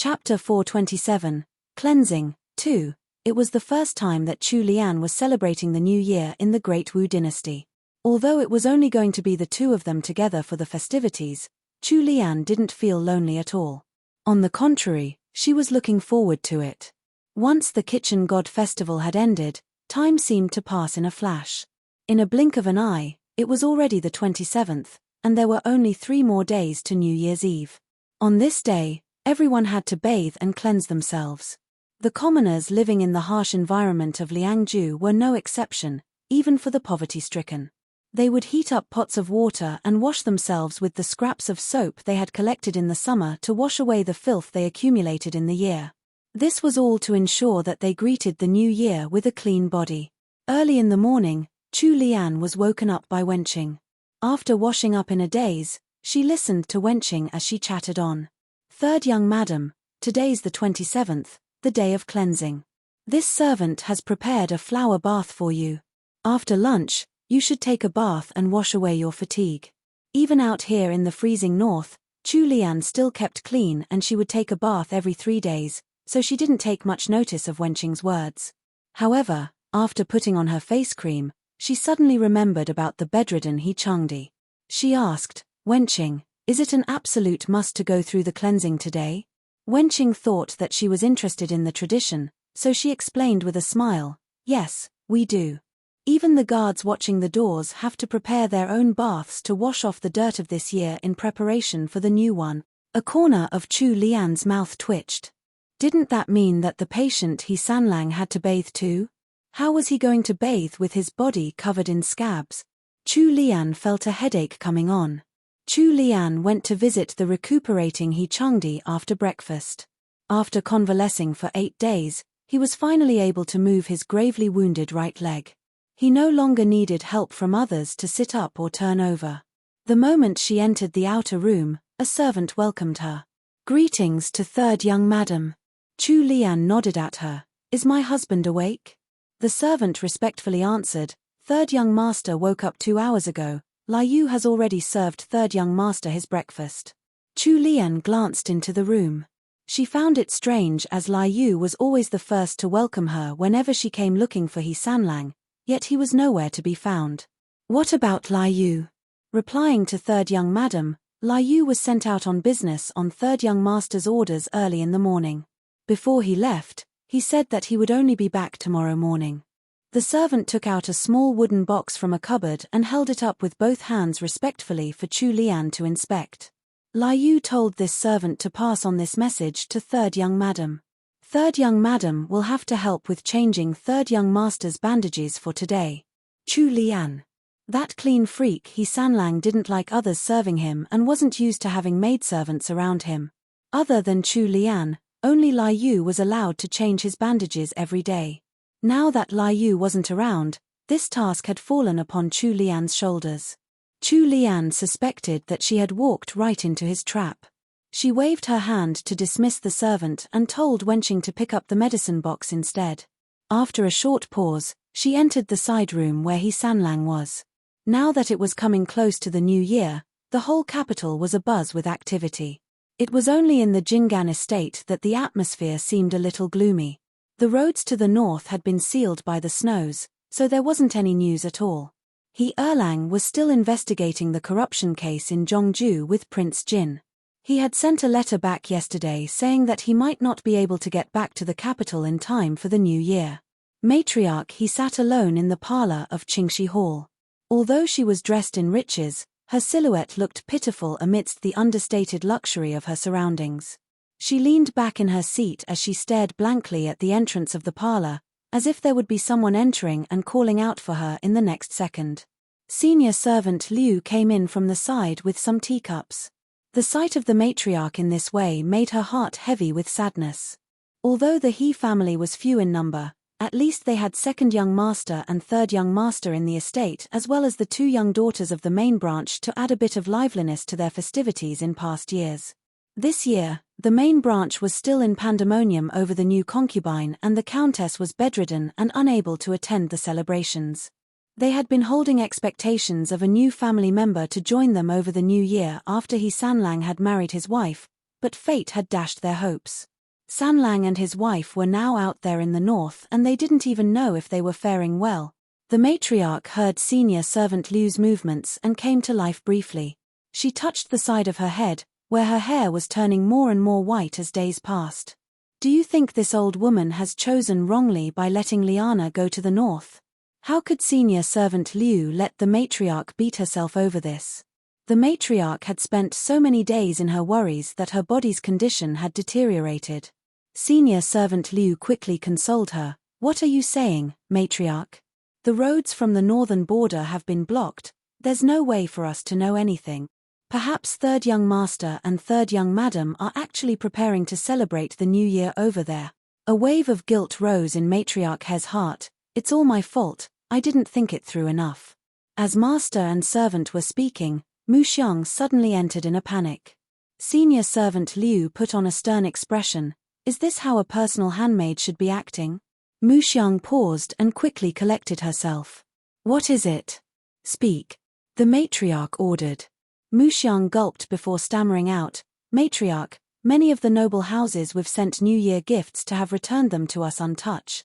Chapter 427, Cleansing, 2. It was the first time that Chu Lian was celebrating the new year in the Great Wu dynasty. Although it was only going to be the two of them together for the festivities, Chu Lian didn't feel lonely at all. On the contrary, she was looking forward to it. Once the Kitchen God Festival had ended, time seemed to pass in a flash. In a blink of an eye, it was already the 27th, and there were only 3 more days to New Year's Eve. On this day, everyone had to bathe and cleanse themselves. The commoners living in the harsh environment of Liangju were no exception, even for the poverty-stricken. They would heat up pots of water and wash themselves with the scraps of soap they had collected in the summer to wash away the filth they accumulated in the year. This was all to ensure that they greeted the new year with a clean body. Early in the morning, Chu Lian was woken up by Wenqing. After washing up in a daze, she listened to Wenqing as she chattered on. "Third young madam, today's the 27th, the day of cleansing. This servant has prepared a flower bath for you. After lunch, you should take a bath and wash away your fatigue." Even out here in the freezing north, Chu Lian still kept clean and she would take a bath every 3 days, so she didn't take much notice of Wenqing's words. However, after putting on her face cream, she suddenly remembered about the bedridden He Changdi. She asked, "Wenqing, is it an absolute must to go through the cleansing today?" Wenqing thought that she was interested in the tradition, so she explained with a smile, "Yes, we do. Even the guards watching the doors have to prepare their own baths to wash off the dirt of this year in preparation for the new one." A corner of Chu Lian's mouth twitched. Didn't that mean that the patient He Sanlang had to bathe too? How was he going to bathe with his body covered in scabs? Chu Lian felt a headache coming on. Chu Lian went to visit the recuperating He Changdi after breakfast. After convalescing for 8 days, he was finally able to move his gravely wounded right leg. He no longer needed help from others to sit up or turn over. The moment she entered the outer room, a servant welcomed her. "Greetings to third young madam." Chu Lian nodded at her. "Is my husband awake?" The servant respectfully answered, "Third young master woke up 2 hours ago. Liu has already served third young master his breakfast." Chu Lian glanced into the room. She found it strange as Liu was always the first to welcome her whenever she came looking for He Sanlang, yet he was nowhere to be found. "What about Liu?" Replying to third young madam, Liu was sent out on business on third young master's orders early in the morning. Before he left, he said that he would only be back tomorrow morning. The servant took out a small wooden box from a cupboard and held it up with both hands respectfully for Chu Lian to inspect. Liu told this servant to pass on this message to third young madam. "Third young madam will have to help with changing third young master's bandages for today." Chu Lian. That clean freak He Sanlang didn't like others serving him and wasn't used to having maidservants around him. Other than Chu Lian, only Liu was allowed to change his bandages every day. Now that Liu wasn't around, this task had fallen upon Chu Lian's shoulders. Chu Lian suspected that she had walked right into his trap. She waved her hand to dismiss the servant and told Wenqing to pick up the medicine box instead. After a short pause, she entered the side room where He Sanlang was. Now that it was coming close to the new year, the whole capital was abuzz with activity. It was only in the Jinggan estate that the atmosphere seemed a little gloomy. The roads to the north had been sealed by the snows, so there wasn't any news at all. He Erlang was still investigating the corruption case in Zhongju with Prince Jin. He had sent a letter back yesterday saying that he might not be able to get back to the capital in time for the new year. Matriarch He sat alone in the parlor of Qingxi Hall. Although she was dressed in riches, her silhouette looked pitiful amidst the understated luxury of her surroundings. She leaned back in her seat as she stared blankly at the entrance of the parlor, as if there would be someone entering and calling out for her in the next second. Senior servant Liu came in from the side with some teacups. The sight of the matriarch in this way made her heart heavy with sadness. Although the He family was few in number, at least they had second young master and third young master in the estate as well as the 2 young daughters of the main branch to add a bit of liveliness to their festivities in past years. This year, the main branch was still in pandemonium over the new concubine and the countess was bedridden and unable to attend the celebrations. They had been holding expectations of a new family member to join them over the new year after He Sanlang had married his wife, but fate had dashed their hopes. Sanlang and his wife were now out there in the north and they didn't even know if they were faring well. The matriarch heard senior servant Liu's movements and came to life briefly. She touched the side of her head, where her hair was turning more and more white as days passed. Do you think this old woman has chosen wrongly by letting Liana go to the north? How could senior servant Liu let the matriarch beat herself over this? The matriarch had spent so many days in her worries that her body's condition had deteriorated. Senior servant Liu quickly consoled her. What are you saying, matriarch? The roads from the northern border have been blocked. There's no way for us to know anything. Perhaps third young master and third young madam are actually preparing to celebrate the new year over there. A wave of guilt rose in matriarch He's heart. It's all my fault, I didn't think it through enough. As master and servant were speaking, Mu Xiang suddenly entered in a panic. Senior servant Liu put on a stern expression. Is this how a personal handmaid should be acting? Mu Xiang paused and quickly collected herself. What is it? Speak. The matriarch ordered. Mu Xiang gulped before stammering out. Matriarch, many of the noble houses we've sent New Year gifts to have returned them to us untouched.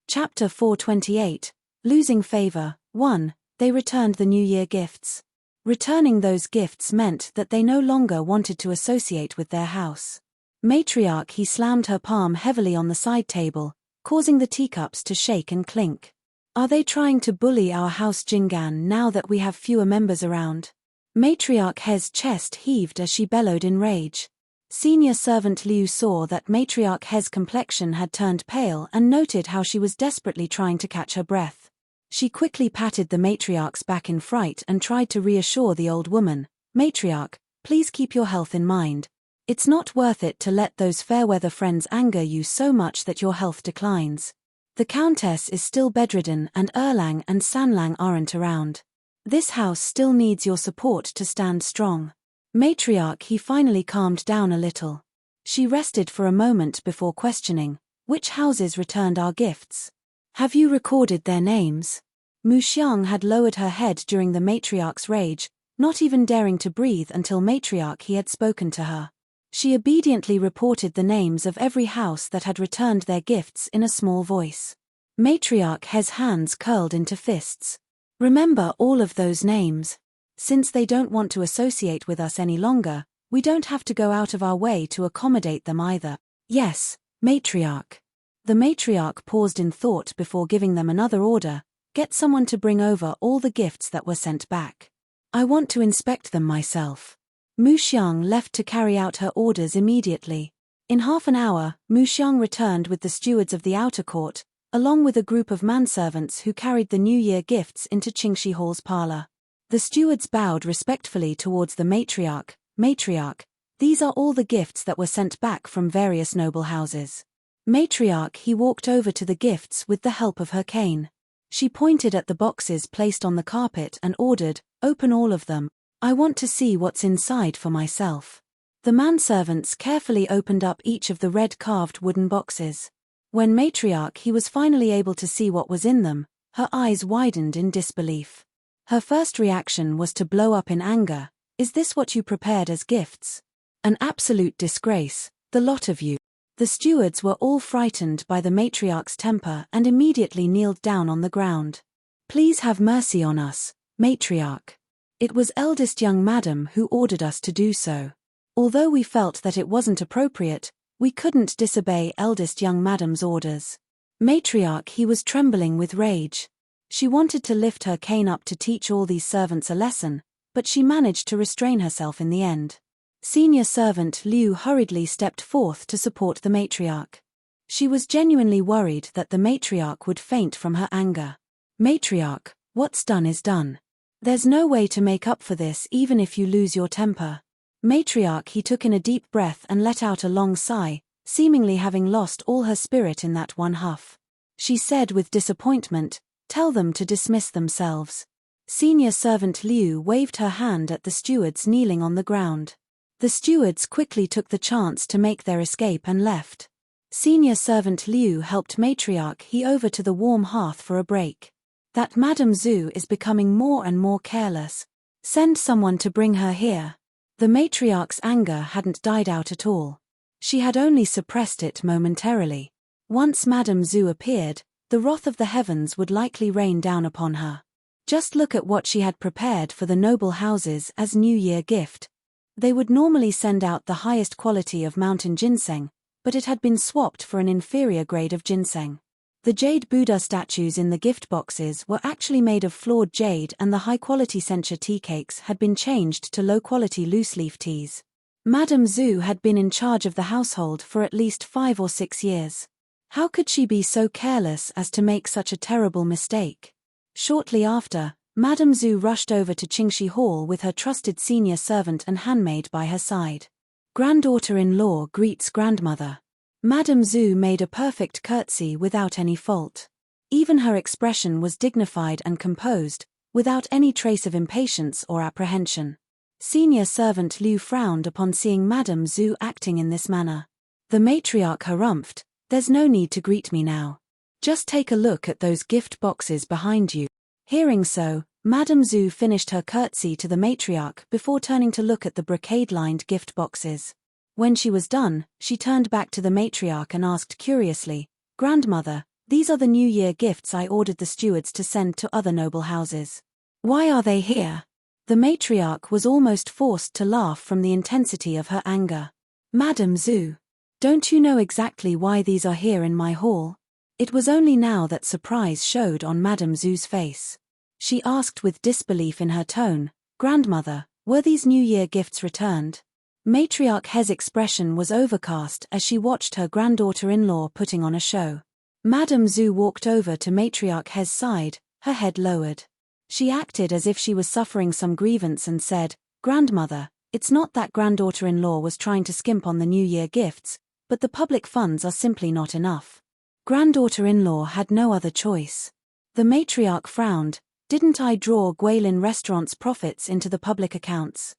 Chapter 428, Losing Favor. 1. They returned the New Year gifts. Returning those gifts meant that they no longer wanted to associate with their house. Matriarch he slammed her palm heavily on the side table, causing the teacups to shake and clink. Are they trying to bully our house Jingan now that we have fewer members around? Matriarch He's chest heaved as she bellowed in rage. Senior servant Liu saw that Matriarch He's complexion had turned pale and noted how she was desperately trying to catch her breath. She quickly patted the matriarch's back in fright and tried to reassure the old woman. Matriarch, please keep your health in mind. It's not worth it to let those fair-weather friends anger you so much that your health declines. The Countess is still bedridden and Erlang and Sanlang aren't around. This house still needs your support to stand strong. Matriarch he finally calmed down a little. She rested for a moment before questioning. Which houses returned our gifts? Have you recorded their names? Mu Xiang had lowered her head during the matriarch's rage, not even daring to breathe until matriarch he had spoken to her. She obediently reported the names of every house that had returned their gifts in a small voice. Matriarch He's hands curled into fists. Remember all of those names. Since they don't want to associate with us any longer, we don't have to go out of our way to accommodate them either. Yes, matriarch. The matriarch paused in thought before giving them another order. Get someone to bring over all the gifts that were sent back. I want to inspect them myself. Mu Xiang left to carry out her orders immediately. In half an hour, Mu Xiang returned with the stewards of the outer court, along with a group of manservants who carried the New Year gifts into Qingxi Hall's parlor. The stewards bowed respectfully towards the matriarch. Matriarch, these are all the gifts that were sent back from various noble houses. Matriarch he walked over to the gifts with the help of her cane. She pointed at the boxes placed on the carpet and ordered, open all of them. I want to see what's inside for myself. The manservants carefully opened up each of the red carved wooden boxes. When matriarch he was finally able to see what was in them, her eyes widened in disbelief. Her first reaction was to blow up in anger. Is this what you prepared as gifts? An absolute disgrace, the lot of you. The stewards were all frightened by the matriarch's temper and immediately kneeled down on the ground. Please have mercy on us, matriarch. It was eldest young madam who ordered us to do so. Although we felt that it wasn't appropriate, we couldn't disobey eldest young madam's orders. Matriarch he was trembling with rage. She wanted to lift her cane up to teach all these servants a lesson, but she managed to restrain herself in the end. Senior servant Liu hurriedly stepped forth to support the matriarch. She was genuinely worried that the matriarch would faint from her anger. Matriarch, what's done is done. There's no way to make up for this even if you lose your temper. Matriarch he took in a deep breath and let out a long sigh, seemingly having lost all her spirit in that one huff. She said with disappointment, tell them to dismiss themselves. Senior servant Liu waved her hand at the stewards kneeling on the ground. The stewards quickly took the chance to make their escape and left. Senior servant Liu helped matriarch he over to the warm hearth for a break. That Madame Zhu is becoming more and more careless. Send someone to bring her here. The matriarch's anger hadn't died out at all. She had only suppressed it momentarily. Once Madame Zhu appeared, the wrath of the heavens would likely rain down upon her. Just look at what she had prepared for the noble houses as New Year gift. They would normally send out the highest quality of mountain ginseng, but it had been swapped for an inferior grade of ginseng. The jade Buddha statues in the gift boxes were actually made of flawed jade, and the high-quality sencha tea cakes had been changed to low-quality loose-leaf teas. Madame Zhu had been in charge of the household for at least 5 or 6 years. How could she be so careless as to make such a terrible mistake? Shortly after, Madame Zhu rushed over to Qingxi Hall with her trusted senior servant and handmaid by her side. Granddaughter-in-law greets grandmother. Madame Zhu made a perfect curtsy without any fault. Even her expression was dignified and composed, without any trace of impatience or apprehension. Senior servant Liu frowned upon seeing Madame Zhu acting in this manner. The matriarch harumphed, "There's no need to greet me now. Just take a look at those gift boxes behind you." Hearing so, Madame Zhu finished her curtsy to the matriarch before turning to look at the brocade-lined gift boxes. When she was done, she turned back to the matriarch and asked curiously, "Grandmother, these are the New Year gifts I ordered the stewards to send to other noble houses. Why are they here?" The matriarch was almost forced to laugh from the intensity of her anger. "Madame Zhu, don't you know exactly why these are here in my hall?" It was only now that surprise showed on Madame Zhu's face. She asked with disbelief in her tone, "Grandmother, were these New Year gifts returned?" Matriarch He's expression was overcast as she watched her granddaughter-in-law putting on a show. Madame Zhu walked over to Matriarch He's side, her head lowered. She acted as if she was suffering some grievance and said, "Grandmother, it's not that granddaughter-in-law was trying to skimp on the New Year gifts, but the public funds are simply not enough." Granddaughter-in-law had no other choice. The matriarch frowned, "Didn't I draw Guilin Restaurant's profits into the public accounts?"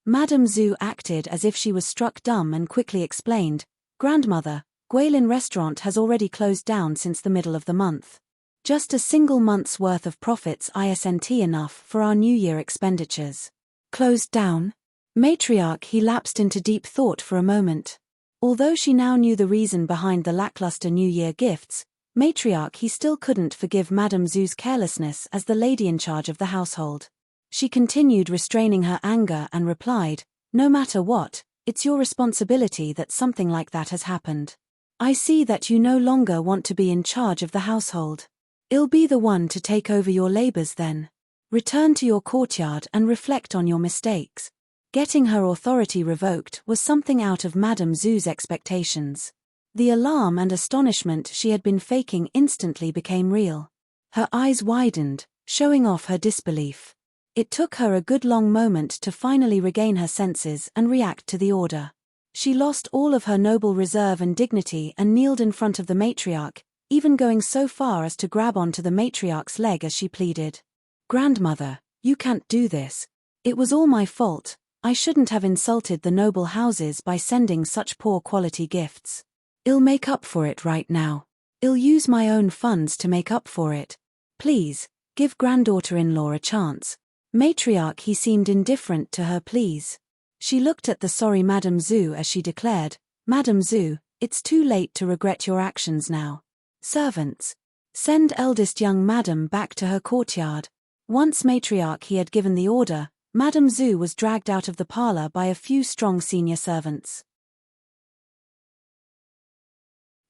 Madame Zhu acted as if she was struck dumb and quickly explained, "Grandmother, Guilin Restaurant has already closed down since the middle of the month. Just a single month's worth of profits isn't enough for our New Year expenditures." Closed down? Matriarch He lapsed into deep thought for a moment. Although she now knew the reason behind the lackluster New Year gifts, Matriarch He still couldn't forgive Madame Zhu's carelessness as the lady in charge of the household. She continued restraining her anger and replied, "No matter what, it's your responsibility that something like that has happened. I see that you no longer want to be in charge of the household. I'll be the one to take over your labors then. Return to your courtyard and reflect on your mistakes." Getting her authority revoked was something out of Madame Zhu's expectations. The alarm and astonishment she had been faking instantly became real. Her eyes widened, showing off her disbelief. It took her a good long moment to finally regain her senses and react to the order. She lost all of her noble reserve and dignity and kneeled in front of the matriarch, even going so far as to grab onto the matriarch's leg as she pleaded. "Grandmother, you can't do this. It was all my fault. I shouldn't have insulted the noble houses by sending such poor quality gifts. I'll make up for it right now. I'll use my own funds to make up for it. Please, give granddaughter-in-law a chance." Matriarch He seemed indifferent to her pleas. She looked at the sorry Madame Zhu as she declared, "Madame Zhu, it's too late to regret your actions now. Servants, send eldest young madam back to her courtyard." Once Matriarch He had given the order, Madame Zhu was dragged out of the parlor by a few strong senior servants.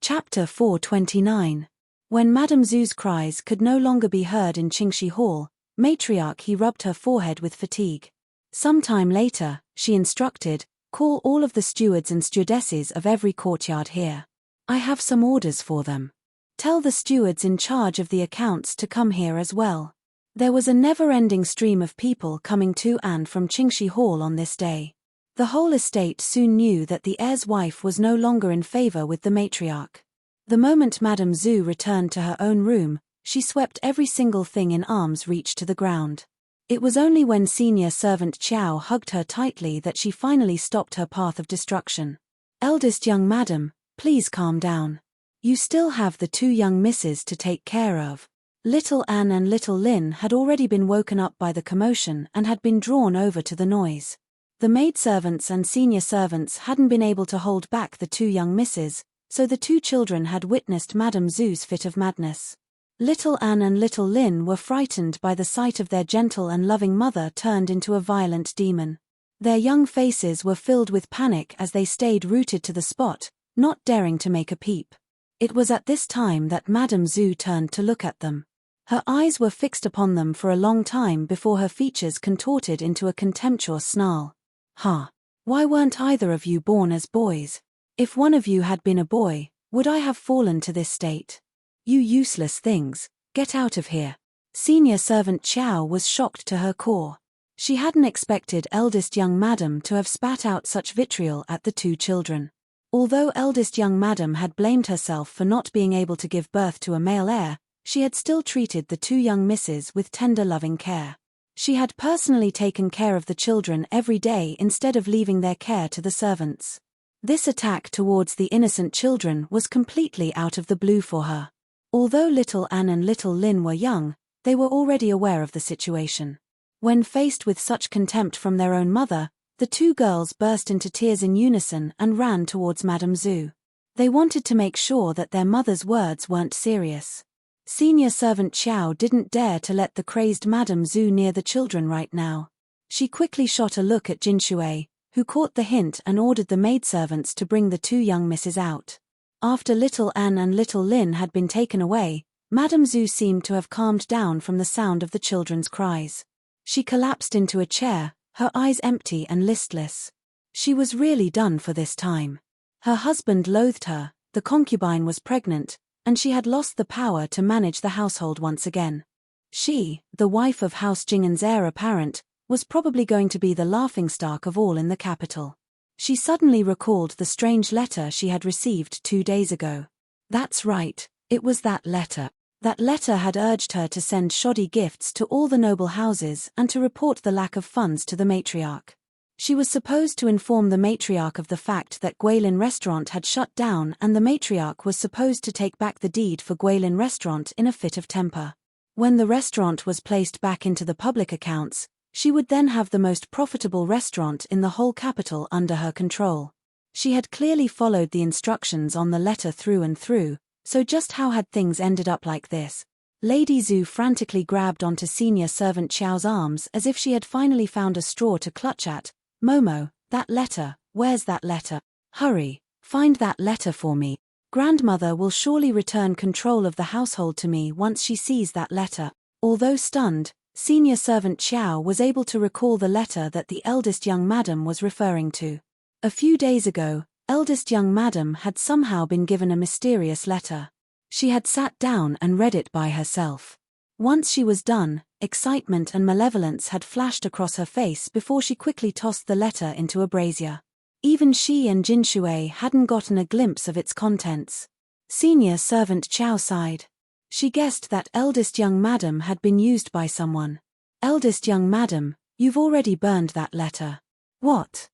Chapter 429. When Madame Zhu's cries could no longer be heard in Qingxi Hall, Matriarch He rubbed her forehead with fatigue. Some time later, she instructed, "Call all of the stewards and stewardesses of every courtyard here. I have some orders for them. Tell the stewards in charge of the accounts to come here as well." There was a never-ending stream of people coming to and from Qingxi Hall on this day. The whole estate soon knew that the heir's wife was no longer in favor with the matriarch. The moment Madame Zhu returned to her own room, she swept every single thing in arm's reach to the ground. It was only when senior servant Qiao hugged her tightly that she finally stopped her path of destruction. "Eldest young madam, please calm down. You still have the 2 young misses to take care of." Little Anne and little Lin had already been woken up by the commotion and had been drawn over to the noise. The maidservants and senior servants hadn't been able to hold back the two young misses, so the two children had witnessed Madame Zhu's fit of madness. Little Anne and little Lin were frightened by the sight of their gentle and loving mother turned into a violent demon. Their young faces were filled with panic as they stayed rooted to the spot, not daring to make a peep. It was at this time that Madame Zhu turned to look at them. Her eyes were fixed upon them for a long time before her features contorted into a contemptuous snarl. "Ha! Why weren't either of you born as boys? If one of you had been a boy, would I have fallen to this state? You useless things, get out of here." Senior servant Chow was shocked to her core. She hadn't expected eldest young madam to have spat out such vitriol at the two children. Although eldest young madam had blamed herself for not being able to give birth to a male heir, she had still treated the two young misses with tender loving care. She had personally taken care of the children every day instead of leaving their care to the servants. This attack towards the innocent children was completely out of the blue for her. Although little Anne and little Lin were young, they were already aware of the situation. When faced with such contempt from their own mother, the two girls burst into tears in unison and ran towards Madame Zhu. They wanted to make sure that their mother's words weren't serious. Senior servant Chow didn't dare to let the crazed Madame Zhu near the children right now. She quickly shot a look at Jinshui, who caught the hint and ordered the maidservants to bring the two young misses out. After little Anne and little Lin had been taken away, Madame Zhu seemed to have calmed down from the sound of the children's cries. She collapsed into a chair, her eyes empty and listless. She was really done for this time. Her husband loathed her, the concubine was pregnant, and she had lost the power to manage the household once again. She, the wife of House Jing'an's heir apparent, was probably going to be the laughingstock of all in the capital. She suddenly recalled the strange letter she had received 2 days ago. That's right, it was that letter. That letter had urged her to send shoddy gifts to all the noble houses and to report the lack of funds to the matriarch. She was supposed to inform the matriarch of the fact that Guilin Restaurant had shut down, and the matriarch was supposed to take back the deed for Guilin Restaurant in a fit of temper. When the restaurant was placed back into the public accounts, she would then have the most profitable restaurant in the whole capital under her control. She had clearly followed the instructions on the letter through and through, so just how had things ended up like this? Lady Zhu frantically grabbed onto senior servant Xiao's arms as if she had finally found a straw to clutch at. "Momo, that letter, where's that letter? Hurry, find that letter for me. Grandmother will surely return control of the household to me once she sees that letter." Although stunned, senior servant Xiao was able to recall the letter that the eldest young madam was referring to. A few days ago, eldest young madam had somehow been given a mysterious letter. She had sat down and read it by herself. Once she was done, excitement and malevolence had flashed across her face before she quickly tossed the letter into a brazier. Even she and Jinshui hadn't gotten a glimpse of its contents. Senior servant Chow sighed. She guessed that eldest young madam had been used by someone. "Eldest young madam, you've already burned that letter." "What?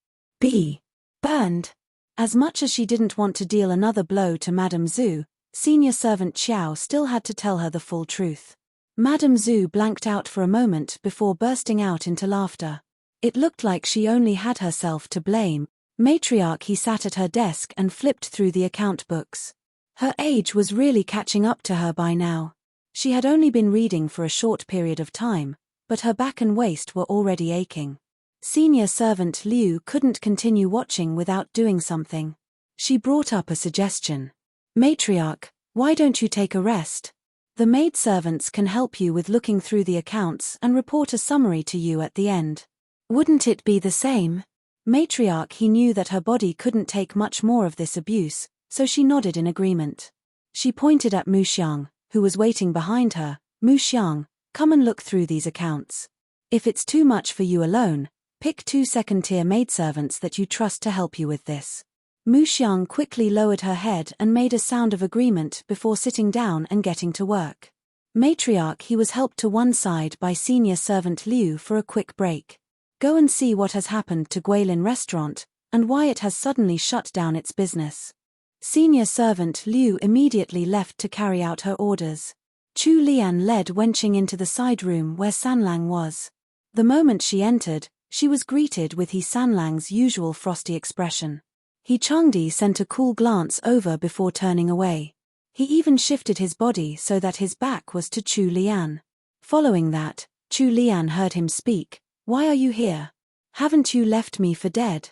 Burned?" As much as she didn't want to deal another blow to Madame Zhu, senior servant Chow still had to tell her the full truth. Madame Zhu blanked out for a moment before bursting out into laughter. It looked like she only had herself to blame. Matriarch he sat at her desk and flipped through the account books. Her age was really catching up to her by now. She had only been reading for a short period of time, but her back and waist were already aching. Senior servant Liu couldn't continue watching without doing something. She brought up a suggestion. "Matriarch, why don't you take a rest? The maidservants can help you with looking through the accounts and report a summary to you at the end. Wouldn't it be the same?" Matriarch he knew that her body couldn't take much more of this abuse, so she nodded in agreement. She pointed at Mu Xiang, who was waiting behind her. "Mu Xiang, come and look through these accounts. If it's too much for you alone, pick 2 second-tier maidservants that you trust to help you with this." Mu Xiang quickly lowered her head and made a sound of agreement before sitting down and getting to work. Matriarch he was helped to one side by senior servant Liu for a quick break. "Go and see what has happened to Guilin Restaurant, and why it has suddenly shut down its business." Senior servant Liu immediately left to carry out her orders. Chu Lian led Wenqing into the side room where Sanlang was. The moment she entered, She was greeted with He Sanlang's usual frosty expression. He Changdi sent a cool glance over before turning away. He even shifted his body so that his back was to Chu Lian. Following that, Chu Lian heard him speak. Why are you here? Haven't you left me for dead?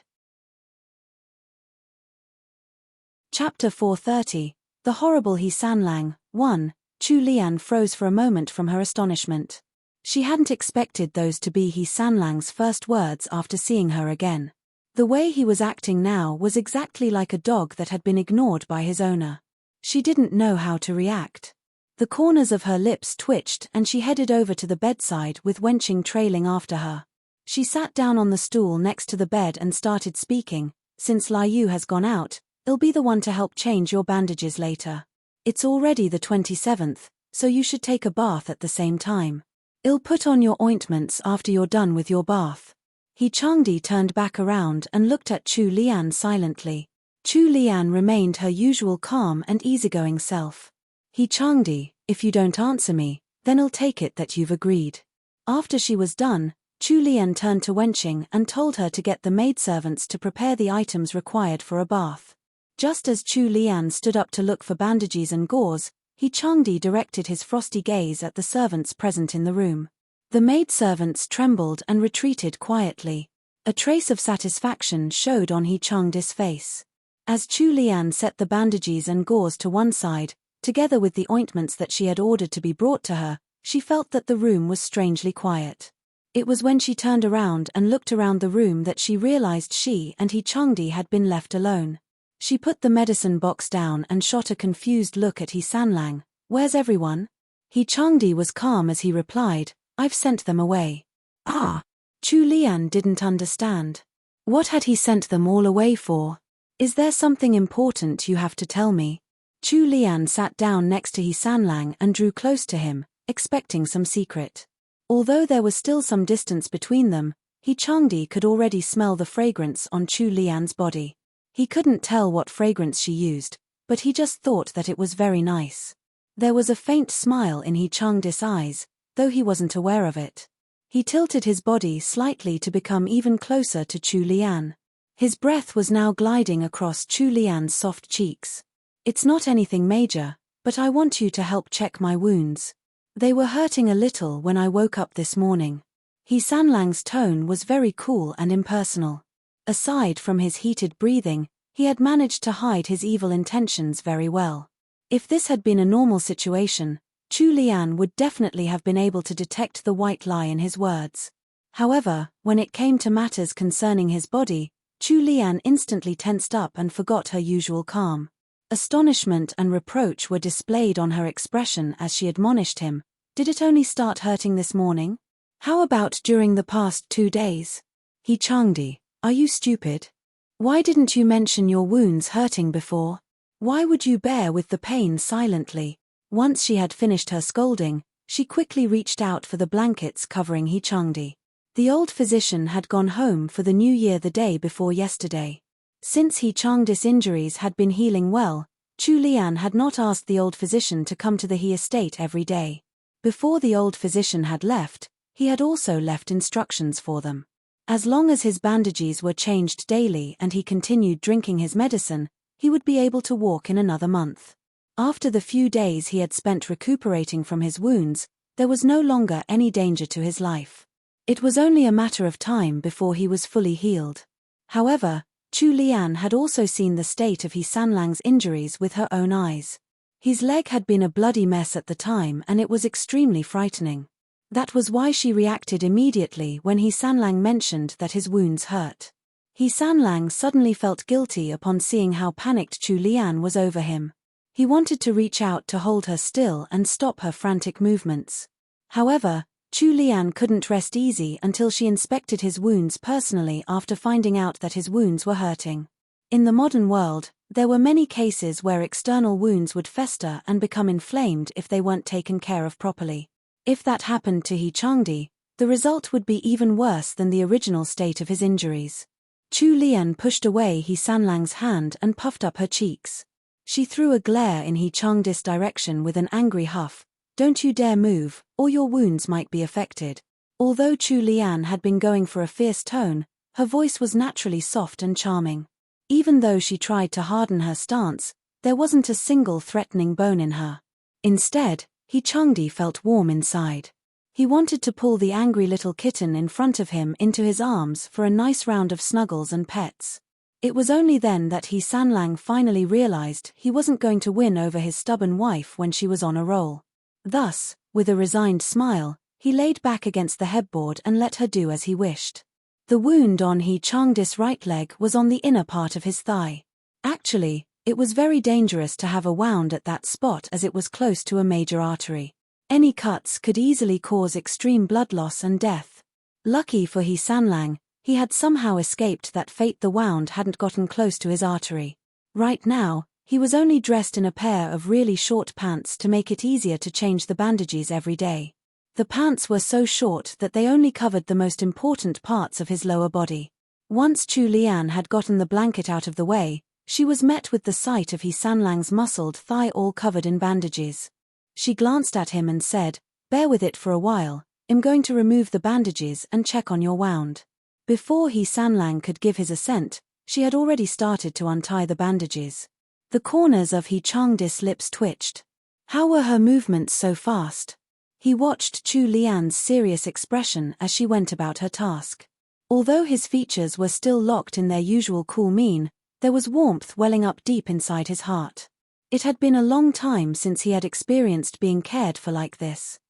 Chapter 430, The Horrible He Sanlang, 1. Chu Lian froze for a moment from her astonishment. She hadn't expected those to be He Sanlang's first words after seeing her again. The way he was acting now was exactly like a dog that had been ignored by his owner. She didn't know how to react. The corners of her lips twitched and she headed over to the bedside with Wenqing trailing after her. She sat down on the stool next to the bed and started speaking. Since Liu has gone out, I'll be the one to help change your bandages later. It's already the 27th, so you should take a bath at the same time. I'll put on your ointments after you're done with your bath. He Changdi turned back around and looked at Chu Lian silently. Chu Lian remained her usual calm and easygoing self. He Changdi, if you don't answer me, then I'll take it that you've agreed. After she was done, Chu Lian turned to Wenqing and told her to get the maidservants to prepare the items required for a bath. Just as Chu Lian stood up to look for bandages and gauze, He Changdi directed his frosty gaze at the servants present in the room. The maidservants trembled and retreated quietly. A trace of satisfaction showed on He Changdi's face. As Chu Lian set the bandages and gauze to one side, together with the ointments that she had ordered to be brought to her, she felt that the room was strangely quiet. It was when she turned around and looked around the room that she realized she and He Changdi had been left alone. She put the medicine box down and shot a confused look at He Sanlang. Where's everyone? He Changdi was calm as he replied, I've sent them away. Ah! Chu Lian didn't understand. What had he sent them all away for? Is there something important you have to tell me? Chu Lian sat down next to He Sanlang and drew close to him, expecting some secret. Although there was still some distance between them, He Changdi could already smell the fragrance on Chu Lian's body. He couldn't tell what fragrance she used, but he just thought that it was very nice. There was a faint smile in He Changdi's eyes, though he wasn't aware of it. He tilted his body slightly to become even closer to Chu Lian. His breath was now gliding across Chu Lian's soft cheeks. It's not anything major, but I want you to help check my wounds. They were hurting a little when I woke up this morning. He Sanlang's tone was very cool and impersonal. Aside from his heated breathing, he had managed to hide his evil intentions very well. If this had been a normal situation, Chu Lian would definitely have been able to detect the white lie in his words. However, when it came to matters concerning his body, Chu Lian instantly tensed up and forgot her usual calm. Astonishment and reproach were displayed on her expression as she admonished him. Did it only start hurting this morning? How about during the past 2 days? He Changdi, are you stupid? Why didn't you mention your wounds hurting before? Why would you bear with the pain silently? Once she had finished her scolding, she quickly reached out for the blankets covering He Changdi. The old physician had gone home for the new year the day before yesterday. Since He Changdi's injuries had been healing well, Chu Lian had not asked the old physician to come to the He estate every day. Before the old physician had left, he had also left instructions for them. As long as his bandages were changed daily and he continued drinking his medicine, he would be able to walk in another month. After the few days he had spent recuperating from his wounds, there was no longer any danger to his life. It was only a matter of time before he was fully healed. However, Chu Lian had also seen the state of He Sanlang's injuries with her own eyes. His leg had been a bloody mess at the time and it was extremely frightening. That was why she reacted immediately when He Sanlang mentioned that his wounds hurt. He Sanlang suddenly felt guilty upon seeing how panicked Chu Lian was over him. He wanted to reach out to hold her still and stop her frantic movements. However, Chu Lian couldn't rest easy until she inspected his wounds personally after finding out that his wounds were hurting. In the modern world, there were many cases where external wounds would fester and become inflamed if they weren't taken care of properly. If that happened to He Changdi, the result would be even worse than the original state of his injuries. Chu Lian pushed away He Sanlang's hand and puffed up her cheeks. She threw a glare in He Changdi's direction with an angry huff. Don't you dare move, or your wounds might be affected. Although Chu Lian had been going for a fierce tone, her voice was naturally soft and charming. Even though she tried to harden her stance, there wasn't a single threatening bone in her. Instead, He Changdi felt warm inside. He wanted to pull the angry little kitten in front of him into his arms for a nice round of snuggles and pets. It was only then that He Sanlang finally realized he wasn't going to win over his stubborn wife when she was on a roll. Thus, with a resigned smile, he laid back against the headboard and let her do as he wished. The wound on He Changdi's right leg was on the inner part of his thigh. Actually, it was very dangerous to have a wound at that spot as it was close to a major artery. Any cuts could easily cause extreme blood loss and death. Lucky for He Sanlang, he had somehow escaped that fate. The wound hadn't gotten close to his artery. Right now, he was only dressed in a pair of really short pants to make it easier to change the bandages every day. The pants were so short that they only covered the most important parts of his lower body. Once Chu Lian had gotten the blanket out of the way, she was met with the sight of He Sanlang's muscled thigh all covered in bandages. She glanced at him and said, "Bear with it for a while, I'm going to remove the bandages and check on your wound." Before He Sanlang could give his assent, she had already started to untie the bandages. The corners of He Changdi's lips twitched. How were her movements so fast? He watched Chu Lian's serious expression as she went about her task. Although his features were still locked in their usual cool mien, there was warmth welling up deep inside his heart. It had been a long time since he had experienced being cared for like this.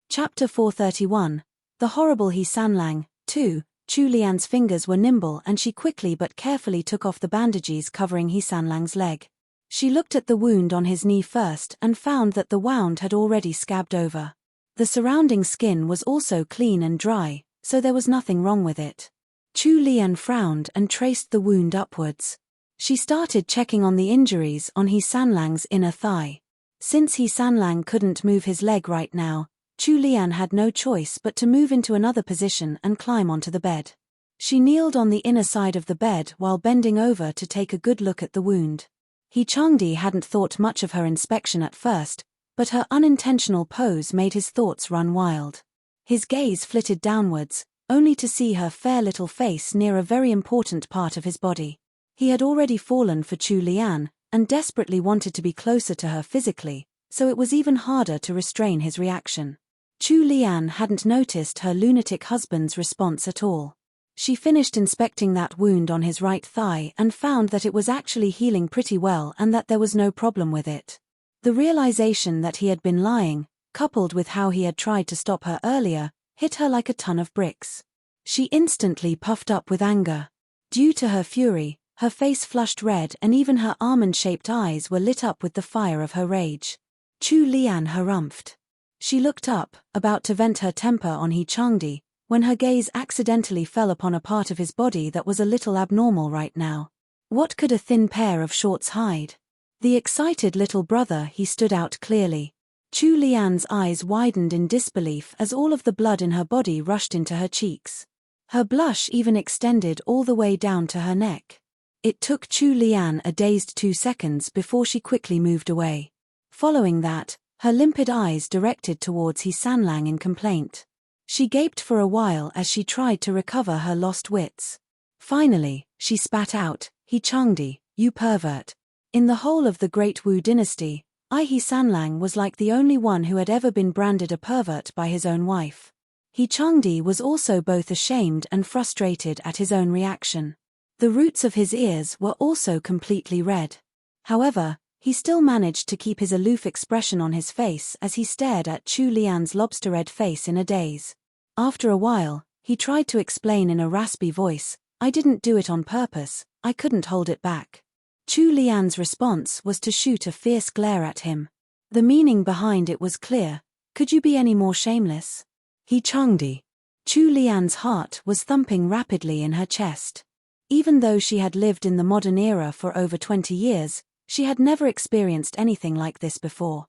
Chapter 431. The Horrible He Sanlang, 2. Chu Lian's fingers were nimble and she quickly but carefully took off the bandages covering He Sanlang's leg. She looked at the wound on his knee first and found that the wound had already scabbed over. The surrounding skin was also clean and dry, so there was nothing wrong with it. Chu Lian frowned and traced the wound upwards. She started checking on the injuries on He Sanlang's inner thigh. Since He Sanlang couldn't move his leg right now, Chu Lian had no choice but to move into another position and climb onto the bed. She kneeled on the inner side of the bed while bending over to take a good look at the wound. He Changdi hadn't thought much of her inspection at first, but her unintentional pose made his thoughts run wild. His gaze flitted downwards, only to see her fair little face near a very important part of his body. He had already fallen for Chu Lian, and desperately wanted to be closer to her physically, so it was even harder to restrain his reaction. Chu Lian hadn't noticed her lunatic husband's response at all. She finished inspecting that wound on his right thigh and found that it was actually healing pretty well and that there was no problem with it. The realization that he had been lying, coupled with how he had tried to stop her earlier, hit her like a ton of bricks. She instantly puffed up with anger. Due to her fury, her face flushed red and even her almond-shaped eyes were lit up with the fire of her rage. Chu Lian harumphed. She looked up, about to vent her temper on He Changdi, when her gaze accidentally fell upon a part of his body that was a little abnormal right now. What could a thin pair of shorts hide? The excited little brother. He stood out clearly. Chu Lian's eyes widened in disbelief as all of the blood in her body rushed into her cheeks. Her blush even extended all the way down to her neck. It took Chu Lian a dazed 2 seconds before she quickly moved away. Following that, her limpid eyes directed towards He Sanlang in complaint. She gaped for a while as she tried to recover her lost wits. Finally, she spat out, "He Changdi, you pervert." In the whole of the Great Wu dynasty, He Sanlang was like the only one who had ever been branded a pervert by his own wife. He Changdi was also both ashamed and frustrated at his own reaction. The roots of his ears were also completely red. However, he still managed to keep his aloof expression on his face as he stared at Chu Lian's lobster-red face in a daze. After a while, he tried to explain in a raspy voice, "I didn't do it on purpose, I couldn't hold it back." Chu Lian's response was to shoot a fierce glare at him. The meaning behind it was clear. Could you be any more shameless? He Changdi. Chu Lian's heart was thumping rapidly in her chest. Even though she had lived in the modern era for over 20 years, she had never experienced anything like this before.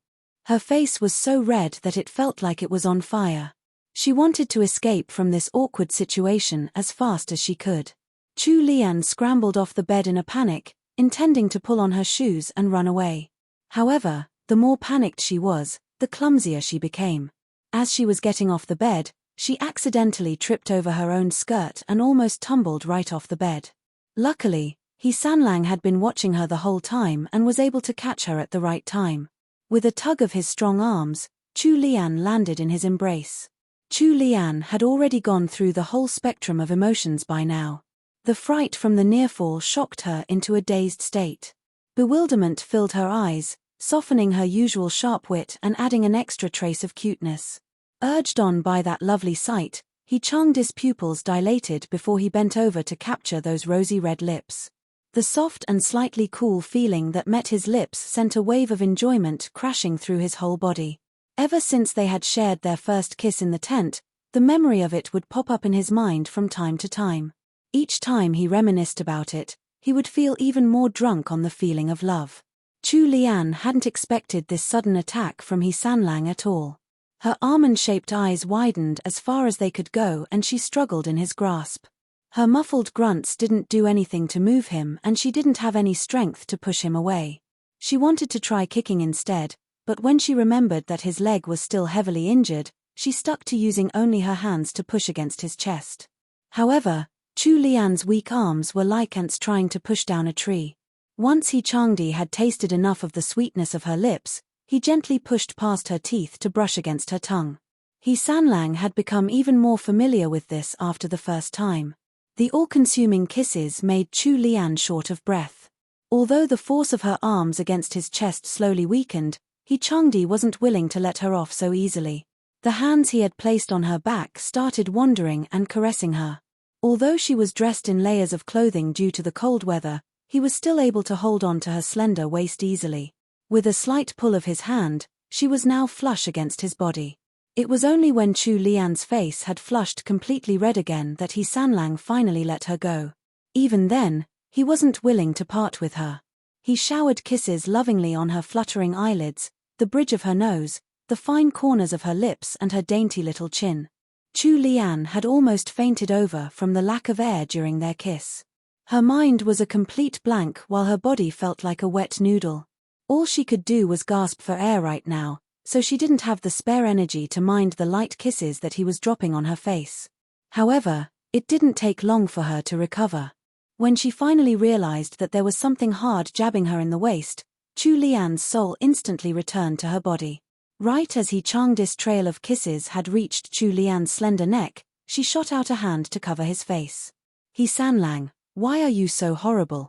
Her face was so red that it felt like it was on fire. She wanted to escape from this awkward situation as fast as she could. Chu Lian scrambled off the bed in a panic, intending to pull on her shoes and run away. However, the more panicked she was, the clumsier she became. As she was getting off the bed, she accidentally tripped over her own skirt and almost tumbled right off the bed. Luckily, Sanlang had been watching her the whole time and was able to catch her at the right time. With a tug of his strong arms, Chu Lian landed in his embrace. Chu Lian had already gone through the whole spectrum of emotions by now. The fright from the near fall shocked her into a dazed state. Bewilderment filled her eyes, softening her usual sharp wit and adding an extra trace of cuteness. Urged on by that lovely sight, Changdi's pupils dilated before he bent over to capture those rosy red lips. The soft and slightly cool feeling that met his lips sent a wave of enjoyment crashing through his whole body. Ever since they had shared their first kiss in the tent, the memory of it would pop up in his mind from time to time. Each time he reminisced about it, he would feel even more drunk on the feeling of love. Chu Lian hadn't expected this sudden attack from Sanlang at all. Her almond-shaped eyes widened as far as they could go and she struggled in his grasp. Her muffled grunts didn't do anything to move him and she didn't have any strength to push him away. She wanted to try kicking instead, but when she remembered that his leg was still heavily injured, she stuck to using only her hands to push against his chest. However, Chu Lian's weak arms were like ants trying to push down a tree. Once Changdi had tasted enough of the sweetness of her lips, he gently pushed past her teeth to brush against her tongue. Sanlang had become even more familiar with this after the first time. The all-consuming kisses made Chu Lian short of breath. Although the force of her arms against his chest slowly weakened, Changdi wasn't willing to let her off so easily. The hands he had placed on her back started wandering and caressing her. Although she was dressed in layers of clothing due to the cold weather, he was still able to hold on to her slender waist easily. With a slight pull of his hand, she was now flush against his body. It was only when Chu Lian's face had flushed completely red again that Sanlang finally let her go. Even then, he wasn't willing to part with her. He showered kisses lovingly on her fluttering eyelids, the bridge of her nose, the fine corners of her lips and her dainty little chin. Chu Lian had almost fainted over from the lack of air during their kiss. Her mind was a complete blank while her body felt like a wet noodle. All she could do was gasp for air right now, so she didn't have the spare energy to mind the light kisses that he was dropping on her face. However, it didn't take long for her to recover. When she finally realized that there was something hard jabbing her in the waist, Chu Lian's soul instantly returned to her body. Right as Changdi's trail of kisses had reached Chu Lian's slender neck, she shot out a hand to cover his face. Sanlang, why are you so horrible?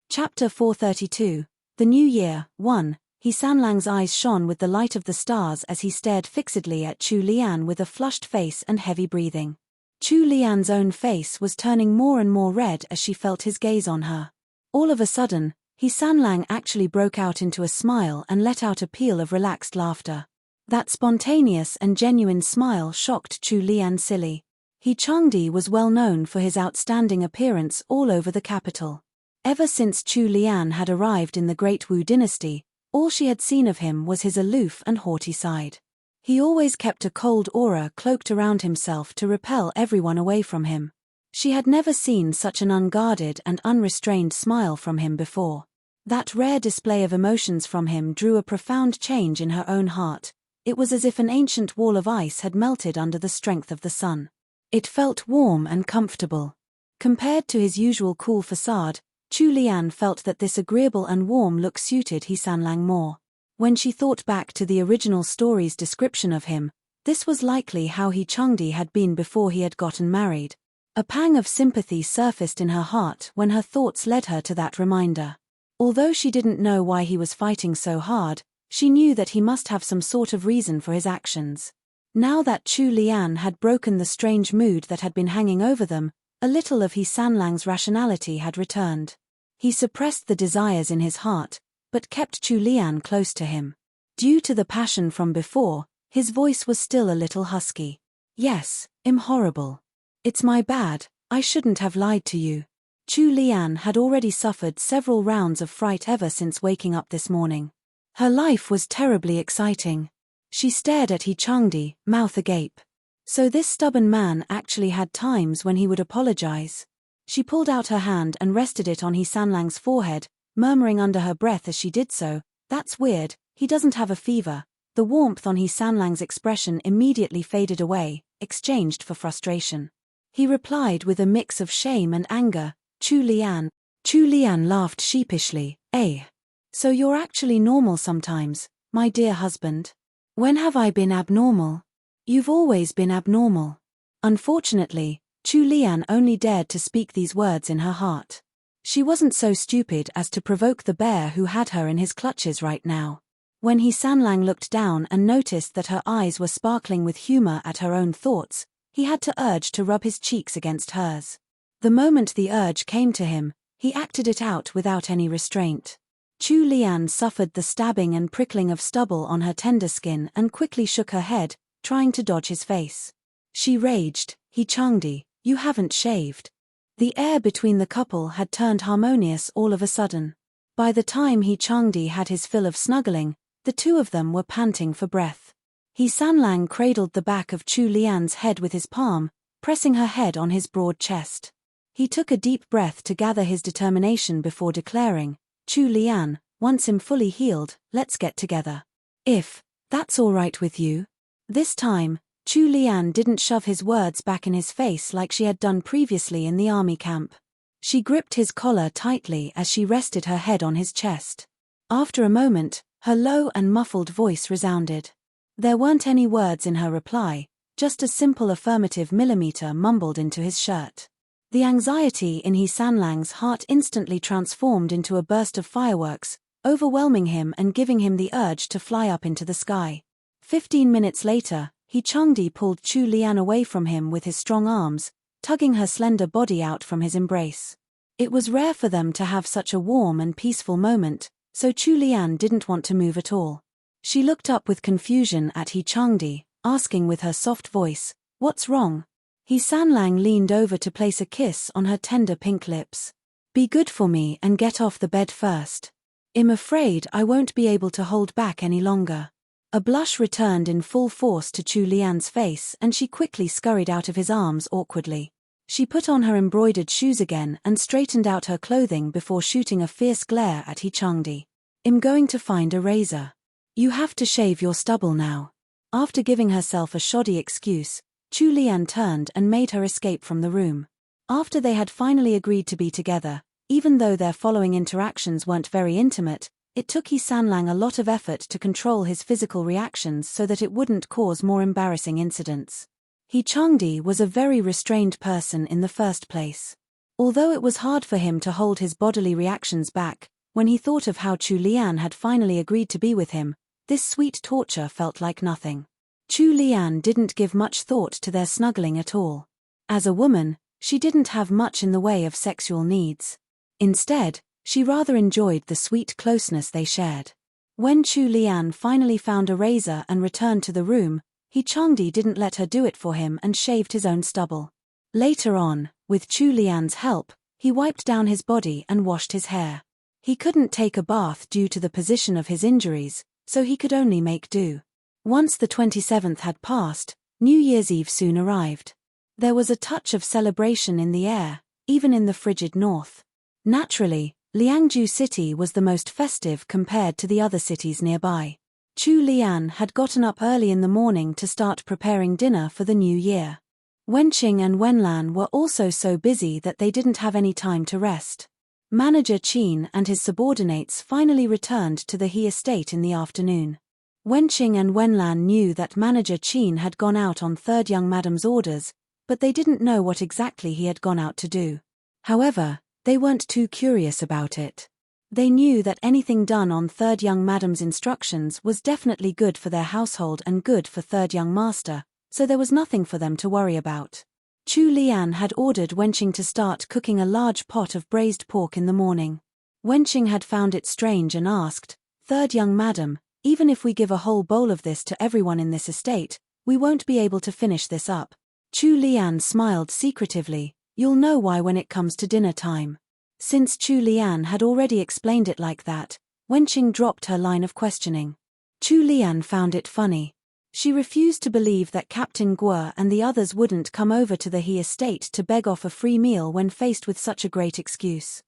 Chapter 432, The New Year, 1. Sanlang's eyes shone with the light of the stars as he stared fixedly at Chu Lian with a flushed face and heavy breathing. Chu Lian's own face was turning more and more red as she felt his gaze on her. All of a sudden, Sanlang actually broke out into a smile and let out a peal of relaxed laughter. That spontaneous and genuine smile shocked Chu Lian silly. Changdi was well known for his outstanding appearance all over the capital. Ever since Chu Lian had arrived in the Great Wu dynasty, all she had seen of him was his aloof and haughty side. He always kept a cold aura cloaked around himself to repel everyone away from him. She had never seen such an unguarded and unrestrained smile from him before. That rare display of emotions from him drew a profound change in her own heart. It was as if an ancient wall of ice had melted under the strength of the sun. It felt warm and comfortable. Compared to his usual cool facade, Chu Lian felt that this agreeable and warm look suited Sanlang more. When she thought back to the original story's description of him, this was likely how Changdi had been before he had gotten married. A pang of sympathy surfaced in her heart when her thoughts led her to that reminder. Although she didn't know why he was fighting so hard, she knew that he must have some sort of reason for his actions. Now that Chu Lian had broken the strange mood that had been hanging over them, a little of Sanlang's rationality had returned. He suppressed the desires in his heart, but kept Chu Lian close to him. Due to the passion from before, his voice was still a little husky. Yes, I'm horrible. It's my bad, I shouldn't have lied to you. Chu Lian had already suffered several rounds of fright ever since waking up this morning. Her life was terribly exciting. She stared at Changdi, mouth agape. So this stubborn man actually had times when he would apologize. She pulled out her hand and rested it on Sanlang's forehead, murmuring under her breath as she did so, That's weird, he doesn't have a fever. The warmth on He Sanlang's expression immediately faded away, exchanged for frustration. He replied with a mix of shame and anger, Chu Lian. Chu Lian laughed sheepishly, eh? So you're actually normal sometimes, my dear husband? When have I been abnormal? You've always been abnormal. Unfortunately, Chu Lian only dared to speak these words in her heart. She wasn't so stupid as to provoke the bear who had her in his clutches right now. When He Sanlang looked down and noticed that her eyes were sparkling with humor at her own thoughts, he had to urge to rub his cheeks against hers. The moment the urge came to him, he acted it out without any restraint. Chu Lian suffered the stabbing and prickling of stubble on her tender skin and quickly shook her head, trying to dodge his face. She raged, He Changdi, you haven't shaved. The air between the couple had turned harmonious all of a sudden. By the time He Changdi had his fill of snuggling, the two of them were panting for breath. He Sanlang cradled the back of Chu Lian's head with his palm, pressing her head on his broad chest. He took a deep breath to gather his determination before declaring, Chu Lian, once I'm fully healed, let's get together. If that's all right with you. This time, Chu Lian didn't shove his words back in his face like she had done previously in the army camp. She gripped his collar tightly as she rested her head on his chest. After a moment, her low and muffled voice resounded. There weren't any words in her reply, just a simple affirmative millimeter mumbled into his shirt. The anxiety in He Sanlang's heart instantly transformed into a burst of fireworks, overwhelming him and giving him the urge to fly up into the sky. 15 minutes later, He Changdi pulled Chu Lian away from him with his strong arms, tugging her slender body out from his embrace. It was rare for them to have such a warm and peaceful moment, so Chu Lian didn't want to move at all. She looked up with confusion at He Changdi, asking with her soft voice, what's wrong? He Sanlang leaned over to place a kiss on her tender pink lips. Be good for me and get off the bed first. I'm afraid I won't be able to hold back any longer. A blush returned in full force to Chu Lian's face and she quickly scurried out of his arms awkwardly. She put on her embroidered shoes again and straightened out her clothing before shooting a fierce glare at He Changdi. I'm going to find a razor. You have to shave your stubble now. After giving herself a shoddy excuse, Chu Lian turned and made her escape from the room. After they had finally agreed to be together, even though their following interactions weren't very intimate, it took He Sanlang a lot of effort to control his physical reactions so that it wouldn't cause more embarrassing incidents. He Changdi was a very restrained person in the first place. Although it was hard for him to hold his bodily reactions back, when he thought of how Chu Lian had finally agreed to be with him, this sweet torture felt like nothing. Chu Lian didn't give much thought to their snuggling at all. As a woman, she didn't have much in the way of sexual needs. Instead, she rather enjoyed the sweet closeness they shared. When Chu Lian finally found a razor and returned to the room, He Changdi didn't let her do it for him and shaved his own stubble. Later on, with Chu Lian's help, he wiped down his body and washed his hair. He couldn't take a bath due to the position of his injuries, so he could only make do. Once the 27th had passed, New Year's Eve soon arrived. There was a touch of celebration in the air, even in the frigid north. Naturally, Liangju City was the most festive compared to the other cities nearby. Chu Lian had gotten up early in the morning to start preparing dinner for the new year. Wenqing and Wenlan were also so busy that they didn't have any time to rest. Manager Qin and his subordinates finally returned to the He estate in the afternoon. Wenqing and Wenlan knew that Manager Qin had gone out on Third Young Madam's orders, but they didn't know what exactly he had gone out to do. However, they weren't too curious about it. They knew that anything done on Third Young Madam's instructions was definitely good for their household and good for Third Young Master, so there was nothing for them to worry about. Chu Lian had ordered Wenqing to start cooking a large pot of braised pork in the morning. Wenqing had found it strange and asked, Third Young Madam, even if we give a whole bowl of this to everyone in this estate, we won't be able to finish this up. Chu Lian smiled secretively, you'll know why when it comes to dinner time. Since Chu Lian had already explained it like that, Wenqing dropped her line of questioning. Chu Lian found it funny. She refused to believe that Captain Guo and the others wouldn't come over to the He estate to beg off a free meal when faced with such a great excuse.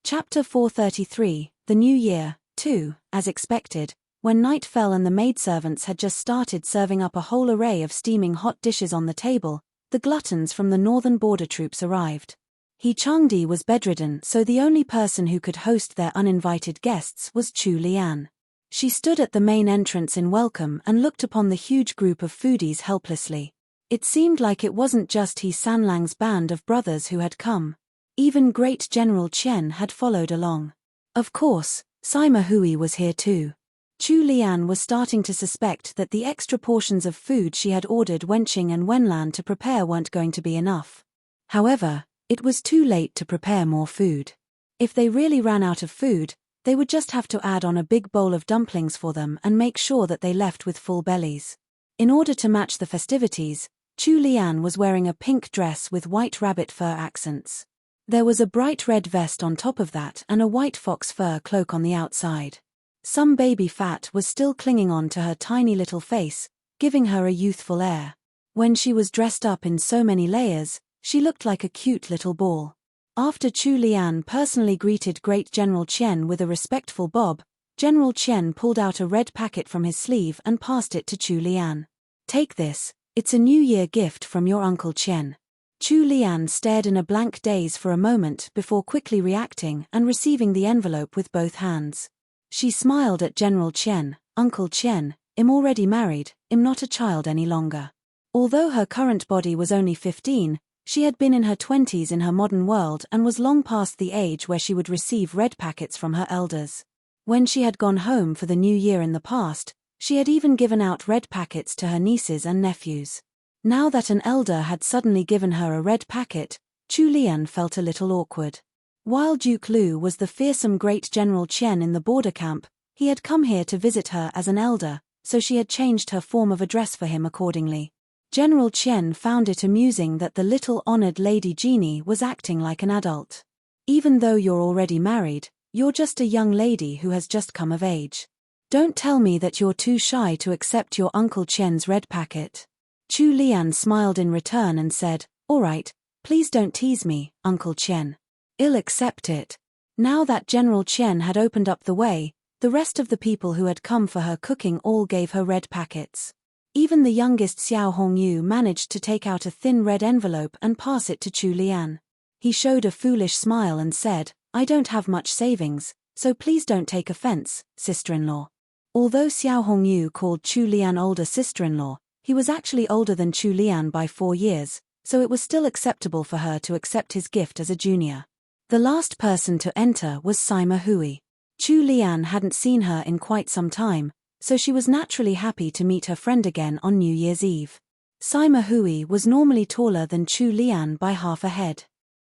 Chapter 433, The New Year, 2, as expected. When night fell and the maidservants had just started serving up a whole array of steaming hot dishes on the table, the gluttons from the northern border troops arrived. He Changdi was bedridden, so the only person who could host their uninvited guests was Chu Lian. She stood at the main entrance in welcome and looked upon the huge group of foodies helplessly. It seemed like it wasn't just He Sanlang's band of brothers who had come. Even Great General Chen had followed along. Of course, Sima Hui was here too. Chu Lian was starting to suspect that the extra portions of food she had ordered Wenqing and Wenlan to prepare weren't going to be enough. However, it was too late to prepare more food. If they really ran out of food, they would just have to add on a big bowl of dumplings for them and make sure that they left with full bellies. In order to match the festivities, Chu Lian was wearing a pink dress with white rabbit fur accents. There was a bright red vest on top of that and a white fox fur cloak on the outside. Some baby fat was still clinging on to her tiny little face, giving her a youthful air. When she was dressed up in so many layers, she looked like a cute little ball. After Chu Lian personally greeted Great General Chen with a respectful bob, General Chen pulled out a red packet from his sleeve and passed it to Chu Lian. "Take this, it's a New Year gift from your Uncle Chen." Chu Lian stared in a blank daze for a moment before quickly reacting and receiving the envelope with both hands. She smiled at General Chen. "Uncle Chen, I'm already married, I'm not a child any longer." Although her current body was only 15, she had been in her 20s in her modern world and was long past the age where she would receive red packets from her elders. When she had gone home for the New Year in the past, she had even given out red packets to her nieces and nephews. Now that an elder had suddenly given her a red packet, Chu Lian felt a little awkward. While Duke Lu was the fearsome Great General Chen in the border camp, he had come here to visit her as an elder, so she had changed her form of address for him accordingly. General Chen found it amusing that the little honored Lady Genie was acting like an adult. "Even though you're already married, you're just a young lady who has just come of age. Don't tell me that you're too shy to accept your Uncle Chen's red packet." Chu Lian smiled in return and said, "All right, please don't tease me, Uncle Chen. I'll accept it." Now that General Chen had opened up the way, the rest of the people who had come for her cooking all gave her red packets. Even the youngest Xiao Hongyu managed to take out a thin red envelope and pass it to Chu Lian. He showed a foolish smile and said, "I don't have much savings, so please don't take offense, sister-in-law." Although Xiao Hongyu called Chu Lian older sister-in-law, he was actually older than Chu Lian by 4 years, so it was still acceptable for her to accept his gift as a junior. The last person to enter was Sima Hui. Chu Lian hadn't seen her in quite some time, so she was naturally happy to meet her friend again on New Year's Eve. Sima Hui was normally taller than Chu Lian by half a head.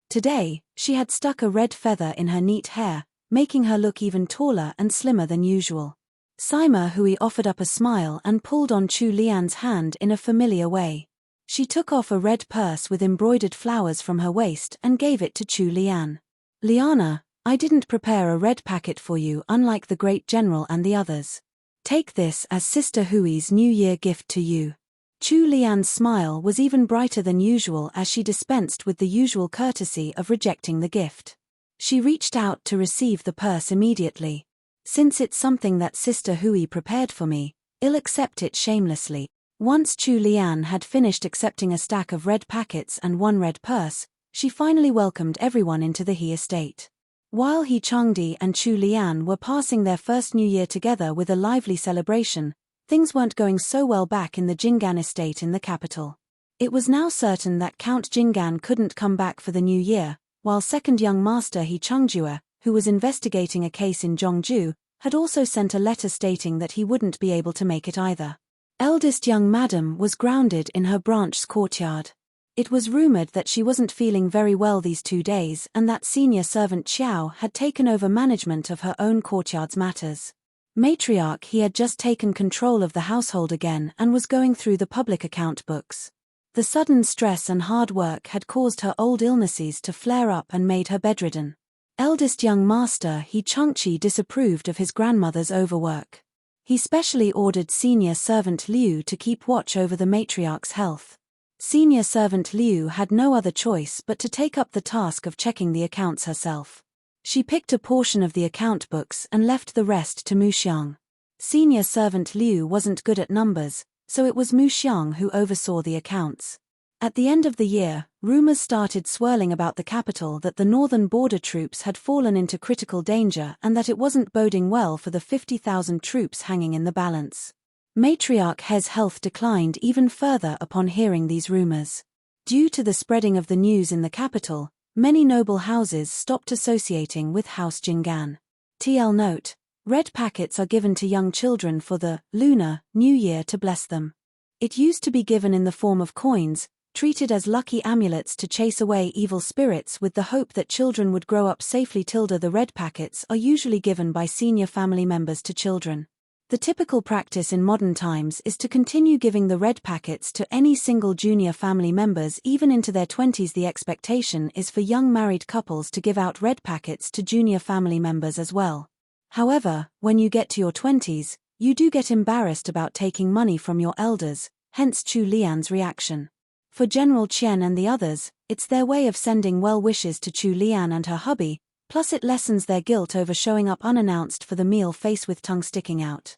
Today, she had stuck a red feather in her neat hair, making her look even taller and slimmer than usual. Sima Hui offered up a smile and pulled on Chu Lian's hand in a familiar way. She took off a red purse with embroidered flowers from her waist and gave it to Chu Lian. "Liana, I didn't prepare a red packet for you unlike the Great General and the others. Take this as Sister Hui's New Year gift to you." Chu Lian's smile was even brighter than usual as she dispensed with the usual courtesy of rejecting the gift. She reached out to receive the purse immediately. "Since it's something that Sister Hui prepared for me, I'll accept it shamelessly." Once Chu Lian had finished accepting a stack of red packets and one red purse, she finally welcomed everyone into the He estate. While He Changdi and Chu Lian were passing their first New Year together with a lively celebration, things weren't going so well back in the Jinggan estate in the capital. It was now certain that Count Jinggan couldn't come back for the New Year, while second young master He Changjue, who was investigating a case in Zhongju, had also sent a letter stating that he wouldn't be able to make it either. Eldest young madam was grounded in her branch's courtyard. It was rumored that she wasn't feeling very well these 2 days and that senior servant Xiao had taken over management of her own courtyard's matters. Matriarch He had just taken control of the household again and was going through the public account books. The sudden stress and hard work had caused her old illnesses to flare up and made her bedridden. Eldest young master He Changqi disapproved of his grandmother's overwork. He specially ordered senior servant Liu to keep watch over the matriarch's health. Senior servant Liu had no other choice but to take up the task of checking the accounts herself. She picked a portion of the account books and left the rest to Mu Xiang. Senior servant Liu wasn't good at numbers, so it was Mu Xiang who oversaw the accounts. At the end of the year, rumors started swirling about the capital that the northern border troops had fallen into critical danger and that it wasn't boding well for the 50,000 troops hanging in the balance. Matriarch He's health declined even further upon hearing these rumors. Due to the spreading of the news in the capital, many noble houses stopped associating with House Jinggan. TL note: red packets are given to young children for the Lunar New Year to bless them. It used to be given in the form of coins, treated as lucky amulets to chase away evil spirits with the hope that children would grow up safely. The red packets are usually given by senior family members to children. The typical practice in modern times is to continue giving the red packets to any single junior family members even into their 20s. The expectation is for young married couples to give out red packets to junior family members as well. However, when you get to your 20s, you do get embarrassed about taking money from your elders, hence Chu Lian's reaction. For General Qian and the others, it's their way of sending well wishes to Chu Lian and her hubby, plus it lessens their guilt over showing up unannounced for the meal face with tongue sticking out.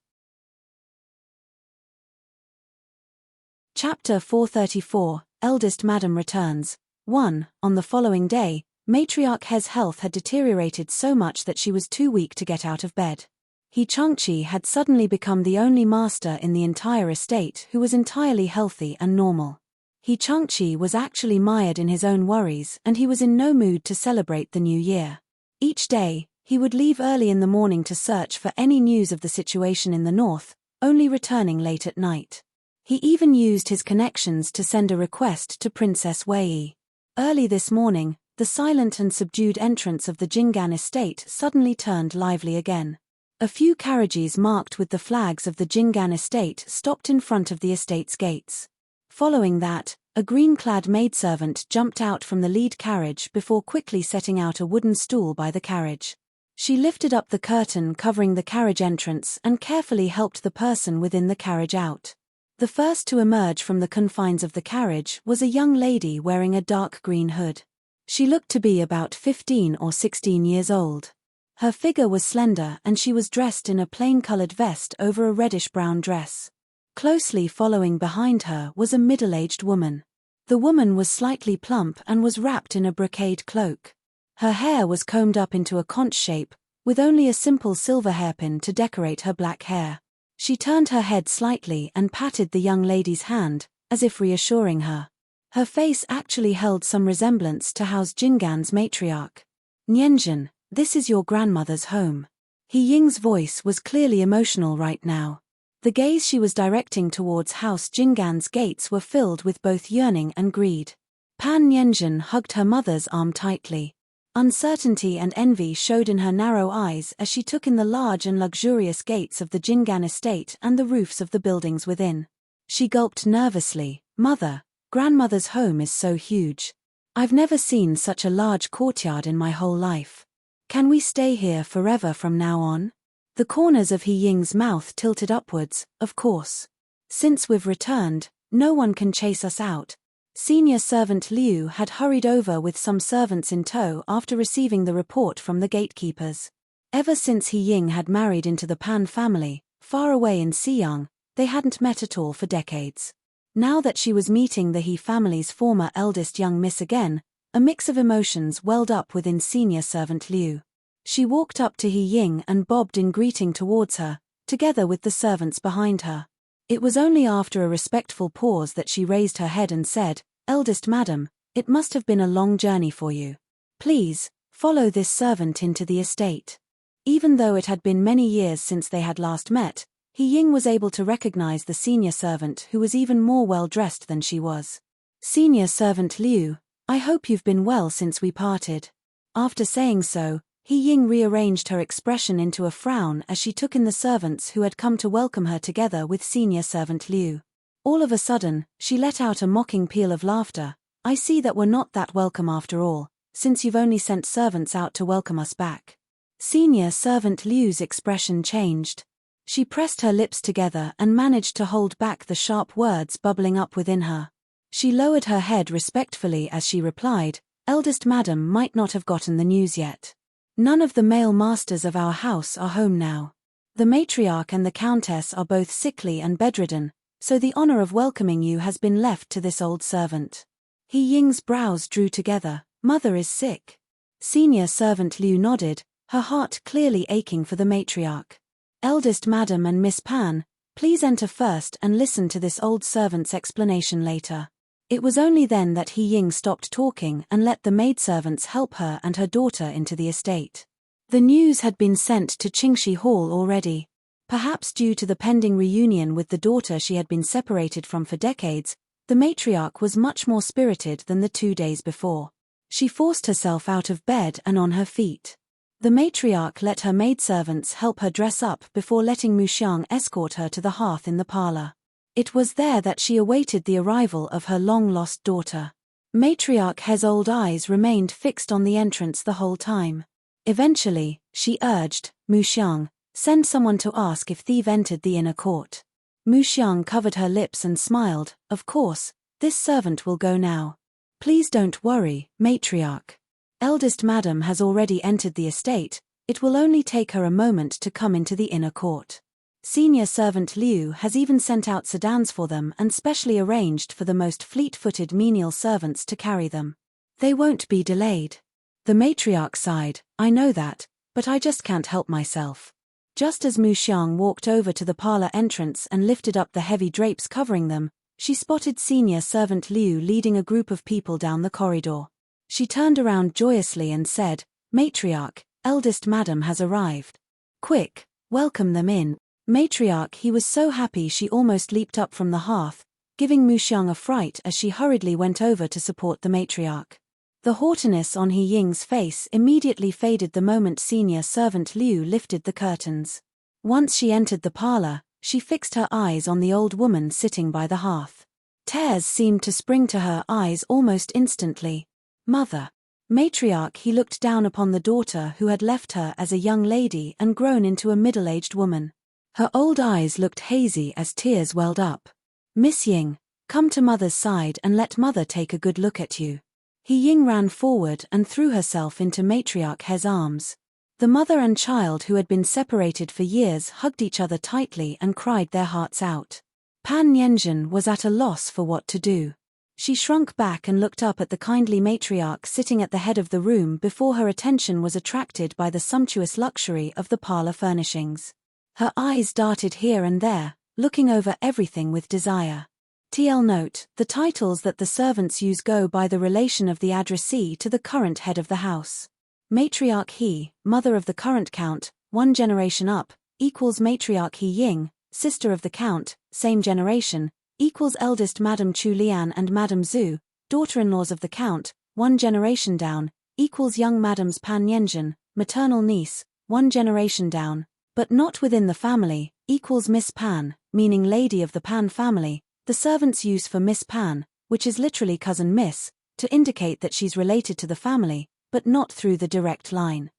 Chapter 434, Eldest Madam Returns. 1. On the following day, Matriarch He's health had deteriorated so much that she was too weak to get out of bed. He Changqi had suddenly become the only master in the entire estate who was entirely healthy and normal. He Changqi was actually mired in his own worries and he was in no mood to celebrate the new year. Each day, he would leave early in the morning to search for any news of the situation in the north, only returning late at night. He even used his connections to send a request to Princess Wei. Early this morning, the silent and subdued entrance of the Jinggan estate suddenly turned lively again. A few carriages marked with the flags of the Jinggan estate stopped in front of the estate's gates. Following that, a green-clad maidservant jumped out from the lead carriage before quickly setting out a wooden stool by the carriage. She lifted up the curtain covering the carriage entrance and carefully helped the person within the carriage out. The first to emerge from the confines of the carriage was a young lady wearing a dark green hood. She looked to be about 15 or 16 years old. Her figure was slender and she was dressed in a plain-colored vest over a reddish-brown dress. Closely following behind her was a middle-aged woman. The woman was slightly plump and was wrapped in a brocade cloak. Her hair was combed up into a conch shape, with only a simple silver hairpin to decorate her black hair. She turned her head slightly and patted the young lady's hand, as if reassuring her. Her face actually held some resemblance to House Jinggan's matriarch. Nianzhen, this is your grandmother's home. He Ying's voice was clearly emotional right now. The gaze she was directing towards House Jinggan's gates were filled with both yearning and greed. Pan Nianzhen hugged her mother's arm tightly. Uncertainty and envy showed in her narrow eyes as she took in the large and luxurious gates of the Jinggan estate and the roofs of the buildings within. She gulped nervously. Mother, grandmother's home is so huge. I've never seen such a large courtyard in my whole life. Can we stay here forever from now on? The corners of He Ying's mouth tilted upwards. Of course. Since we've returned, no one can chase us out. Senior servant Liu had hurried over with some servants in tow after receiving the report from the gatekeepers. Ever since He Ying had married into the Pan family, far away in Xiyang, they hadn't met at all for decades. Now that she was meeting the He family's former eldest young miss again, a mix of emotions welled up within senior servant Liu. She walked up to He Ying and bobbed in greeting towards her, together with the servants behind her. It was only after a respectful pause that she raised her head and said, "Eldest madam, it must have been a long journey for you. Please, follow this servant into the estate." Even though it had been many years since they had last met, He Ying was able to recognize the senior servant who was even more well-dressed than she was. "Senior servant Liu, I hope you've been well since we parted." After saying so, He Ying rearranged her expression into a frown as she took in the servants who had come to welcome her together with senior servant Liu. All of a sudden, she let out a mocking peal of laughter. "I see that we're not that welcome after all, since you've only sent servants out to welcome us back." Senior servant Liu's expression changed. She pressed her lips together and managed to hold back the sharp words bubbling up within her. She lowered her head respectfully as she replied, "Eldest madam might not have gotten the news yet. None of the male masters of our house are home now. The matriarch and the countess are both sickly and bedridden, so the honor of welcoming you has been left to this old servant. He Ying's brows drew together. Mother is sick. Senior servant Liu nodded, her heart clearly aching for the matriarch. Eldest Madam and Miss Pan, please enter first and listen to this old servant's explanation later. It was only then that He Ying stopped talking and let the maidservants help her and her daughter into the estate. The news had been sent to Qingxi Hall already. Perhaps due to the pending reunion with the daughter she had been separated from for decades, the matriarch was much more spirited than the 2 days before. She forced herself out of bed and on her feet. The matriarch let her maidservants help her dress up before letting Mu Xiang escort her to the hearth in the parlor. It was there that she awaited the arrival of her long-lost daughter. Matriarch He's old eyes remained fixed on the entrance the whole time. Eventually, she urged, Mu Xiang, send someone to ask if Thief entered the inner court. Mu Xiang covered her lips and smiled, of course, this servant will go now. Please don't worry, matriarch. Eldest Madam has already entered the estate, it will only take her a moment to come into the inner court. Senior servant Liu has even sent out sedans for them and specially arranged for the most fleet-footed menial servants to carry them. They won't be delayed. The matriarch sighed, I know that, but I just can't help myself. Just as Mu Xiang walked over to the parlor entrance and lifted up the heavy drapes covering them, she spotted senior servant Liu leading a group of people down the corridor. She turned around joyously and said, Matriarch, eldest madam has arrived. Quick, welcome them in. Matriarch he was so happy she almost leaped up from the hearth, giving Mu Xiang a fright as she hurriedly went over to support the matriarch. The haughtiness on He Ying's face immediately faded the moment senior servant Liu lifted the curtains. Once she entered the parlor, she fixed her eyes on the old woman sitting by the hearth. Tears seemed to spring to her eyes almost instantly. Mother. Matriarch he looked down upon the daughter who had left her as a young lady and grown into a middle-aged woman. Her old eyes looked hazy as tears welled up. Miss Ying, come to mother's side and let mother take a good look at you. He Ying ran forward and threw herself into matriarch He's arms. The mother and child who had been separated for years hugged each other tightly and cried their hearts out. Pan Yanzhen was at a loss for what to do. She shrunk back and looked up at the kindly matriarch sitting at the head of the room before her attention was attracted by the sumptuous luxury of the parlor furnishings. Her eyes darted here and there, looking over everything with desire. TL note, the titles that the servants use go by the relation of the addressee to the current head of the house. Matriarch He, mother of the current count, 1 generation up, equals matriarch He Ying, sister of the count, same generation, equals eldest Madam Chu Lian and Madam Zhu, daughter-in-laws of the count, 1 generation down, equals young Madams Pan Yanzhen, maternal niece, 1 generation down, but not within the family, equals Miss Pan, meaning lady of the Pan family, the servants use for Miss Pan, which is literally cousin Miss, to indicate that she's related to the family, but not through the direct line.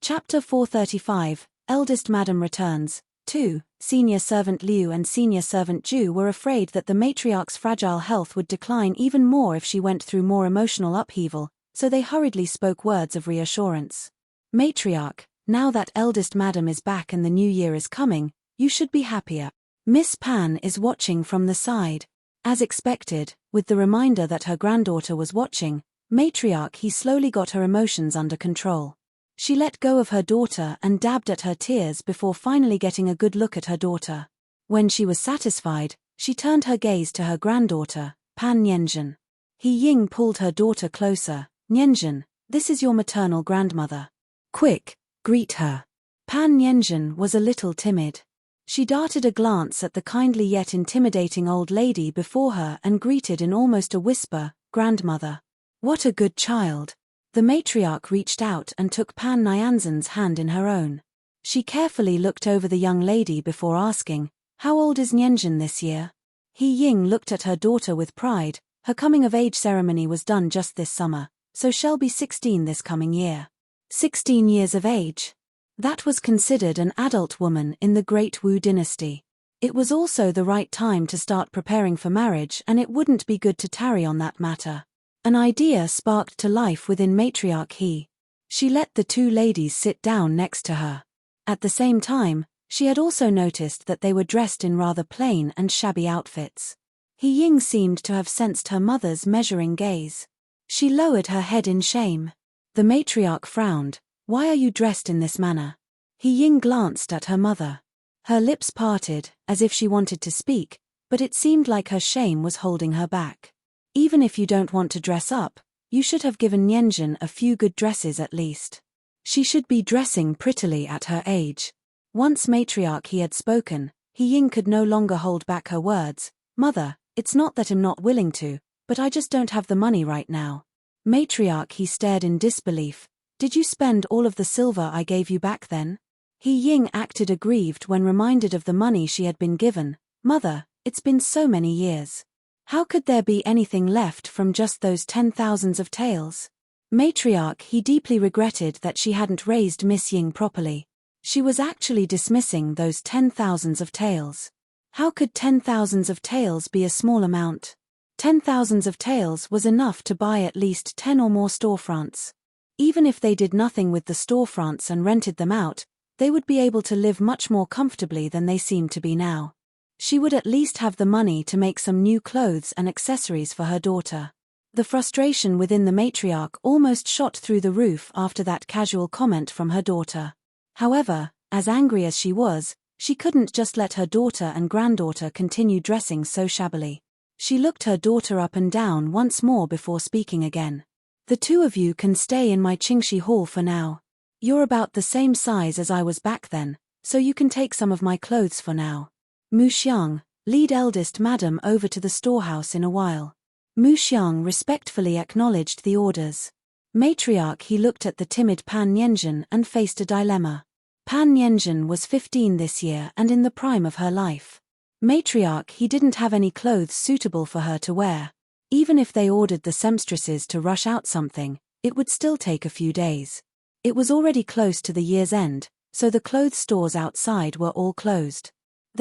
Chapter 435, Eldest Madam Returns. 2. Senior servant Liu and senior servant Zhu were afraid that the matriarch's fragile health would decline even more if she went through more emotional upheaval, so they hurriedly spoke words of reassurance. Matriarch, now that eldest madam is back and the new year is coming, you should be happier. Miss Pan is watching from the side. As expected, with the reminder that her granddaughter was watching, matriarch He slowly got her emotions under control. She let go of her daughter and dabbed at her tears before finally getting a good look at her daughter. When she was satisfied, she turned her gaze to her granddaughter, Pan Yanzhen. He Ying pulled her daughter closer. Yanzhen, this is your maternal grandmother. Quick, greet her. Pan Yanzhen was a little timid. She darted a glance at the kindly yet intimidating old lady before her and greeted in almost a whisper, Grandmother. What a good child. The matriarch reached out and took Pan Yanzhen's hand in her own. She carefully looked over the young lady before asking, how old is Yanzhen this year? He Ying looked at her daughter with pride. Her coming-of-age ceremony was done just this summer, so she'll be 16 this coming year. 16 years of age. That was considered an adult woman in the Great Wu dynasty. It was also the right time to start preparing for marriage and it wouldn't be good to tarry on that matter. An idea sparked to life within Matriarch He. She let the two ladies sit down next to her. At the same time, she had also noticed that they were dressed in rather plain and shabby outfits. He Ying seemed to have sensed her mother's measuring gaze. She lowered her head in shame. The matriarch frowned. "Why are you dressed in this manner?" He Ying glanced at her mother. Her lips parted, as if she wanted to speak, but it seemed like her shame was holding her back. "Even if you don't want to dress up, you should have given Nianjun a few good dresses at least. She should be dressing prettily at her age." Once Matriarch He had spoken, He Ying could no longer hold back her words. "Mother, it's not that I'm not willing to, but I just don't have the money right now." Matriarch He stared in disbelief. "Did you spend all of the silver I gave you back then?" He Ying acted aggrieved when reminded of the money she had been given. "Mother, it's been so many years. How could there be anything left from just those 10,000s of taels?" Matriarch He deeply regretted that she hadn't raised Miss Ying properly. She was actually dismissing those 10,000s of taels. How could 10,000s of taels be a small amount? 10,000s of taels was enough to buy at least 10 or more storefronts. Even if they did nothing with the storefronts and rented them out, they would be able to live much more comfortably than they seemed to be now. She would at least have the money to make some new clothes and accessories for her daughter. The frustration within the matriarch almost shot through the roof after that casual comment from her daughter. However, as angry as she was, she couldn't just let her daughter and granddaughter continue dressing so shabbily. She looked her daughter up and down once more before speaking again. "The two of you can stay in my Qingxi hall for now. You're about the same size as I was back then, so you can take some of my clothes for now. Mu Xiang, lead eldest madam over to the storehouse in a while." Mu Xiang respectfully acknowledged the orders. Matriarch He looked at the timid Pan Nianjun and faced a dilemma. Pan Nianjun was 15 this year and in the prime of her life. Matriarch He didn't have any clothes suitable for her to wear. Even if they ordered the seamstresses to rush out something, it would still take a few days. It was already close to the year's end, so the clothes stores outside were all closed.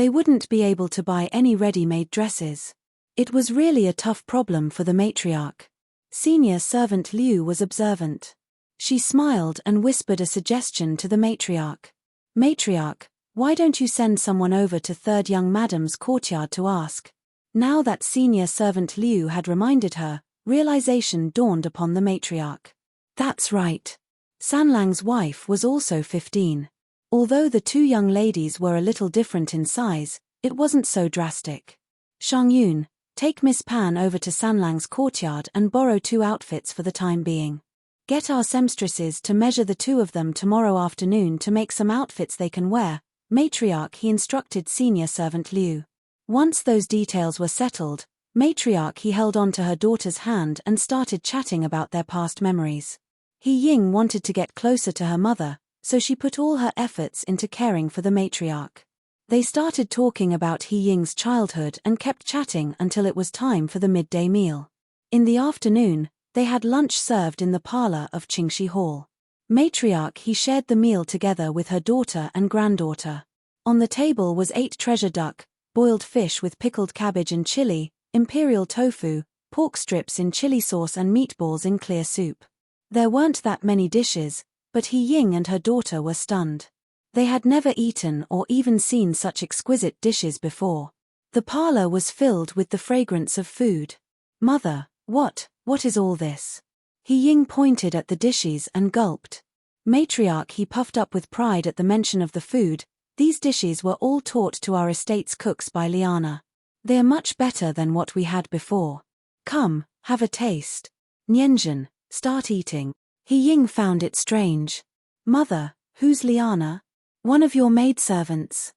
They wouldn't be able to buy any ready-made dresses. It was really a tough problem for the matriarch. Senior servant Liu was observant. She smiled and whispered a suggestion to the matriarch. "Matriarch, why don't you send someone over to third young madam's courtyard to ask?" Now that senior servant Liu had reminded her, realization dawned upon the matriarch. That's right. Sanlang's wife was also 15. Although the two young ladies were a little different in size, it wasn't so drastic. "Shang Yun, take Miss Pan over to Sanlang's courtyard and borrow 2 outfits for the time being. Get our seamstresses to measure the 2 of them tomorrow afternoon to make some outfits they can wear." Matriarch He instructed senior servant Liu. Once those details were settled, Matriarch He held on to her daughter's hand and started chatting about their past memories. He Ying wanted to get closer to her mother, so she put all her efforts into caring for the matriarch. They started talking about He Ying's childhood and kept chatting until it was time for the midday meal. In the afternoon, they had lunch served in the parlor of Qingxi Hall. Matriarch He shared the meal together with her daughter and granddaughter. On the table was 8 treasure duck, boiled fish with pickled cabbage and chili, imperial tofu, pork strips in chili sauce and meatballs in clear soup. There weren't that many dishes, but He Ying and her daughter were stunned. They had never eaten or even seen such exquisite dishes before. The parlor was filled with the fragrance of food. "Mother, what is all this?" He Ying pointed at the dishes and gulped. Matriarch He puffed up with pride at the mention of the food. "These dishes were all taught to our estate's cooks by Liana. They are much better than what we had before. Come, have a taste. Nianjun, start eating." He Ying found it strange. "Mother, who's Liana?" "One of your maidservants."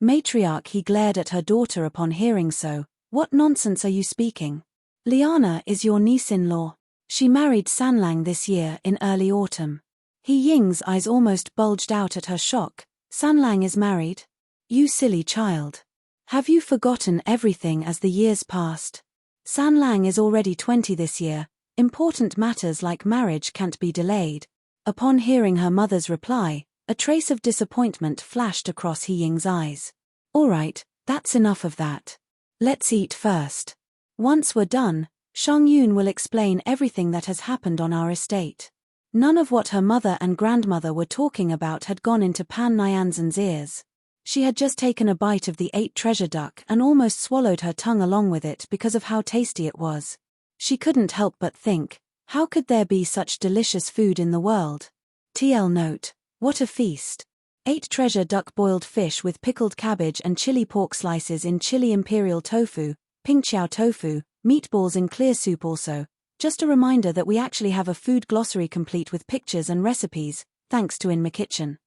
Matriarch He glared at her daughter upon hearing so. "What nonsense are you speaking? Liana is your niece-in-law. She married Sanlang this year in early autumn." He Ying's eyes almost bulged out at her shock. "Sanlang is married? You silly child. Have you forgotten everything as the years passed? Sanlang is already 20 this year. Important matters like marriage can't be delayed." Upon hearing her mother's reply, a trace of disappointment flashed across He Ying's eyes. "All right, that's enough of that. Let's eat first. Once we're done, Shang Yun will explain everything that has happened on our estate. None of what her mother and grandmother were talking about had gone into Pan Nyanzan's ears. She had just taken a bite of the 8 treasure duck and almost swallowed her tongue along with it because of how tasty it was. She couldn't help but think, how could there be such delicious food in the world? TL note, what a feast. 8 treasure duck boiled fish with pickled cabbage and chili pork slices in chili imperial tofu, pink chow tofu, meatballs in clear soup also. Just a reminder that we actually have a food glossary complete with pictures and recipes, thanks to In My Kitchen.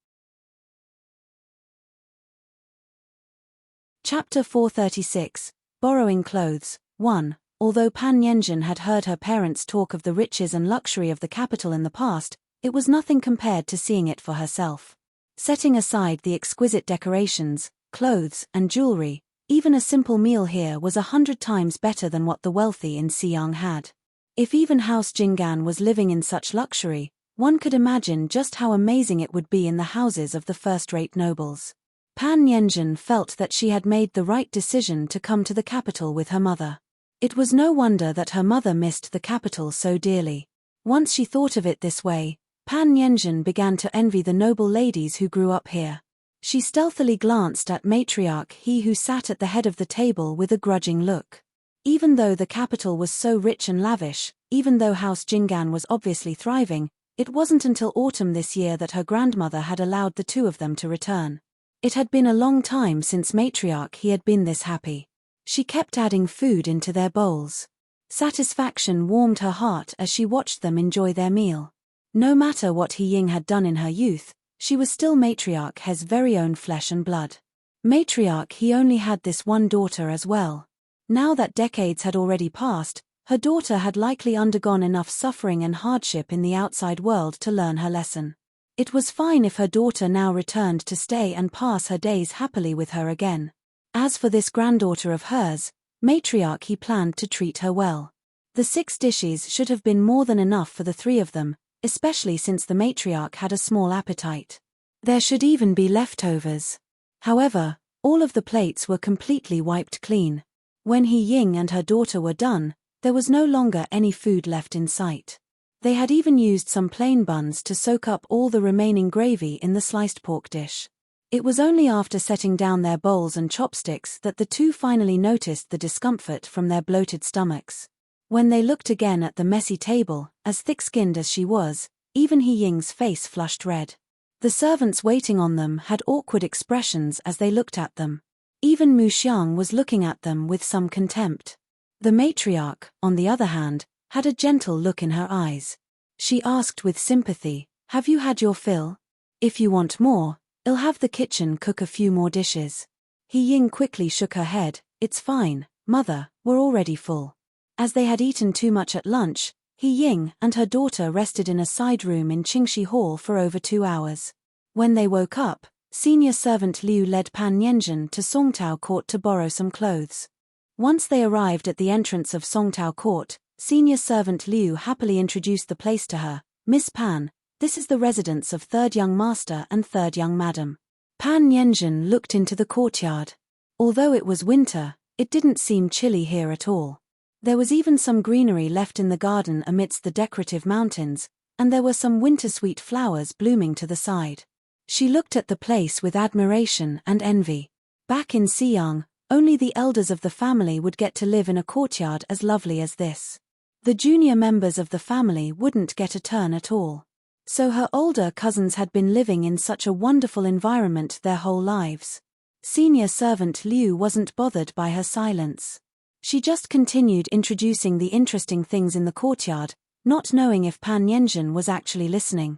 Chapter 436, Borrowing Clothes. 1. Although Pan Yanjun had heard her parents talk of the riches and luxury of the capital in the past, it was nothing compared to seeing it for herself. Setting aside the exquisite decorations, clothes, and jewelry, even a simple meal here was 100 times better than what the wealthy in Siang had. If even House Jingan was living in such luxury, one could imagine just how amazing it would be in the houses of the first-rate nobles. Pan Yanjun felt that she had made the right decision to come to the capital with her mother. It was no wonder that her mother missed the capital so dearly. Once she thought of it this way, Pan Yanjun began to envy the noble ladies who grew up here. She stealthily glanced at Matriarch He who sat at the head of the table with a grudging look. Even though the capital was so rich and lavish, even though House Jingan was obviously thriving, it wasn't until autumn this year that her grandmother had allowed the two of them to return. It had been a long time since Matriarch He had been this happy. She kept adding food into their bowls. Satisfaction warmed her heart as she watched them enjoy their meal. No matter what He Ying had done in her youth, she was still Matriarch He's very own flesh and blood. Matriarch He only had this one daughter as well. Now that decades had already passed, her daughter had likely undergone enough suffering and hardship in the outside world to learn her lesson. It was fine if her daughter now returned to stay and pass her days happily with her again. As for this granddaughter of hers, Matriarch He planned to treat her well. The 6 dishes should have been more than enough for the 3 of them, especially since the matriarch had a small appetite. There should even be leftovers. However, all of the plates were completely wiped clean. When He Ying and her daughter were done, there was no longer any food left in sight. They had even used some plain buns to soak up all the remaining gravy in the sliced pork dish. It was only after setting down their bowls and chopsticks that the two finally noticed the discomfort from their bloated stomachs. When they looked again at the messy table, as thick-skinned as she was, even He Ying's face flushed red. The servants waiting on them had awkward expressions as they looked at them. Even Mu Xiang was looking at them with some contempt. The matriarch, on the other hand, had a gentle look in her eyes. She asked with sympathy, "Have you had your fill? If you want more, I'll have the kitchen cook a few more dishes." He Ying quickly shook her head. "It's fine, mother, we're already full." As they had eaten too much at lunch, He Ying and her daughter rested in a side room in Qingxi Hall for over 2 hours. When they woke up, senior servant Liu led Pan Yanjun to Songtao Court to borrow some clothes. Once they arrived at the entrance of Songtao Court, senior servant Liu happily introduced the place to her. "Miss Pan, this is the residence of 3rd young master and 3rd young madam." Pan Yanjun looked into the courtyard. Although it was winter, it didn't seem chilly here at all. There was even some greenery left in the garden amidst the decorative mountains, and there were some winter-sweet flowers blooming to the side. She looked at the place with admiration and envy. Back in Siang, only the elders of the family would get to live in a courtyard as lovely as this. The junior members of the family wouldn't get a turn at all. So her older cousins had been living in such a wonderful environment their whole lives. Senior servant Liu wasn't bothered by her silence. She just continued introducing the interesting things in the courtyard, not knowing if Pan Yanjun was actually listening.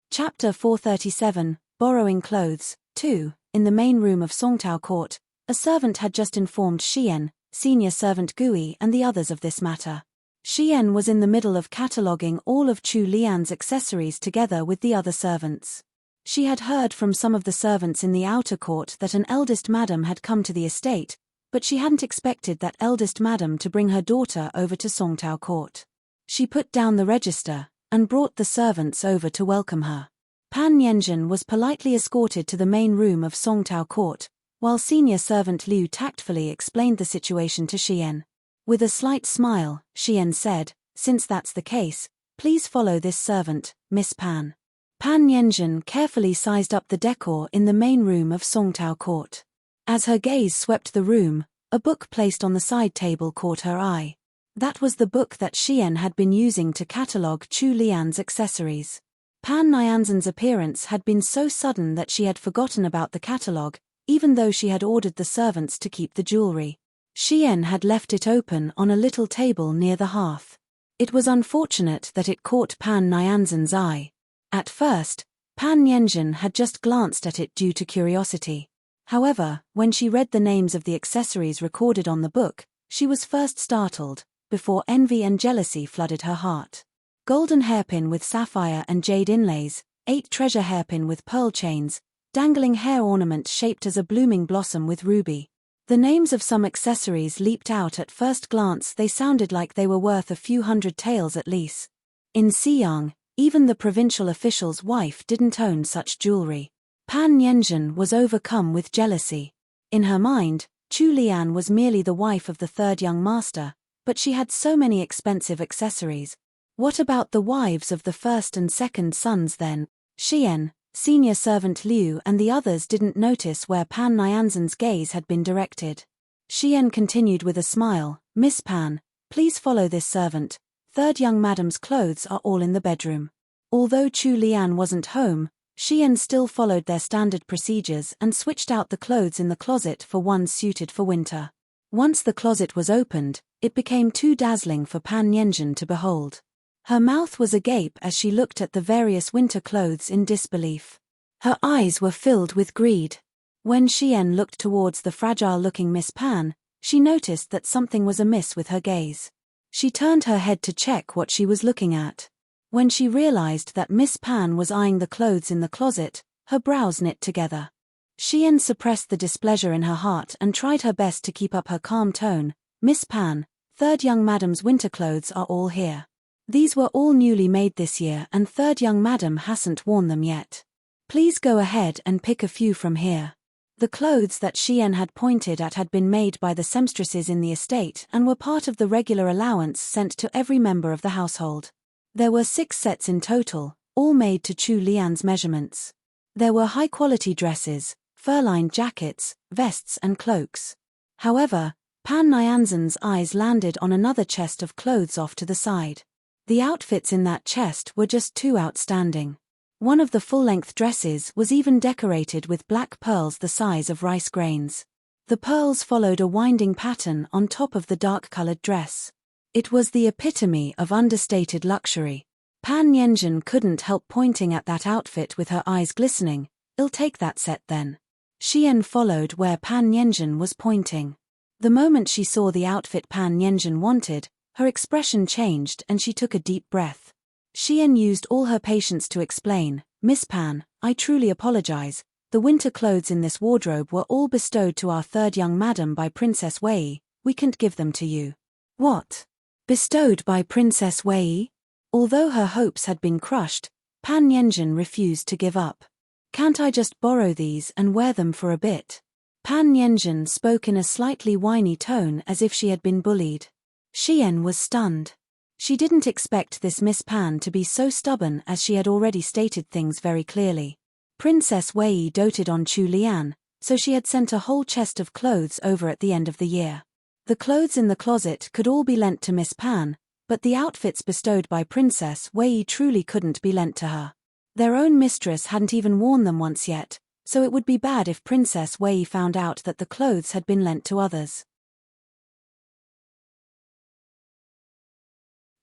Chapter 437, Borrowing Clothes. 2. In the main room of Songtao Court, a servant had just informed Xian, senior servant Gui and the others of this matter. Xian was in the middle of cataloguing all of Chu Lian's accessories together with the other servants. She had heard from some of the servants in the outer court that an eldest madam had come to the estate, but she hadn't expected that eldest madam to bring her daughter over to Songtao Court. She put down the register and brought the servants over to welcome her. Pan Yanjun was politely escorted to the main room of Songtao Court, while senior servant Liu tactfully explained the situation to Xian. With a slight smile, Xian said, "Since that's the case, please follow this servant, Miss Pan." Pan Yanjun carefully sized up the decor in the main room of Songtao Court. As her gaze swept the room, a book placed on the side table caught her eye. That was the book that Xian had been using to catalogue Chu Lian's accessories. Pan Nianzhen's appearance had been so sudden that she had forgotten about the catalogue, even though she had ordered the servants to keep the jewelry. Xian had left it open on a little table near the hearth. It was unfortunate that it caught Pan Nianzhen's eye. At first, Pan Yanzhen had just glanced at it due to curiosity. However, when she read the names of the accessories recorded on the book, she was first startled, before envy and jealousy flooded her heart. Golden hairpin with sapphire and jade inlays, 8 treasure hairpin with pearl chains, dangling hair ornament shaped as a blooming blossom with ruby. The names of some accessories leaped out at first glance. They sounded like they were worth a few hundred taels at least. In Xiyang, even the provincial official's wife didn't own such jewelry. Pan Yanzhen was overcome with jealousy. In her mind, Chu Lian was merely the wife of the third young master, but she had so many expensive accessories. What about the wives of the first and second sons then? Xian, senior servant Liu and the others didn't notice where Pan Nianzhen's gaze had been directed. Xian continued with a smile, "Miss Pan, please follow this servant. Third young madam's clothes are all in the bedroom." Although Chu Lian wasn't home, Xian still followed their standard procedures and switched out the clothes in the closet for ones suited for winter. Once the closet was opened, it became too dazzling for Pan Yanzhen to behold. Her mouth was agape as she looked at the various winter clothes in disbelief. Her eyes were filled with greed. When Xian looked towards the fragile-looking Miss Pan, she noticed that something was amiss with her gaze. She turned her head to check what she was looking at. When she realized that Miss Pan was eyeing the clothes in the closet, her brows knit together. Xian suppressed the displeasure in her heart and tried her best to keep up her calm tone. "Miss Pan, third young madam's winter clothes are all here. These were all newly made this year and third young madam hasn't worn them yet. Please go ahead and pick a few from here." The clothes that Xian had pointed at had been made by the seamstresses in the estate and were part of the regular allowance sent to every member of the household. There were 6 sets in total, all made to Chu Lian's measurements. There were high-quality dresses, fur-lined jackets, vests and cloaks. However, Pan Nianzhen's eyes landed on another chest of clothes off to the side. The outfits in that chest were just too outstanding. One of the full-length dresses was even decorated with black pearls the size of rice grains. The pearls followed a winding pattern on top of the dark-colored dress. It was the epitome of understated luxury. Pan Yanzhen couldn't help pointing at that outfit with her eyes glistening. "I'll take that set then." Xian followed where Pan Yanzhen was pointing. The moment she saw the outfit Pan Yanzhen wanted, her expression changed and she took a deep breath. Xian used all her patience to explain, "Miss Pan, I truly apologize. The winter clothes in this wardrobe were all bestowed to our third young madam by Princess Wei. We can't give them to you." "What? Bestowed by Princess Wei?" Although her hopes had been crushed, Pan Yanzhen refused to give up. "Can't I just borrow these and wear them for a bit?" Pan Yanzhen spoke in a slightly whiny tone as if she had been bullied. Xian was stunned. She didn't expect this Miss Pan to be so stubborn as she had already stated things very clearly. Princess Wei doted on Chu Lian, so she had sent a whole chest of clothes over at the end of the year. The clothes in the closet could all be lent to Miss Pan, but the outfits bestowed by Princess Wei truly couldn't be lent to her. Their own mistress hadn't even worn them once yet, so it would be bad if Princess Wei found out that the clothes had been lent to others.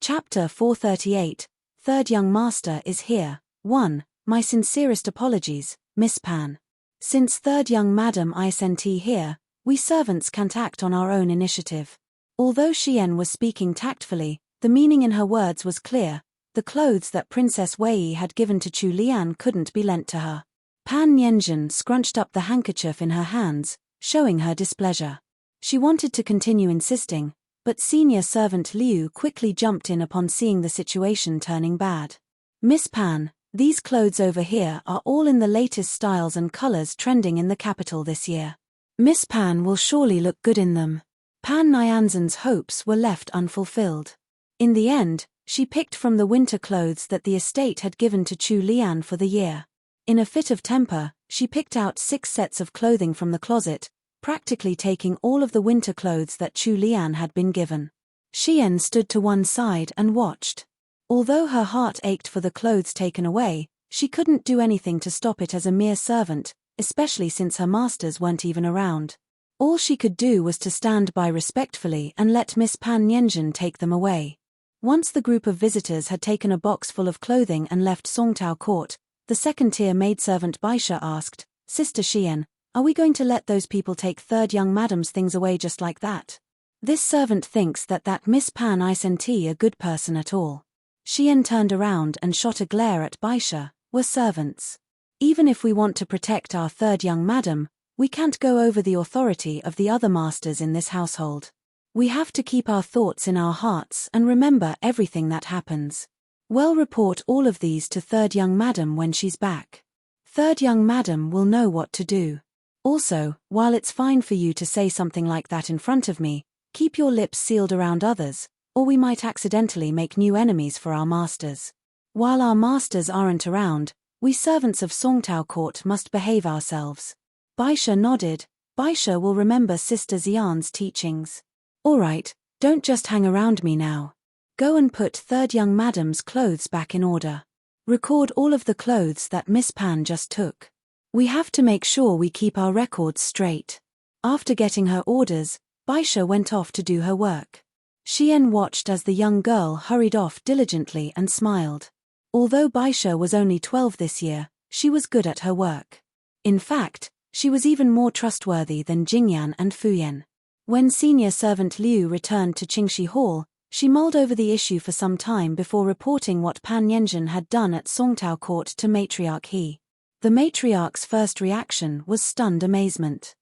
Chapter 438, Third Young Master is here. 1. My sincerest apologies, Miss Pan. Since third young madam isn't here, we servants can't act on our own initiative. Although Xian was speaking tactfully, the meaning in her words was clear. The clothes that Princess Wei had given to Chu Lian couldn't be lent to her. Pan Yanzhen scrunched up the handkerchief in her hands, showing her displeasure. She wanted to continue insisting, but senior servant Liu quickly jumped in upon seeing the situation turning bad. "Miss Pan, these clothes over here are all in the latest styles and colors trending in the capital this year. Miss Pan will surely look good in them. Pan Nyanzan's hopes were left unfulfilled. In the end, she picked from the winter clothes that the estate had given to Chu Lian for the year. In a fit of temper, she picked out 6 sets of clothing from the closet, practically taking all of the winter clothes that Chu Lian had been given. Xian stood to one side and watched. Although her heart ached for the clothes taken away, she couldn't do anything to stop it as a mere servant, especially since her masters weren't even around. All she could do was to stand by respectfully and let Miss Pan Nianzhan take them away. Once the group of visitors had taken a box full of clothing and left Songtao Court, the second-tier maidservant Baisha asked, "Sister Xian, are we going to let those people take third young madam's things away just like that? This servant thinks that Miss Pan isn't a good person at all." Xian turned around and shot a glare at Baisha. "We're servants. Even if we want to protect our third young madam, we can't go over the authority of the other masters in this household. We have to keep our thoughts in our hearts and remember everything that happens. We'll report all of these to third young madam when she's back. Third young madam will know what to do. Also, while it's fine for you to say something like that in front of me, keep your lips sealed around others, or we might accidentally make new enemies for our masters. While our masters aren't around, we servants of Songtao Court must behave ourselves." Baisha nodded. Baisha will remember Sister Xian's teachings. "All right, don't just hang around me now. Go and put third young madam's clothes back in order. Record all of the clothes that Miss Pan just took. We have to make sure we keep our records straight." After getting her orders, Baisha went off to do her work. Xian watched as the young girl hurried off diligently and smiled. Although Baisha was only 12 this year, she was good at her work. In fact, she was even more trustworthy than Jingyan and Fuyan. When senior servant Liu returned to Qingxi Hall, she mulled over the issue for some time before reporting what Pan Nianzhan had done at Songtao Court to Matriarch He. The matriarch's first reaction was stunned amazement.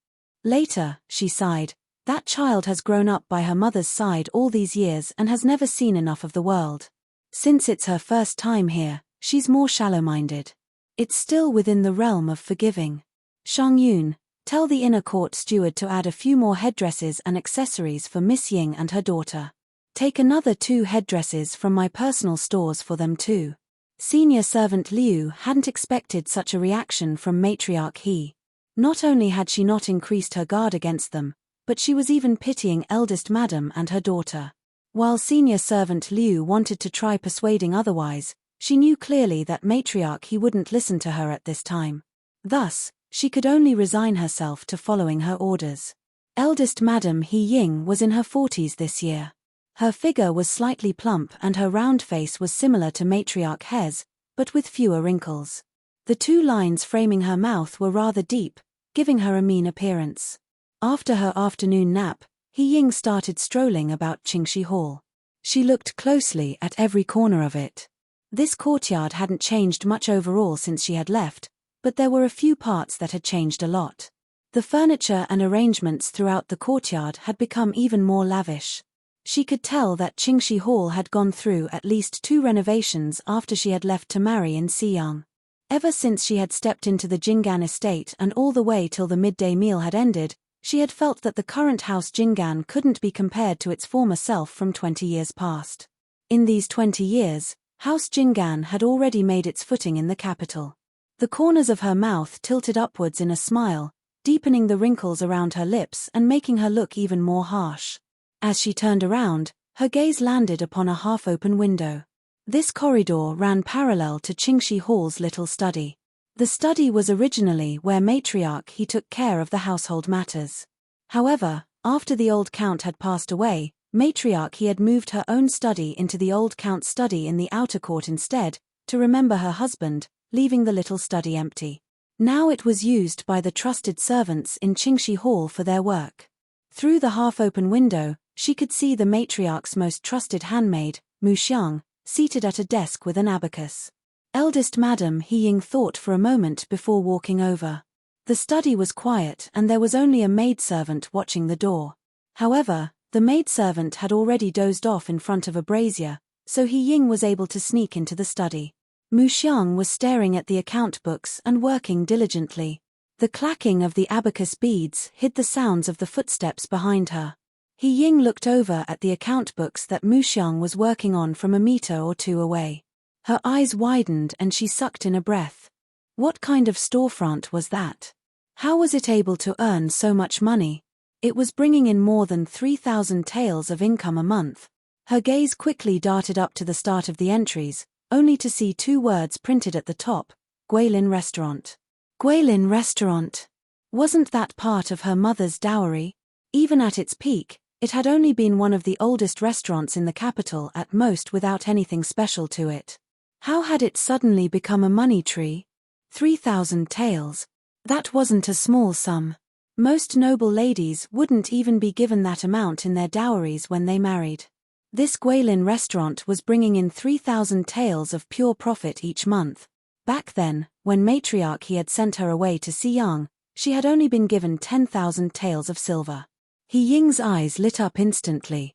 Later, she sighed, "That child has grown up by her mother's side all these years and has never seen enough of the world. Since it's her first time here, she's more shallow-minded. It's still within the realm of forgiving. Shang Yun, tell the inner court steward to add a few more headdresses and accessories for Miss Ying and her daughter. Take another 2 headdresses from my personal stores for them too." Senior servant Liu hadn't expected such a reaction from Matriarch He. Not only had she not increased her guard against them, but she was even pitying eldest madam and her daughter. While senior servant Liu wanted to try persuading otherwise, she knew clearly that Matriarch He wouldn't listen to her at this time. Thus, she could only resign herself to following her orders. Eldest Madam He Ying was in her 40s this year. Her figure was slightly plump and her round face was similar to Matriarch He's, but with fewer wrinkles. The 2 lines framing her mouth were rather deep, giving her a mean appearance. After her afternoon nap, He Ying started strolling about Qingxi Hall. She looked closely at every corner of it. This courtyard hadn't changed much overall since she had left, but there were a few parts that had changed a lot. The furniture and arrangements throughout the courtyard had become even more lavish. She could tell that Qingxi Hall had gone through at least 2 renovations after she had left to marry in Xiyang. Ever since she had stepped into the Jinggan estate and all the way till the midday meal had ended, she had felt that the current House Jinggan couldn't be compared to its former self from 20 years past. In these 20 years, House Jinggan had already made its footing in the capital. The corners of her mouth tilted upwards in a smile, deepening the wrinkles around her lips and making her look even more harsh. As she turned around, her gaze landed upon a half-open window. This corridor ran parallel to Qingxi Hall's little study. The study was originally where Matriarch He took care of the household matters. However, after the old count had passed away, Matriarch He had moved her own study into the old count's study in the outer court instead, to remember her husband, leaving the little study empty. Now it was used by the trusted servants in Qingxi Hall for their work. Through the half-open window, she could see the matriarch's most trusted handmaid, Mu Xiang, seated at a desk with an abacus. Eldest Madam He Ying thought for a moment before walking over. The study was quiet and there was only a maidservant watching the door. However, the maidservant had already dozed off in front of a brazier, so He Ying was able to sneak into the study. Mu Xiang was staring at the account books and working diligently. The clacking of the abacus beads hid the sounds of the footsteps behind her. He Ying looked over at the account books that Mu Xiang was working on from a meter or two away. Her eyes widened and she sucked in a breath. What kind of storefront was that? How was it able to earn so much money? It was bringing in more than 3,000 taels of income a month. Her gaze quickly darted up to the start of the entries, only to see 2 words printed at the top: Guilin Restaurant. Guilin Restaurant. Wasn't that part of her mother's dowry? Even at its peak, it had only been one of the oldest restaurants in the capital at most, without anything special to it. How had it suddenly become a money tree? 3,000 taels. That wasn't a small sum. Most noble ladies wouldn't even be given that amount in their dowries when they married. This Guilin restaurant was bringing in 3,000 taels of pure profit each month. Back then, when matriarch he had sent her away to Xiyang, she had only been given 10,000 taels of silver. He Ying's eyes lit up instantly.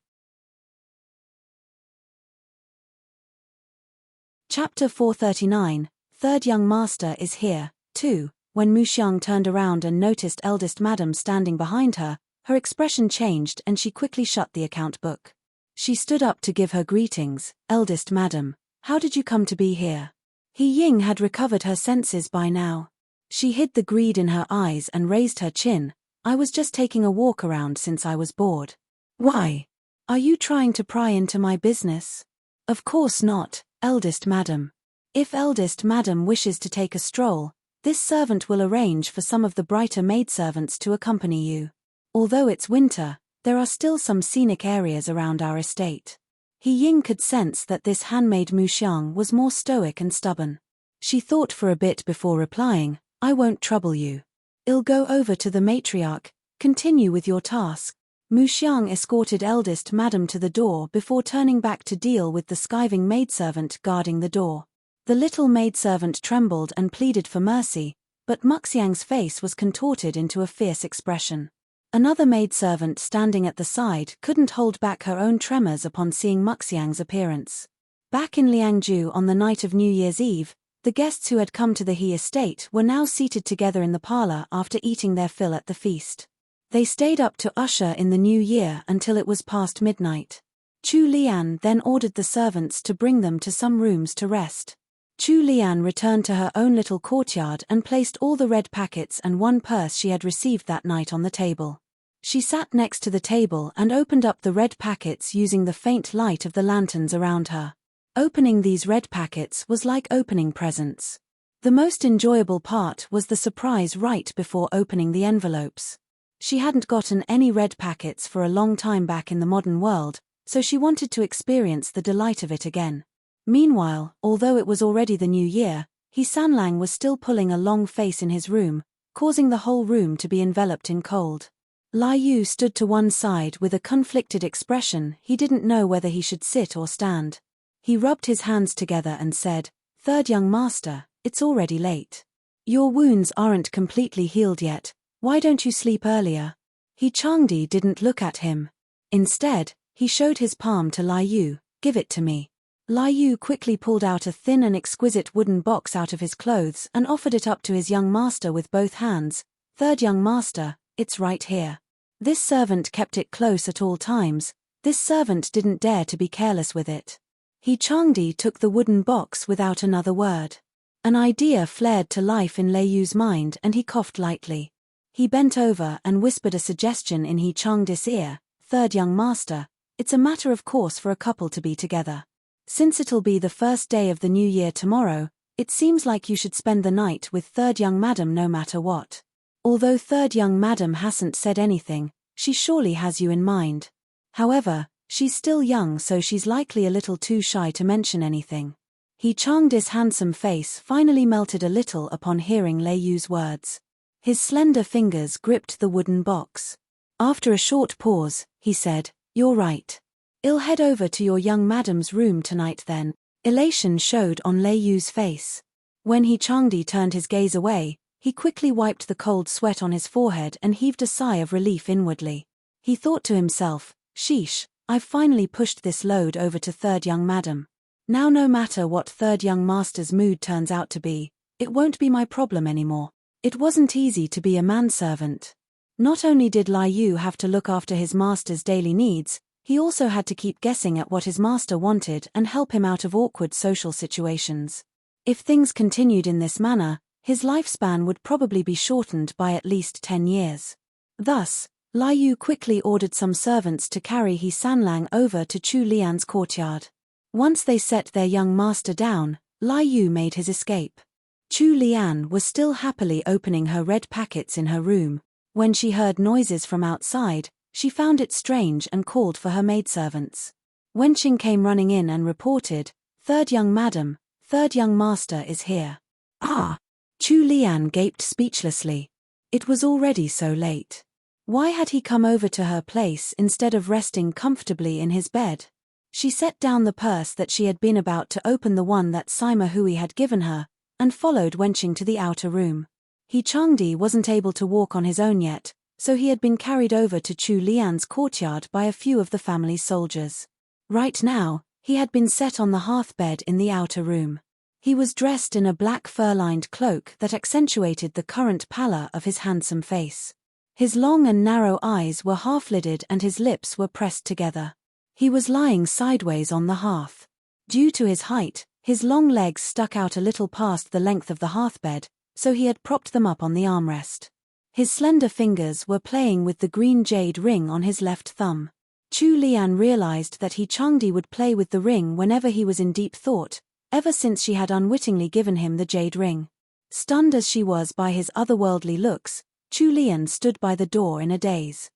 Chapter 439, Third Young Master is here, too. When Mu Xiang turned around and noticed eldest madam standing behind her, her expression changed and she quickly shut the account book. She stood up to give her greetings. Eldest madam, how did you come to be here? He Ying had recovered her senses by now. She hid the greed in her eyes and raised her chin. I was just taking a walk around since I was bored. Why? Are you trying to pry into my business? Of course not, eldest madam. If eldest madam wishes to take a stroll, this servant will arrange for some of the brighter maidservants to accompany you. Although it's winter, there are still some scenic areas around our estate. He Ying could sense that this handmaid Mu Xiang was more stoic and stubborn. She thought for a bit before replying, I won't trouble you. I'll go over to the matriarch, continue with your task. Mu Xiang escorted eldest madam to the door before turning back to deal with the skiving maidservant guarding the door. The little maidservant trembled and pleaded for mercy, but Muxiang's face was contorted into a fierce expression. Another maidservant standing at the side couldn't hold back her own tremors upon seeing Muxiang's appearance. Back in Liangju on the night of New Year's Eve, the guests who had come to the He estate were now seated together in the parlor after eating their fill at the feast. They stayed up to usher in the new year until it was past midnight. Chu Lian then ordered the servants to bring them to some rooms to rest. Chu Lian returned to her own little courtyard and placed all the red packets and 1 purse she had received that night on the table. She sat next to the table and opened up the red packets using the faint light of the lanterns around her. Opening these red packets was like opening presents. The most enjoyable part was the surprise right before opening the envelopes. She hadn't gotten any red packets for a long time back in the modern world, so she wanted to experience the delight of it again. Meanwhile, although it was already the new year, He Sanlang was still pulling a long face in his room, causing the whole room to be enveloped in cold. Lai Yu stood to one side with a conflicted expression. He didn't know whether he should sit or stand. He rubbed his hands together and said, Third young master, it's already late. Your wounds aren't completely healed yet, why don't you sleep earlier? He Changdi didn't look at him. Instead, he showed his palm to Lai Yu. Give it to me. Lai Yu quickly pulled out a thin and exquisite wooden box out of his clothes and offered it up to his young master with both hands. Third young master, it's right here. This servant kept it close at all times. This servant didn't dare to be careless with it. He Changdi took the wooden box without another word. An idea flared to life in Lei Yu's mind and he coughed lightly. He bent over and whispered a suggestion in He Changdi's ear. Third young master, it's a matter of course for a couple to be together. Since it'll be the first day of the new year tomorrow, it seems like you should spend the night with third young madam no matter what. Although third young madam hasn't said anything, she surely has you in mind. However, she's still young so she's likely a little too shy to mention anything. He Changdi's handsome face finally melted a little upon hearing Lei Yu's words. His slender fingers gripped the wooden box. After a short pause, he said, You're right. I'll head over to your young madam's room tonight then. Elation showed on Lei Yu's face. When He Changdi turned his gaze away, he quickly wiped the cold sweat on his forehead and heaved a sigh of relief inwardly. He thought to himself, Sheesh, I've finally pushed this load over to third young madam. Now no matter what third young master's mood turns out to be, it won't be my problem anymore. It wasn't easy to be a manservant. Not only did Lai Yu have to look after his master's daily needs, he also had to keep guessing at what his master wanted and help him out of awkward social situations. If things continued in this manner, his lifespan would probably be shortened by at least 10 years. Thus, Lai Yu quickly ordered some servants to carry He Sanlang over to Chu Lian's courtyard. Once they set their young master down, Lai Yu made his escape. Chu Lian was still happily opening her red packets in her room. When she heard noises from outside, she found it strange and called for her maidservants. Wenqing came running in and reported, "Third young madam, third young master is here." Ah! Chu Lian gaped speechlessly. It was already so late. Why had he come over to her place instead of resting comfortably in his bed? She set down the purse that she had been about to open, the one that Sima Hui had given her, and followed Wenqing to the outer room. He Changdi wasn't able to walk on his own yet, so he had been carried over to Chu Lian's courtyard by a few of the family's soldiers. Right now, he had been set on the hearthbed in the outer room. He was dressed in a black fur-lined cloak that accentuated the current pallor of his handsome face. His long and narrow eyes were half-lidded and his lips were pressed together. He was lying sideways on the hearth. Due to his height, his long legs stuck out a little past the length of the hearthbed, so he had propped them up on the armrest. His slender fingers were playing with the green jade ring on his left thumb. Chu Lian realized that He Changdi would play with the ring whenever he was in deep thought, ever since she had unwittingly given him the jade ring. Stunned as she was by his otherworldly looks, Chu Lian stood by the door in a daze.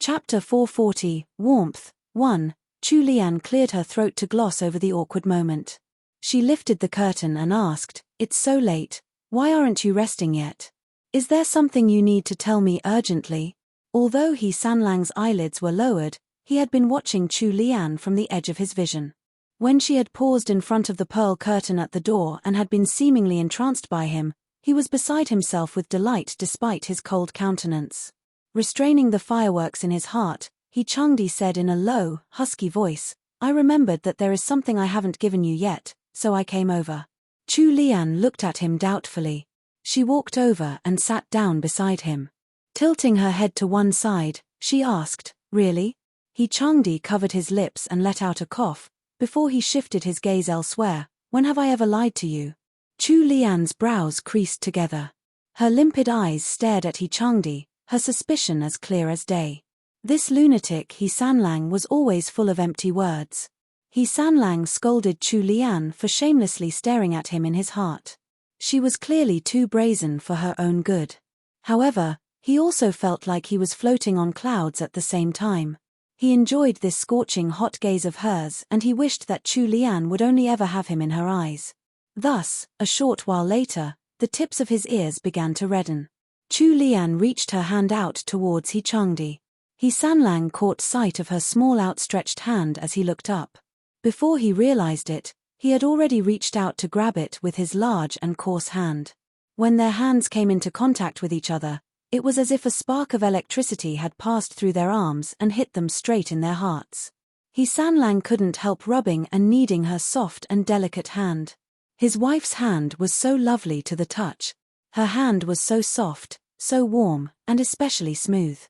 Chapter 440, Warmth, 1. Chu Lian cleared her throat to gloss over the awkward moment. She lifted the curtain and asked, "It's so late, why aren't you resting yet? Is there something you need to tell me urgently?" Although He Sanlang's eyelids were lowered, he had been watching Chu Lian from the edge of his vision. When she had paused in front of the pearl curtain at the door and had been seemingly entranced by him, he was beside himself with delight despite his cold countenance. Restraining the fireworks in his heart, He Changdi said in a low, husky voice, "I remembered that there is something I haven't given you yet, so I came over." Chu Lian looked at him doubtfully. She walked over and sat down beside him. Tilting her head to one side, she asked, "Really?" He Changdi covered his lips and let out a cough, before he shifted his gaze elsewhere. "When have I ever lied to you?" Chu Lian's brows creased together. Her limpid eyes stared at He Changdi, her suspicion as clear as day. This lunatic He Sanlang was always full of empty words. He Sanlang scolded Chu Lian for shamelessly staring at him in his heart. She was clearly too brazen for her own good. However, he also felt like he was floating on clouds at the same time. He enjoyed this scorching hot gaze of hers and he wished that Chu Lian would only ever have him in her eyes. Thus, a short while later, the tips of his ears began to redden. Chu Lian reached her hand out towards He Changdi. He Sanlang caught sight of her small outstretched hand as he looked up. Before he realized it, he had already reached out to grab it with his large and coarse hand. When their hands came into contact with each other, it was as if a spark of electricity had passed through their arms and hit them straight in their hearts. He Sanlang couldn't help rubbing and kneading her soft and delicate hand. His wife's hand was so lovely to the touch. Her hand was so soft, so warm, and especially smooth.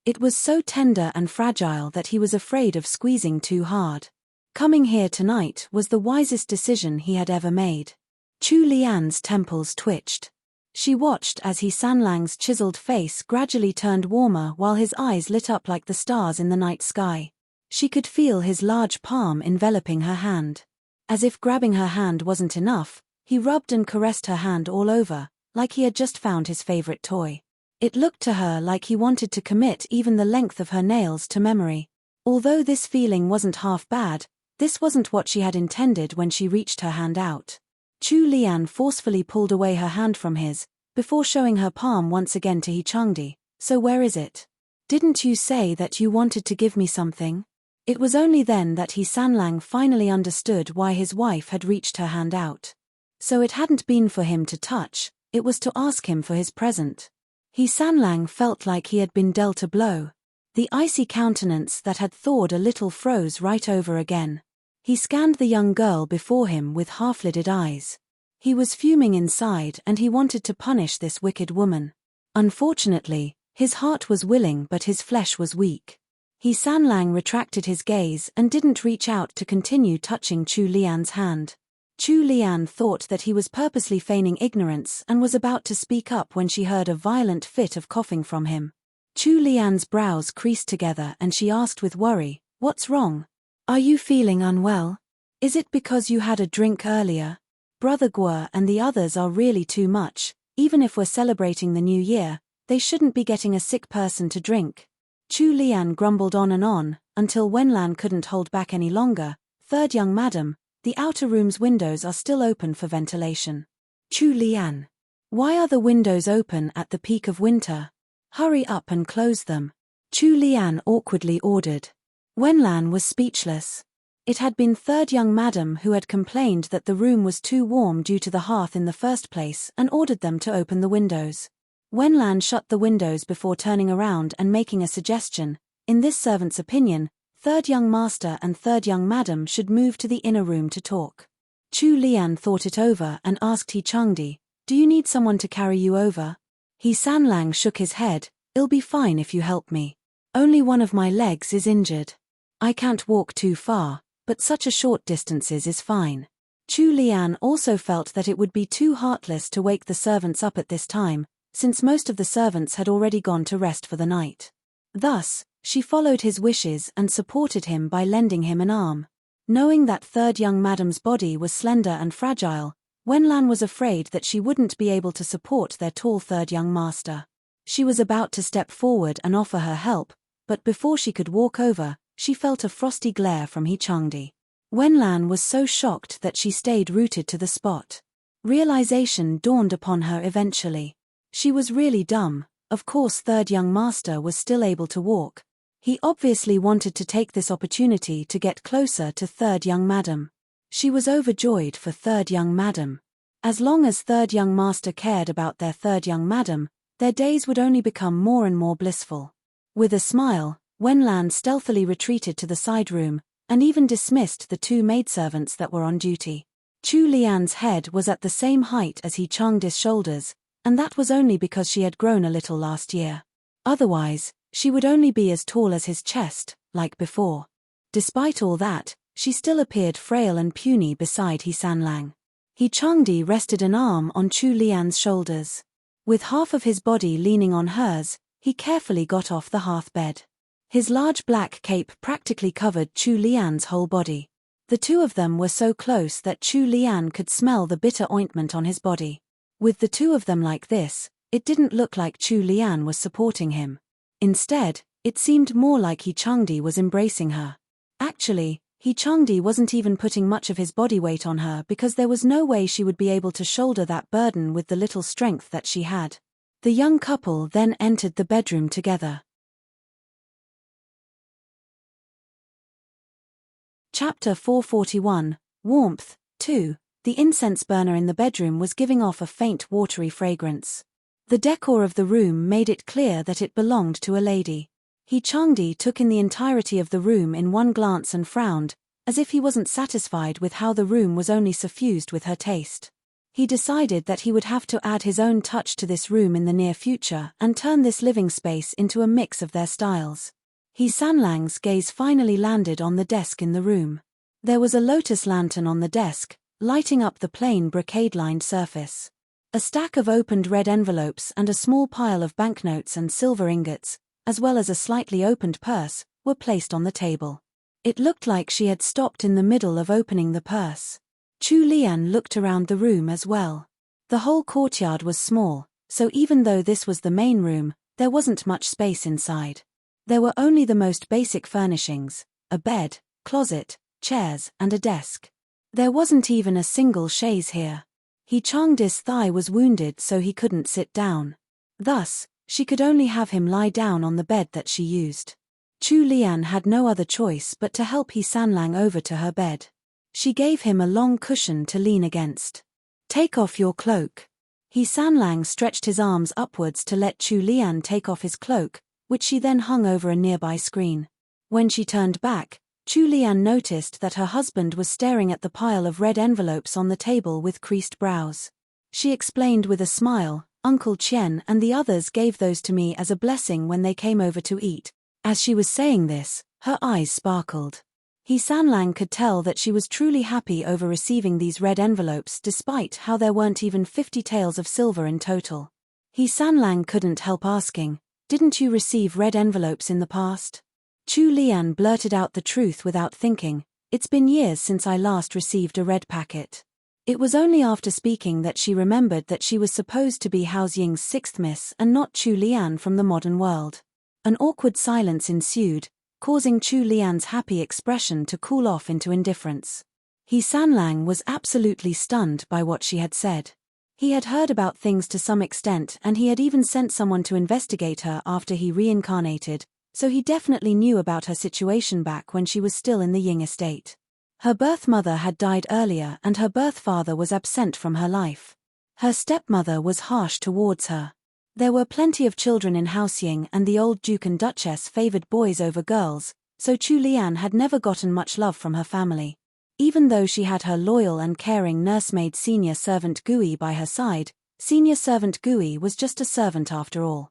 It was so tender and fragile that he was afraid of squeezing too hard. Coming here tonight was the wisest decision he had ever made. Chu Lian's temples twitched. She watched as He Sanlang's chiseled face gradually turned warmer while his eyes lit up like the stars in the night sky. She could feel his large palm enveloping her hand. As if grabbing her hand wasn't enough, he rubbed and caressed her hand all over, like he had just found his favorite toy. It looked to her like he wanted to commit even the length of her nails to memory. Although this feeling wasn't half bad, this wasn't what she had intended when she reached her hand out. Chu Lian forcefully pulled away her hand from his, before showing her palm once again to He Changdi. "So where is it? Didn't you say that you wanted to give me something?" It was only then that He Sanlang finally understood why his wife had reached her hand out. So it hadn't been for him to touch, it was to ask him for his present. He Sanlang felt like he had been dealt a blow. The icy countenance that had thawed a little froze right over again. He scanned the young girl before him with half-lidded eyes. He was fuming inside and he wanted to punish this wicked woman. Unfortunately, his heart was willing but his flesh was weak. He Sanlang retracted his gaze and didn't reach out to continue touching Chu Lian's hand. Chu Lian thought that he was purposely feigning ignorance and was about to speak up when she heard a violent fit of coughing from him. Chu Lian's brows creased together and she asked with worry, "What's wrong? Are you feeling unwell? Is it because you had a drink earlier? Brother Guo and the others are really too much. Even if we're celebrating the new year, they shouldn't be getting a sick person to drink." Chu Lian grumbled on, until Wenlan couldn't hold back any longer. "Third young madam, the outer room's windows are still open for ventilation." "Chu Lian, why are the windows open at the peak of winter? Hurry up and close them," Chu Lian awkwardly ordered. Wenlan was speechless. It had been third young madam who had complained that the room was too warm due to the hearth in the first place and ordered them to open the windows. Wenlan shut the windows before turning around and making a suggestion. In this servant's opinion, third young master and third young madam should move to the inner room to talk. Chu Lian thought it over and asked He Changdi, "Do you need someone to carry you over?" He Sanlang shook his head, "It'll be fine if you help me. Only one of my legs is injured. I can't walk too far, but such a short distances is fine." Chu Lian also felt that it would be too heartless to wake the servants up at this time, since most of the servants had already gone to rest for the night. Thus, she followed his wishes and supported him by lending him an arm. Knowing that third young madam's body was slender and fragile, Wenlan was afraid that she wouldn't be able to support their tall third young master. She was about to step forward and offer her help, but before she could walk over, she felt a frosty glare from He Changdi. Wenlan was so shocked that she stayed rooted to the spot. Realization dawned upon her eventually. She was really dumb. Of course third young master was still able to walk. He obviously wanted to take this opportunity to get closer to third young madam. She was overjoyed for third young madam. As long as third young master cared about their third young madam, their days would only become more and more blissful. With a smile, Wenlan stealthily retreated to the side room, and even dismissed the two maidservants that were on duty. Chu Lian's head was at the same height as He Changdi's shoulders, and that was only because she had grown a little last year. Otherwise, she would only be as tall as his chest, like before. Despite all that, she still appeared frail and puny beside He Sanlang. He Changdi rested an arm on Chu Lian's shoulders. With half of his body leaning on hers, he carefully got off the hearth bed. His large black cape practically covered Chu Lian's whole body. The two of them were so close that Chu Lian could smell the bitter ointment on his body. With the two of them like this, it didn't look like Chu Lian was supporting him. Instead, it seemed more like He Changdi was embracing her. Actually, He Changdi wasn't even putting much of his body weight on her because there was no way she would be able to shoulder that burden with the little strength that she had. The young couple then entered the bedroom together. Chapter 441, Warmth, 2. The incense burner in the bedroom was giving off a faint watery fragrance. The decor of the room made it clear that it belonged to a lady. He Changdi took in the entirety of the room in one glance and frowned, as if he wasn't satisfied with how the room was only suffused with her taste. He decided that he would have to add his own touch to this room in the near future and turn this living space into a mix of their styles. He Sanlang's gaze finally landed on the desk in the room. There was a lotus lantern on the desk, lighting up the plain brocade-lined surface. A stack of opened red envelopes and a small pile of banknotes and silver ingots, as well as a slightly opened purse, were placed on the table. It looked like she had stopped in the middle of opening the purse. Chu Lian looked around the room as well. The whole courtyard was small, so even though this was the main room, there wasn't much space inside. There were only the most basic furnishings, a bed, closet, chairs, and a desk. There wasn't even a single chaise here. He Changdi's thigh was wounded so he couldn't sit down. Thus, she could only have him lie down on the bed that she used. Chu Lian had no other choice but to help He Sanlang over to her bed. She gave him a long cushion to lean against. "Take off your cloak." He Sanlang stretched his arms upwards to let Chu Lian take off his cloak, which she then hung over a nearby screen. When she turned back, Chu Lian noticed that her husband was staring at the pile of red envelopes on the table with creased brows. She explained with a smile, "Uncle Qian and the others gave those to me as a blessing when they came over to eat." As she was saying this, her eyes sparkled. He Sanlang could tell that she was truly happy over receiving these red envelopes despite how there weren't even 50 taels of silver in total. He Sanlang couldn't help asking, "Didn't you receive red envelopes in the past?" Chu Lian blurted out the truth without thinking, "It's been years since I last received a red packet." It was only after speaking that she remembered that she was supposed to be Hao Ying's sixth miss and not Chu Lian from the modern world. An awkward silence ensued, causing Chu Lian's happy expression to cool off into indifference. He Sanlang was absolutely stunned by what she had said. He had heard about things to some extent and he had even sent someone to investigate her after he reincarnated, so he definitely knew about her situation back when she was still in the Ying estate. Her birth mother had died earlier and her birth father was absent from her life. Her stepmother was harsh towards her. There were plenty of children in House Ying and the old Duke and Duchess favored boys over girls, so Chu Lian had never gotten much love from her family. Even though she had her loyal and caring nursemaid senior servant Gui by her side, senior servant Gui was just a servant after all.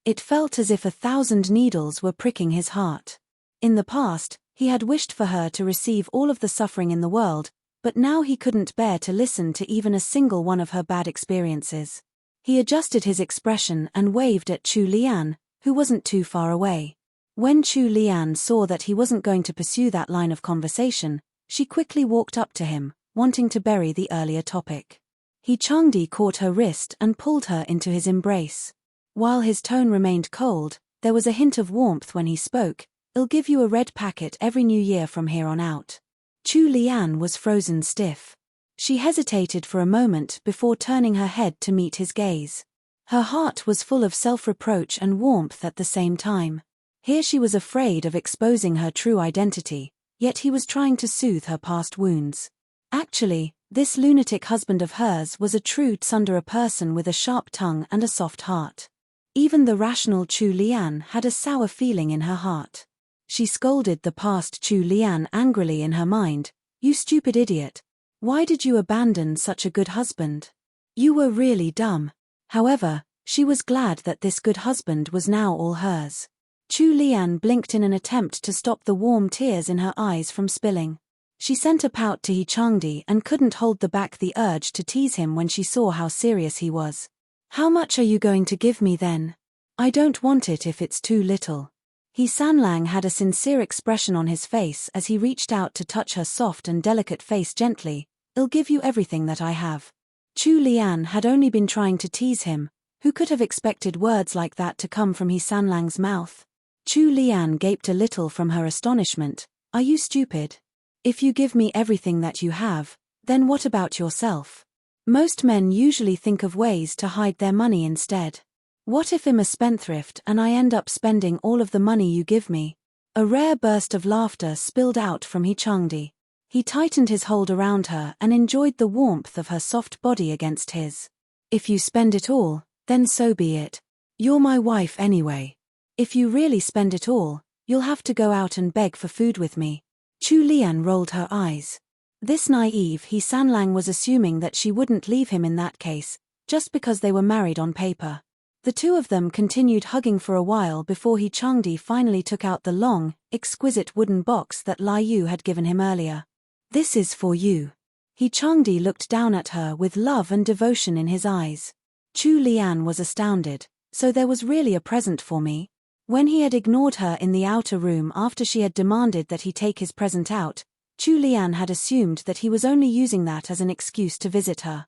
It felt as if 1,000 needles were pricking his heart. In the past, he had wished for her to receive all of the suffering in the world, but now he couldn't bear to listen to even a single one of her bad experiences. He adjusted his expression and waved at Chu Lian, who wasn't too far away. When Chu Lian saw that he wasn't going to pursue that line of conversation, she quickly walked up to him, wanting to bury the earlier topic. He Changdi caught her wrist and pulled her into his embrace. While his tone remained cold, there was a hint of warmth when he spoke. "I'll give you a red packet every new year from here on out." Chu Lian was frozen stiff. She hesitated for a moment before turning her head to meet his gaze. Her heart was full of self-reproach and warmth at the same time. Here she was afraid of exposing her true identity, yet he was trying to soothe her past wounds. Actually, this lunatic husband of hers was a true tsundere person with a sharp tongue and a soft heart. Even the rational Chu Lian had a sour feeling in her heart. She scolded the past Chu Lian angrily in her mind, "You stupid idiot. Why did you abandon such a good husband? You were really dumb." However, she was glad that this good husband was now all hers. Chu Lian blinked in an attempt to stop the warm tears in her eyes from spilling. She sent a pout to He Changdi and couldn't hold back the urge to tease him when she saw how serious he was. "How much are you going to give me then? I don't want it if it's too little." He Sanlang had a sincere expression on his face as he reached out to touch her soft and delicate face gently. "I'll give you everything that I have." Chu Lian had only been trying to tease him. Who could have expected words like that to come from He Sanlang's mouth? Chu Lian gaped a little from her astonishment. "Are you stupid? If you give me everything that you have, then what about yourself? Most men usually think of ways to hide their money instead. What if I'm a spendthrift and I end up spending all of the money you give me?" A rare burst of laughter spilled out from He Changdi. He tightened his hold around her and enjoyed the warmth of her soft body against his. "If you spend it all, then so be it. You're my wife anyway. If you really spend it all, you'll have to go out and beg for food with me." Chu Lian rolled her eyes. This naive He Sanlang was assuming that she wouldn't leave him in that case, just because they were married on paper. The two of them continued hugging for a while before He Changdi finally took out the long, exquisite wooden box that Lai Yu had given him earlier. "This is for you." He Changdi looked down at her with love and devotion in his eyes. Chu Lian was astounded. "So there was really a present for me?" When he had ignored her in the outer room after she had demanded that he take his present out, Chu Lian had assumed that he was only using that as an excuse to visit her.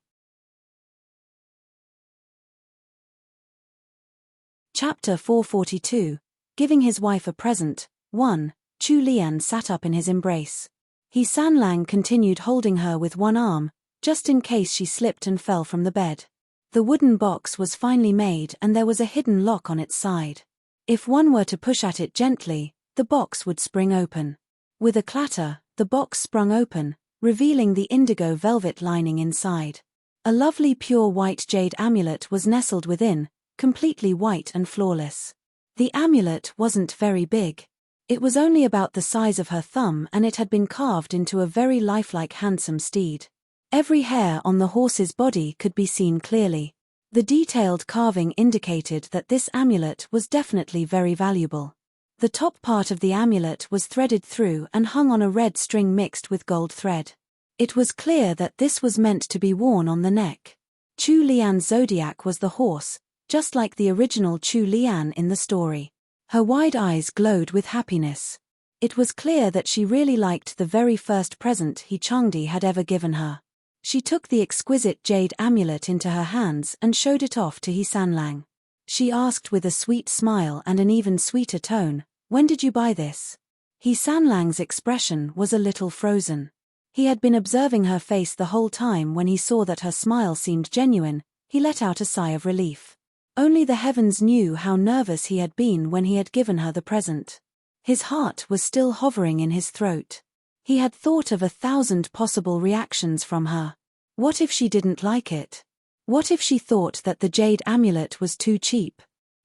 Chapter 442. Giving his wife a present. 1. Chu Lian sat up in his embrace. He Sanlang continued holding her with one arm, just in case she slipped and fell from the bed. The wooden box was finely made and there was a hidden lock on its side. If one were to push at it gently, the box would spring open. With a clatter, the box sprung open, revealing the indigo velvet lining inside. A lovely pure white jade amulet was nestled within, completely white and flawless. The amulet wasn't very big. It was only about the size of her thumb, and it had been carved into a very lifelike handsome steed. Every hair on the horse's body could be seen clearly. The detailed carving indicated that this amulet was definitely very valuable. The top part of the amulet was threaded through and hung on a red string mixed with gold thread. It was clear that this was meant to be worn on the neck. Chu Lian's zodiac was the horse, just like the original Chu Lian in the story. Her wide eyes glowed with happiness. It was clear that she really liked the very first present He Changdi had ever given her. She took the exquisite jade amulet into her hands and showed it off to He Sanlang. She asked with a sweet smile and an even sweeter tone, "When did you buy this?" He Sanlang's expression was a little frozen. He had been observing her face the whole time. When he saw that her smile seemed genuine, he let out a sigh of relief. Only the heavens knew how nervous he had been when he had given her the present. His heart was still hovering in his throat. He had thought of 1,000 possible reactions from her. What if she didn't like it? What if she thought that the jade amulet was too cheap?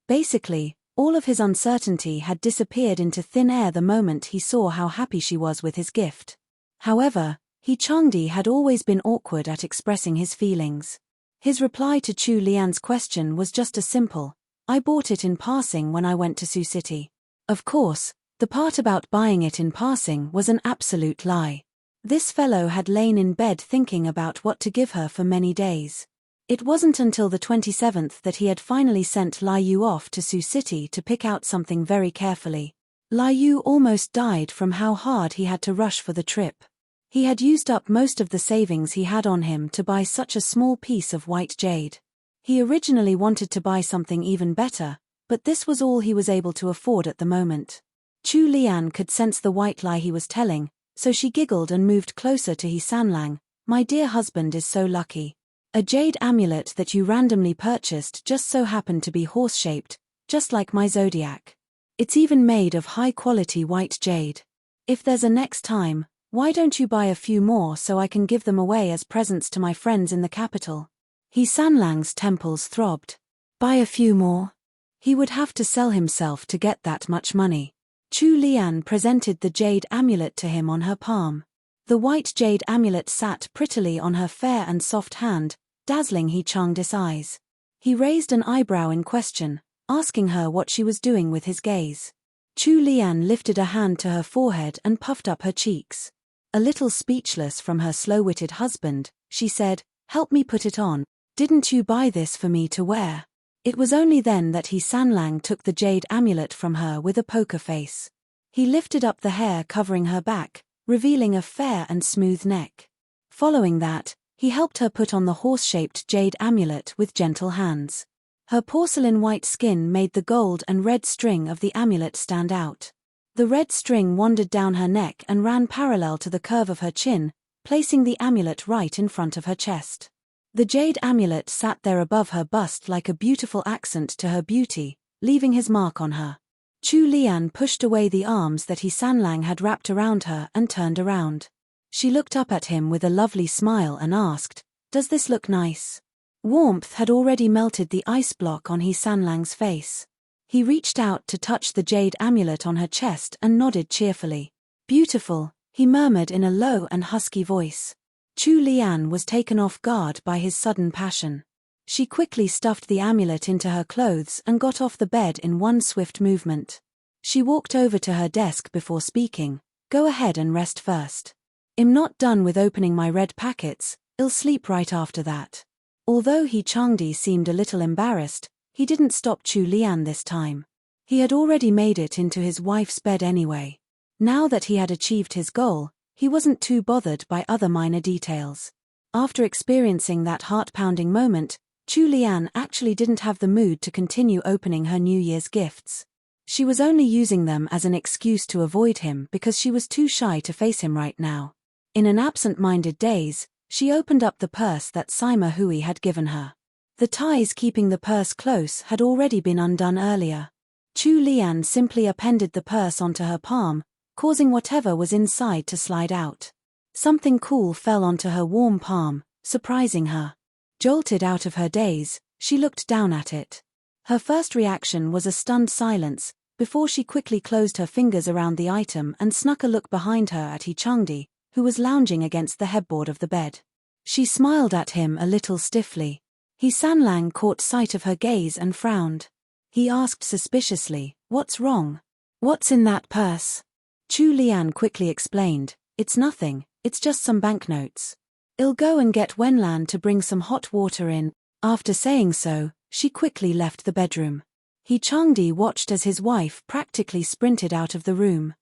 Basically, all of his uncertainty had disappeared into thin air the moment he saw how happy she was with his gift. However, He Changdi had always been awkward at expressing his feelings. His reply to Chu Lian's question was just a simple, "I bought it in passing when I went to Sioux City." Of course, the part about buying it in passing was an absolute lie. This fellow had lain in bed thinking about what to give her for many days. It wasn't until the 27th that he had finally sent Lai Yu off to Sioux City to pick out something very carefully. Lai Yu almost died from how hard he had to rush for the trip. He had used up most of the savings he had on him to buy such a small piece of white jade. He originally wanted to buy something even better, but this was all he was able to afford at the moment. Chu Lian could sense the white lie he was telling, so she giggled and moved closer to He Sanlang. "My dear husband is so lucky. A jade amulet that you randomly purchased just so happened to be horse-shaped, just like my zodiac. It's even made of high-quality white jade. If there's a next time, why don't you buy a few more so I can give them away as presents to my friends in the capital?" He Sanlang's temples throbbed. Buy a few more? He would have to sell himself to get that much money. Chu Lian presented the jade amulet to him on her palm. The white jade amulet sat prettily on her fair and soft hand, dazzling He Changdi's eyes. He raised an eyebrow in question, asking her what she was doing with his gaze. Chu Lian lifted a hand to her forehead and puffed up her cheeks. A little speechless from her slow-witted husband, she said, "Help me put it on. Didn't you buy this for me to wear?" It was only then that He Sanlang took the jade amulet from her with a poker face. He lifted up the hair covering her back, revealing a fair and smooth neck. Following that, he helped her put on the horse-shaped jade amulet with gentle hands. Her porcelain white skin made the gold and red string of the amulet stand out. The red string wandered down her neck and ran parallel to the curve of her chin, placing the amulet right in front of her chest. The jade amulet sat there above her bust like a beautiful accent to her beauty, leaving his mark on her. Chu Lian pushed away the arms that He Sanlang had wrapped around her and turned around. She looked up at him with a lovely smile and asked, "Does this look nice?" Warmth had already melted the ice block on He Sanlang's face. He reached out to touch the jade amulet on her chest and nodded cheerfully. "Beautiful," he murmured in a low and husky voice. Chu Lian was taken off guard by his sudden passion. She quickly stuffed the amulet into her clothes and got off the bed in one swift movement. She walked over to her desk before speaking. "Go ahead and rest first. I'm not done with opening my red packets, I'll sleep right after that." Although He Changdi seemed a little embarrassed, he didn't stop Chu Lian this time. He had already made it into his wife's bed anyway. Now that he had achieved his goal, he wasn't too bothered by other minor details. After experiencing that heart-pounding moment, Chu Lian actually didn't have the mood to continue opening her New Year's gifts. She was only using them as an excuse to avoid him because she was too shy to face him right now. In an absent-minded daze, she opened up the purse that Sima Hui had given her. The ties keeping the purse close had already been undone earlier. Chu Lian simply appended the purse onto her palm, causing whatever was inside to slide out. Something cool fell onto her warm palm, surprising her. Jolted out of her daze, she looked down at it. Her first reaction was a stunned silence, before she quickly closed her fingers around the item and snuck a look behind her at Enchanting, who was lounging against the headboard of the bed. She smiled at him a little stiffly. Sanlang caught sight of her gaze and frowned. He asked suspiciously, "What's wrong? What's in that purse?" Chu Lian quickly explained, "It's nothing, it's just some banknotes. I'll go and get Wenlan to bring some hot water in." After saying so, she quickly left the bedroom. Changdi watched as his wife practically sprinted out of the room.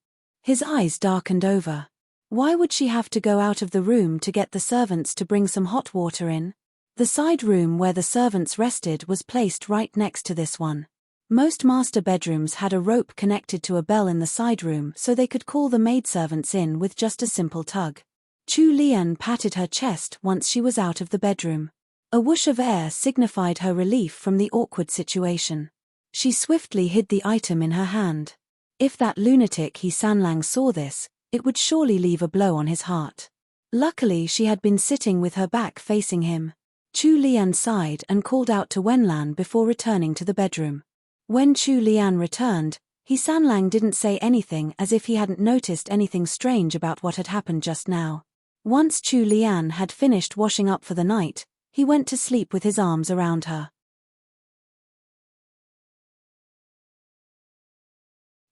His eyes darkened over. Why would she have to go out of the room to get the servants to bring some hot water in? The side room where the servants rested was placed right next to this one. Most master bedrooms had a rope connected to a bell in the side room so they could call the maidservants in with just a simple tug. Chu Lian patted her chest once she was out of the bedroom. A whoosh of air signified her relief from the awkward situation. She swiftly hid the item in her hand. If that lunatic Sanlang saw this, it would surely leave a blow on his heart. Luckily she had been sitting with her back facing him. Chu Lian sighed and called out to Wenlan before returning to the bedroom. When Chu Lian returned, Sanlang didn't say anything, as if he hadn't noticed anything strange about what had happened just now. Once Chu Lian had finished washing up for the night, he went to sleep with his arms around her.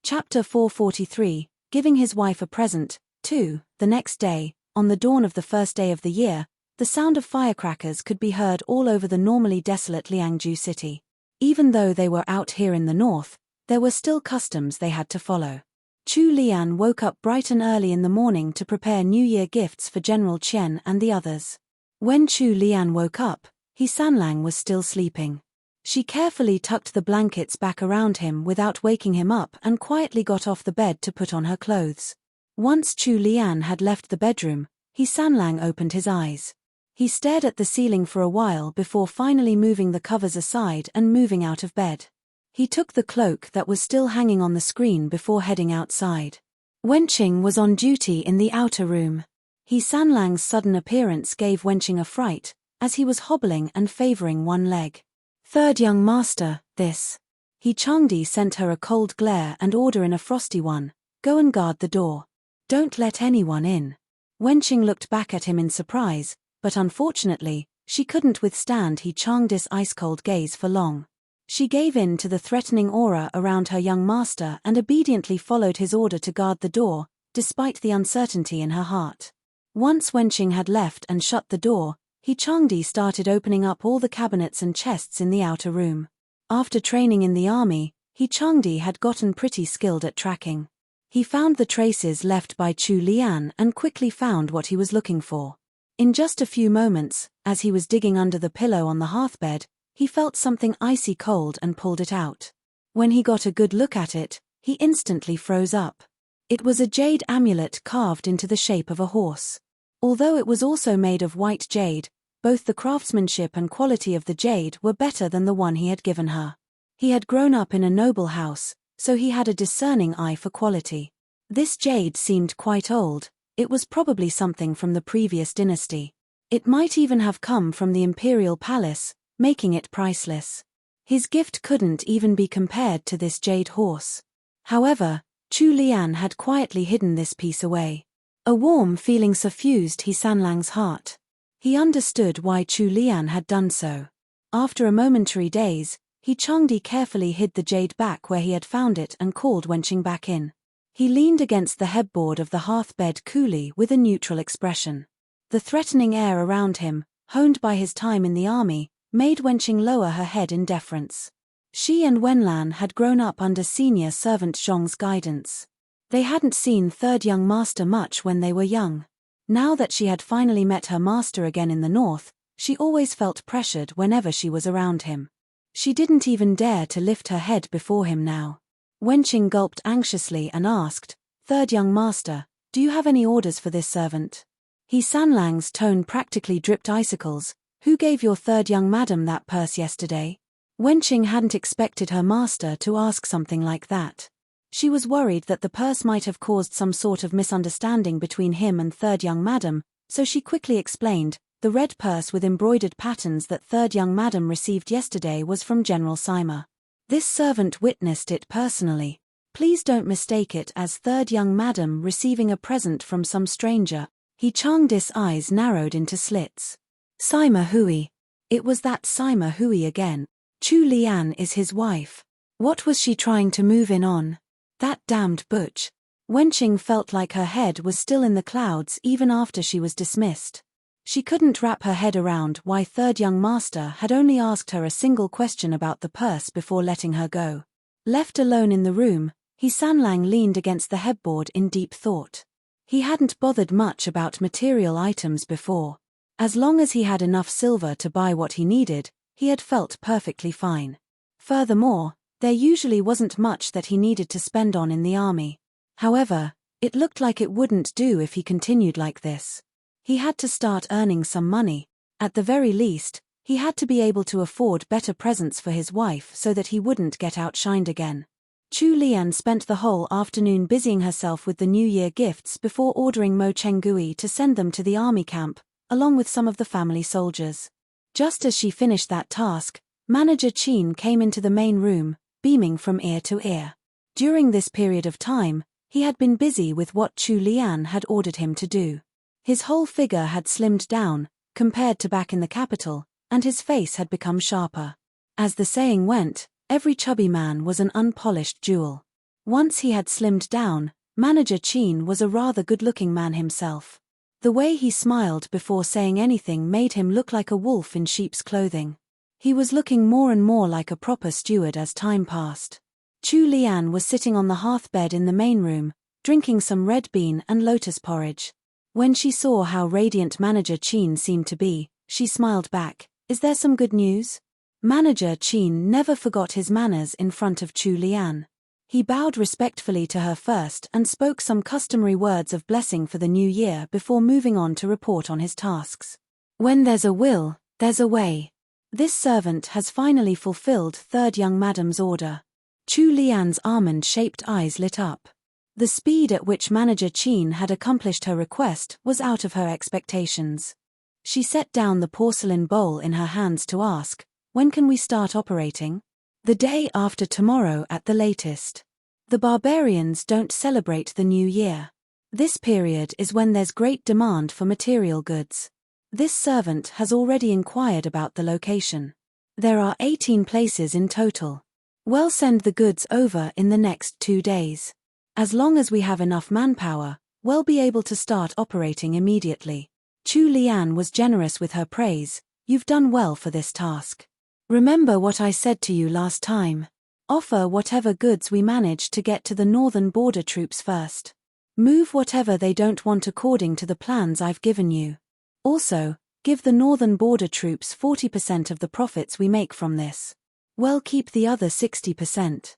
Chapter 443, Giving His Wife a Present, 2. The next day, on the dawn of the first day of the year, the sound of firecrackers could be heard all over the normally desolate Liangju city. Even though they were out here in the north, there were still customs they had to follow. Chu Lian woke up bright and early in the morning to prepare New Year gifts for General Chen and the others. When Chu Lian woke up, Sanlang was still sleeping. She carefully tucked the blankets back around him without waking him up and quietly got off the bed to put on her clothes. Once Chu Lian had left the bedroom, Sanlang opened his eyes. He stared at the ceiling for a while before finally moving the covers aside and moving out of bed. He took the cloak that was still hanging on the screen before heading outside. Wenqing was on duty in the outer room. Sanlang's sudden appearance gave Wenqing a fright, as he was hobbling and favoring one leg. "Third young master, this." Changdi sent her a cold glare and order in a frosty one, "Go and guard the door. Don't let anyone in." Wenqing looked back at him in surprise, but unfortunately, she couldn't withstand Changdi's ice-cold gaze for long. She gave in to the threatening aura around her young master and obediently followed his order to guard the door, despite the uncertainty in her heart. Once Wenqing had left and shut the door, Changdi started opening up all the cabinets and chests in the outer room. After training in the army, Changdi had gotten pretty skilled at tracking. He found the traces left by Chu Lian and quickly found what he was looking for. In just a few moments, as he was digging under the pillow on the hearthbed, he felt something icy cold and pulled it out. When he got a good look at it, he instantly froze up. It was a jade amulet carved into the shape of a horse. Although it was also made of white jade, both the craftsmanship and quality of the jade were better than the one he had given her. He had grown up in a noble house, so he had a discerning eye for quality. This jade seemed quite old. It was probably something from the previous dynasty. It might even have come from the imperial palace, making it priceless. His gift couldn't even be compared to this jade horse. However, Chu Lian had quietly hidden this piece away. A warm feeling suffused Sanlang's heart. He understood why Chu Lian had done so. After a momentary daze, Changdi carefully hid the jade back where he had found it and called Wenqing back in. He leaned against the headboard of the hearthbed coolly with a neutral expression. The threatening air around him, honed by his time in the army, made Wenqing lower her head in deference. She and Wenlan had grown up under senior servant Zhong's guidance. They hadn't seen third young master much when they were young. Now that she had finally met her master again in the north, she always felt pressured whenever she was around him. She didn't even dare to lift her head before him now. Wenqing gulped anxiously and asked, "Third young master, do you have any orders for this servant?" Sanlang's tone practically dripped icicles. "Who gave your third young madam that purse yesterday?" Wenqing hadn't expected her master to ask something like that. She was worried that the purse might have caused some sort of misunderstanding between him and third young madam, so she quickly explained, "The red purse with embroidered patterns that third young madam received yesterday was from General Sima. This servant witnessed it personally. Please don't mistake it as third young madam receiving a present from some stranger. He Changdis' eyes narrowed into slits. Sima Hui. It was that Sima Hui again. Chu Lian is his wife. What was she trying to move in on? That damned butch. Wenqing felt like her head was still in the clouds even after she was dismissed. She couldn't wrap her head around why third young master had only asked her a single question about the purse before letting her go. Left alone in the room, He Sanlang leaned against the headboard in deep thought. He hadn't bothered much about material items before. As long as he had enough silver to buy what he needed, he had felt perfectly fine. Furthermore, there usually wasn't much that he needed to spend on in the army. However, it looked like it wouldn't do if he continued like this. He had to start earning some money. At the very least, he had to be able to afford better presents for his wife so that he wouldn't get outshined again. Chu Lian spent the whole afternoon busying herself with the New Year gifts before ordering Mo Chenggui to send them to the army camp, along with some of the family soldiers. Just as she finished that task, Manager Qin came into the main room, beaming from ear to ear. During this period of time, he had been busy with what Chu Lian had ordered him to do. His whole figure had slimmed down, compared to back in the capital, and his face had become sharper. As the saying went, every chubby man was an unpolished jewel. Once he had slimmed down, Manager Qin was a rather good-looking man himself. The way he smiled before saying anything made him look like a wolf in sheep's clothing. He was looking more and more like a proper steward as time passed. Chu Lian was sitting on the hearth bed in the main room, drinking some red bean and lotus porridge. When she saw how radiant Manager Qin seemed to be, she smiled back. Is there some good news? Manager Qin never forgot his manners in front of Chu Lian. He bowed respectfully to her first and spoke some customary words of blessing for the new year before moving on to report on his tasks. When there's a will, there's a way. This servant has finally fulfilled third young madam's order. Chu Lian's almond-shaped eyes lit up. The speed at which Manager Qin had accomplished her request was out of her expectations. She set down the porcelain bowl in her hands to ask, "When can we start operating?" "The day after tomorrow at the latest." The barbarians don't celebrate the new year. This period is when there's great demand for material goods. This servant has already inquired about the location. There are 18 places in total. We'll send the goods over in the next 2 days. As long as we have enough manpower, we'll be able to start operating immediately. Chu Lian was generous with her praise. You've done well for this task. Remember what I said to you last time. Offer whatever goods we manage to get to the northern border troops first. Move whatever they don't want according to the plans I've given you. Also, give the northern border troops 40% of the profits we make from this. We'll keep the other 60%.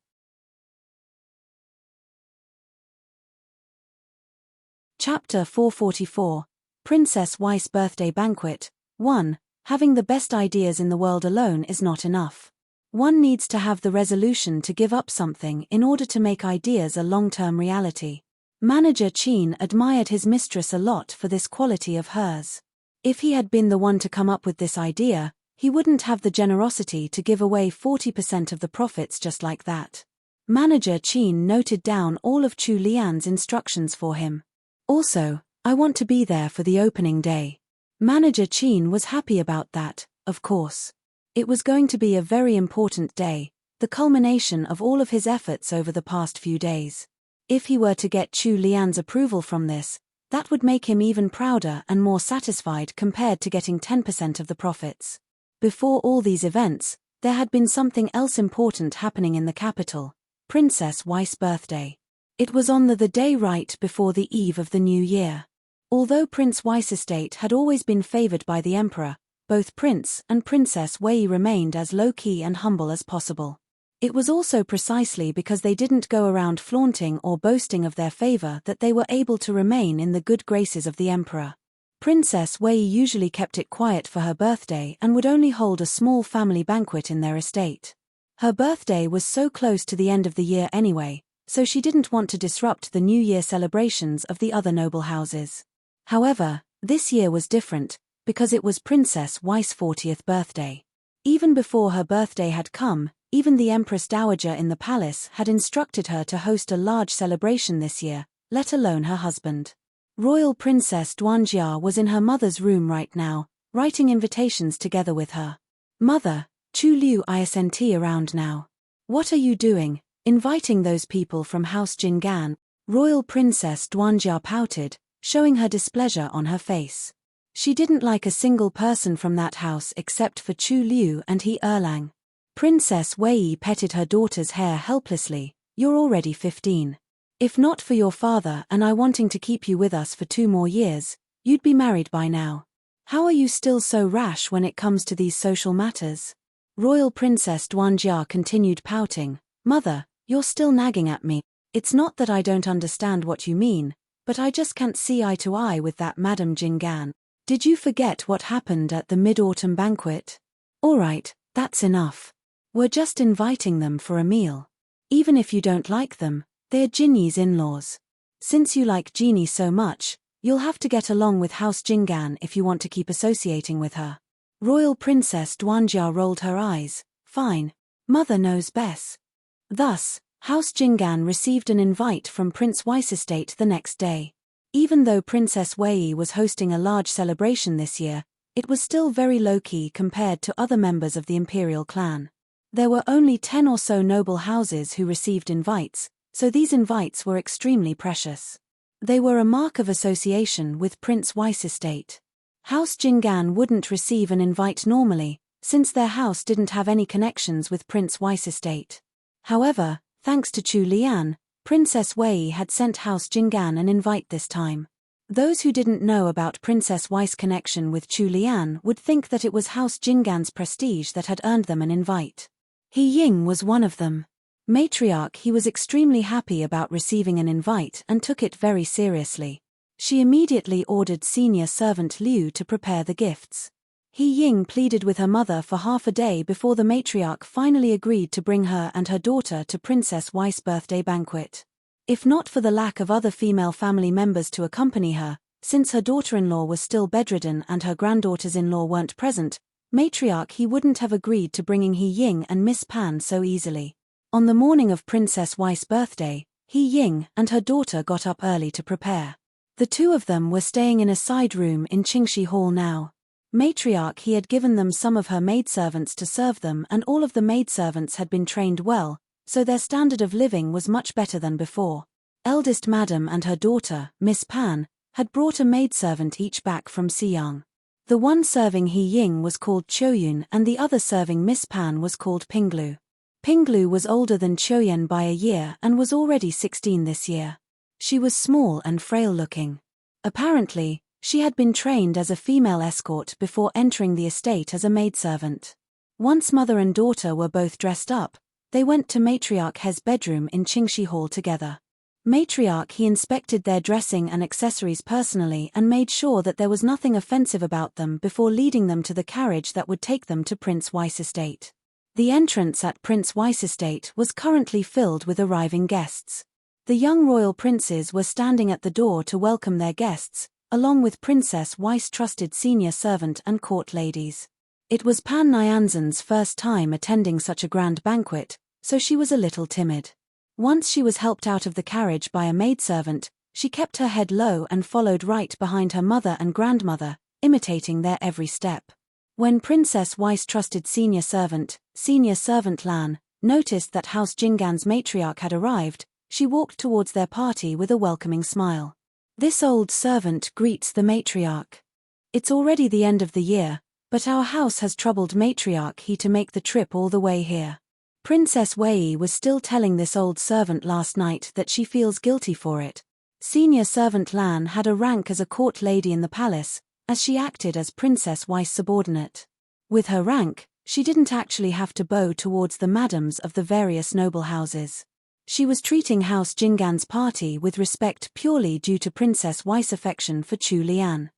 Chapter 444, Princess Weiss Birthday Banquet. 1. Having the best ideas in the world alone is not enough. One needs to have the resolution to give up something in order to make ideas a long-term reality. Manager Qin admired his mistress a lot for this quality of hers. If he had been the one to come up with this idea, he wouldn't have the generosity to give away 40% of the profits just like that. Manager Qin noted down all of Chu Lian's instructions for him. Also, I want to be there for the opening day. Manager Qin was happy about that, of course. It was going to be a very important day, the culmination of all of his efforts over the past few days. If he were to get Chu Lian's approval from this, that would make him even prouder and more satisfied compared to getting 10% of the profits. Before all these events, there had been something else important happening in the capital, Princess Weiss' birthday. It was on the day right before the eve of the new year. Although Prince Weiss' estate had always been favored by the emperor, both Prince and Princess Wei remained as low-key and humble as possible. It was also precisely because they didn't go around flaunting or boasting of their favor that they were able to remain in the good graces of the emperor. Princess Wei usually kept it quiet for her birthday and would only hold a small family banquet in their estate. Her birthday was so close to the end of the year anyway, so she didn't want to disrupt the New Year celebrations of the other noble houses. However, this year was different, because it was Princess Weiss' 40th birthday. Even before her birthday had come, Even the Empress Dowager in the palace had instructed her to host a large celebration this year, let alone her husband. Royal Princess Duanjia was in her mother's room right now, writing invitations together with her. Mother, Chu Liu isn't around now. What are you doing, inviting those people from House Jingan? Royal Princess Duanjia pouted, showing her displeasure on her face. She didn't like a single person from that house except for Chu Liu and He Erlang. Princess Wei petted her daughter's hair helplessly. You're already 15. If not for your father and I wanting to keep you with us for 2 more years, you'd be married by now. How are you still so rash when it comes to these social matters? Royal Princess Duanjia continued pouting. Mother, you're still nagging at me. It's not that I don't understand what you mean, but I just can't see eye to eye with that Madame Jingan. Did you forget what happened at the Mid-Autumn banquet? Alright, that's enough. We're just inviting them for a meal. Even if you don't like them, they're Jinyi's in-laws. Since you like Jinyi so much, you'll have to get along with House Jingan if you want to keep associating with her. Royal Princess Duanjia rolled her eyes. Fine. Mother knows best. Thus, House Jingan received an invite from Prince Wei's estate the next day. Even though Princess Wei was hosting a large celebration this year, it was still very low-key compared to other members of the imperial clan. There were only 10 or so noble houses who received invites, so these invites were extremely precious. They were a mark of association with Prince Wei's estate. House Jingan wouldn't receive an invite normally, since their house didn't have any connections with Prince Wei's estate. However, thanks to Chu Lian, Princess Wei had sent House Jingan an invite this time. Those who didn't know about Princess Wei's connection with Chu Lian would think that it was House Jingan's prestige that had earned them an invite. He Ying was one of them. Matriarch He was extremely happy about receiving an invite and took it very seriously. She immediately ordered senior servant Liu to prepare the gifts. He Ying pleaded with her mother for half a day before the matriarch finally agreed to bring her and her daughter to Princess Wei's birthday banquet. If not for the lack of other female family members to accompany her, since her daughter-in-law was still bedridden and her granddaughters-in-law weren't present, matriarch He wouldn't have agreed to bringing He Ying and Miss Pan so easily. On the morning of Princess Wei's birthday, He Ying and her daughter got up early to prepare. The two of them were staying in a side room in Qingxi Hall now. Matriarch He had given them some of her maidservants to serve them and all of the maidservants had been trained well, so their standard of living was much better than before. Eldest Madam and her daughter, Miss Pan, had brought a maidservant each back from Siyang. The one serving He Ying was called Choyun and the other serving Miss Pan was called Pinglu. Pinglu was older than Choyun by a year and was already 16 this year. She was small and frail-looking. Apparently, she had been trained as a female escort before entering the estate as a maidservant. Once mother and daughter were both dressed up, they went to Matriarch He's bedroom in Qingxi Hall together. Matriarch He inspected their dressing and accessories personally and made sure that there was nothing offensive about them before leading them to the carriage that would take them to Prince Wei's estate. The entrance at Prince Wei's estate was currently filled with arriving guests. The young royal princes were standing at the door to welcome their guests, along with Princess Wei's trusted senior servant and court ladies. It was Pan Nianzhen's first time attending such a grand banquet, so she was a little timid. Once she was helped out of the carriage by a maidservant, she kept her head low and followed right behind her mother and grandmother, imitating their every step. When Princess Wei's trusted senior servant Lan, noticed that House Jingan's matriarch had arrived, she walked towards their party with a welcoming smile. This old servant greets the matriarch. It's already the end of the year, but our house has troubled matriarch He to make the trip all the way here. Princess Wei was still telling this old servant last night that she feels guilty for it. Senior servant Lan had a rank as a court lady in the palace, as she acted as Princess Wei's subordinate. With her rank, she didn't actually have to bow towards the madams of the various noble houses. She was treating House Jingan's party with respect purely due to Princess Wei's affection for Chu Lian.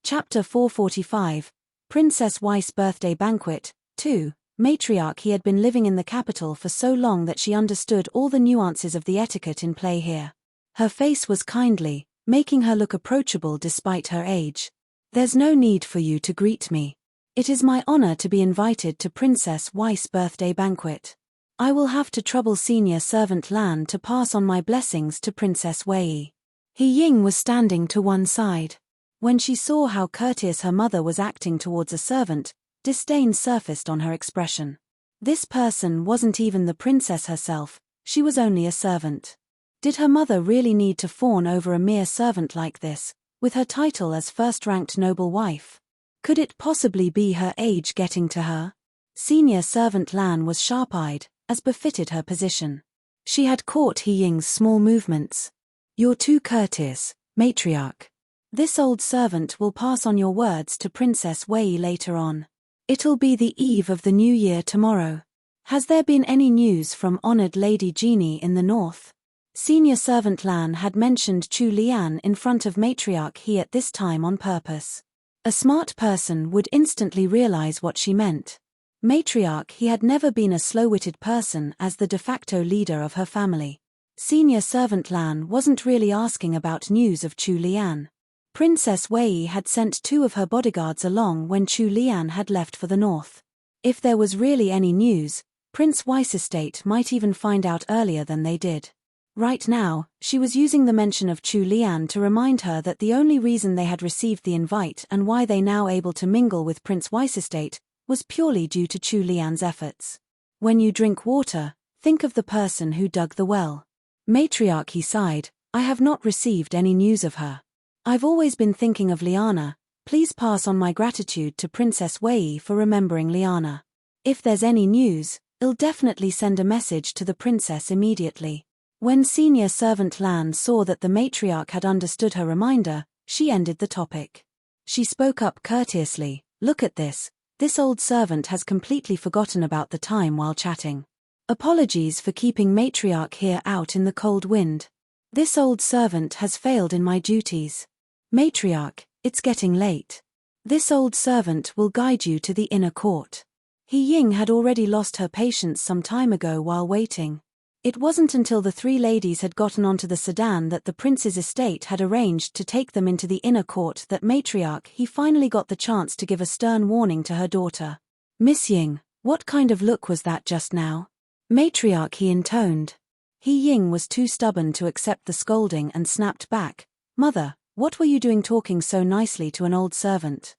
Chapter 445, Princess Wei's Birthday Banquet, 2. Matriarch He had been living in the capital for so long that she understood all the nuances of the etiquette in play here. Her face was kindly, making her look approachable despite her age. There's no need for you to greet me. It is my honor to be invited to Princess Weiss' birthday banquet. I will have to trouble Senior Servant Lan to pass on my blessings to Princess Wei. He Ying was standing to one side. When she saw how courteous her mother was acting towards a servant, disdain surfaced on her expression. This person wasn't even the princess herself, she was only a servant. Did her mother really need to fawn over a mere servant like this, with her title as first-ranked noble wife? Could it possibly be her age getting to her? Senior Servant Lan was sharp-eyed, as befitted her position. She had caught He Ying's small movements. You're too courteous, matriarch. This old servant will pass on your words to Princess Wei later on. It'll be the eve of the new year tomorrow. Has there been any news from honored Lady Jeannie in the north? Senior Servant Lan had mentioned Chu Lian in front of Matriarch He at this time on purpose. A smart person would instantly realize what she meant. Matriarch He had never been a slow-witted person as the de facto leader of her family. Senior Servant Lan wasn't really asking about news of Chu Lian. Princess Wei had sent 2 of her bodyguards along when Chu Lian had left for the north. If there was really any news, Prince Weiss' estate might even find out earlier than they did. Right now, she was using the mention of Chu Lian to remind her that the only reason they had received the invite and why they now able to mingle with Prince Weiss' estate was purely due to Chu Lian's efforts. When you drink water, think of the person who dug the well. Matriarch He sighed, I have not received any news of her. I've always been thinking of Liana, please pass on my gratitude to Princess Wei for remembering Liana. If there's any news, I'll definitely send a message to the princess immediately. When Senior Servant Lan saw that the matriarch had understood her reminder, she ended the topic. She spoke up courteously, look at this old servant has completely forgotten about the time while chatting. Apologies for keeping Matriarch here out in the cold wind. This old servant has failed in my duties. Matriarch, it's getting late. This old servant will guide you to the inner court. He Ying had already lost her patience some time ago while waiting. It wasn't until the 3 ladies had gotten onto the sedan that the prince's estate had arranged to take them into the inner court that Matriarch He finally got the chance to give a stern warning to her daughter. Miss Ying, what kind of look was that just now? Matriarch He intoned. He Ying was too stubborn to accept the scolding and snapped back, Mother, what were you doing talking so nicely to an old servant?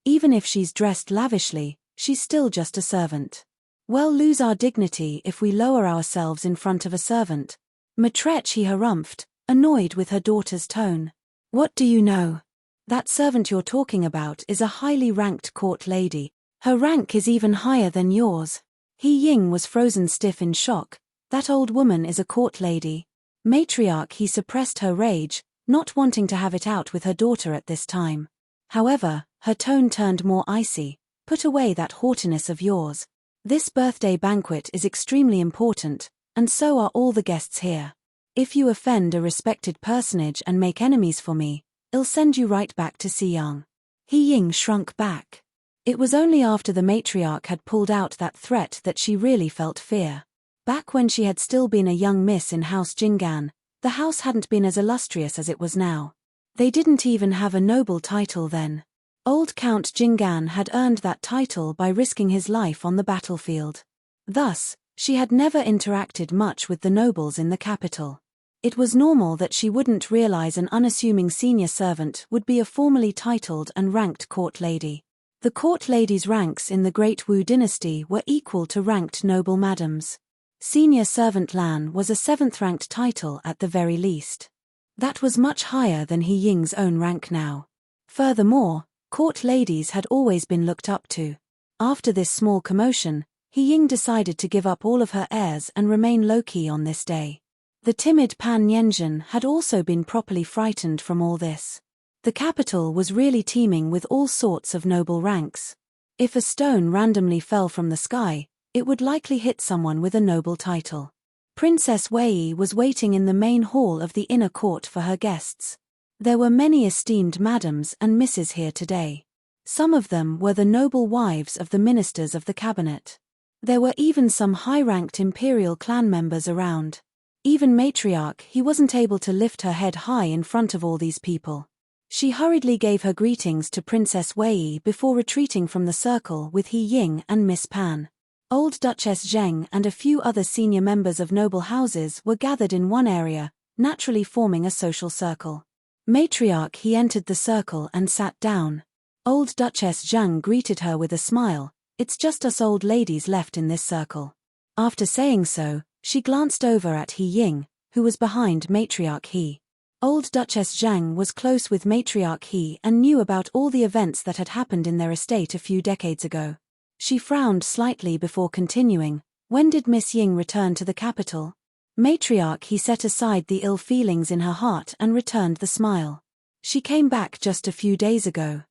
Even if she's dressed lavishly, she's still just a servant. We'll lose our dignity if we lower ourselves in front of a servant. Matrech He harumphed, annoyed with her daughter's tone. What do you know? That servant you're talking about is a highly ranked court lady. Her rank is even higher than yours. He Ying was frozen stiff in shock. That old woman is a court lady. Matriarch He suppressed her rage, not wanting to have it out with her daughter at this time. However, her tone turned more icy. Put away that haughtiness of yours. This birthday banquet is extremely important, and so are all the guests here. If you offend a respected personage and make enemies for me, I'll send you right back to Xiyang. He Ying shrunk back. It was only after the matriarch had pulled out that threat that she really felt fear. Back when she had still been a young miss in House Jinggan, the house hadn't been as illustrious as it was now. They didn't even have a noble title then. Old Count Jinggan had earned that title by risking his life on the battlefield. Thus, she had never interacted much with the nobles in the capital. It was normal that she wouldn't realize an unassuming senior servant would be a formally titled and ranked court lady. The court ladies' ranks in the Great Wu dynasty were equal to ranked noble madams. Senior Servant Lan was a 7th-ranked title at the very least. That was much higher than He Ying's own rank now. Furthermore, court ladies had always been looked up to. After this small commotion, He Ying decided to give up all of her airs and remain low-key on this day. The timid Pan Yanzhen had also been properly frightened from all this. The capital was really teeming with all sorts of noble ranks. If a stone randomly fell from the sky, it would likely hit someone with a noble title. Princess Wei was waiting in the main hall of the inner court for her guests. There were many esteemed madams and misses here today. Some of them were the noble wives of the ministers of the cabinet. There were even some high-ranked imperial clan members around. Even Matriarch He wasn't able to lift her head high in front of all these people. She hurriedly gave her greetings to Princess Wei before retreating from the circle with He Ying and Miss Pan. Old Duchess Zheng and a few other senior members of noble houses were gathered in one area, naturally forming a social circle. Matriarch He entered the circle and sat down. Old Duchess Zheng greeted her with a smile. "It's just us old ladies left in this circle." After saying so, she glanced over at He Ying, who was behind Matriarch He. Old Duchess Zhang was close with Matriarch He and knew about all the events that had happened in their estate a few decades ago. She frowned slightly before continuing. "When did Miss Ying return to the capital?" Matriarch He set aside the ill feelings in her heart and returned the smile. "She came back just a few days ago.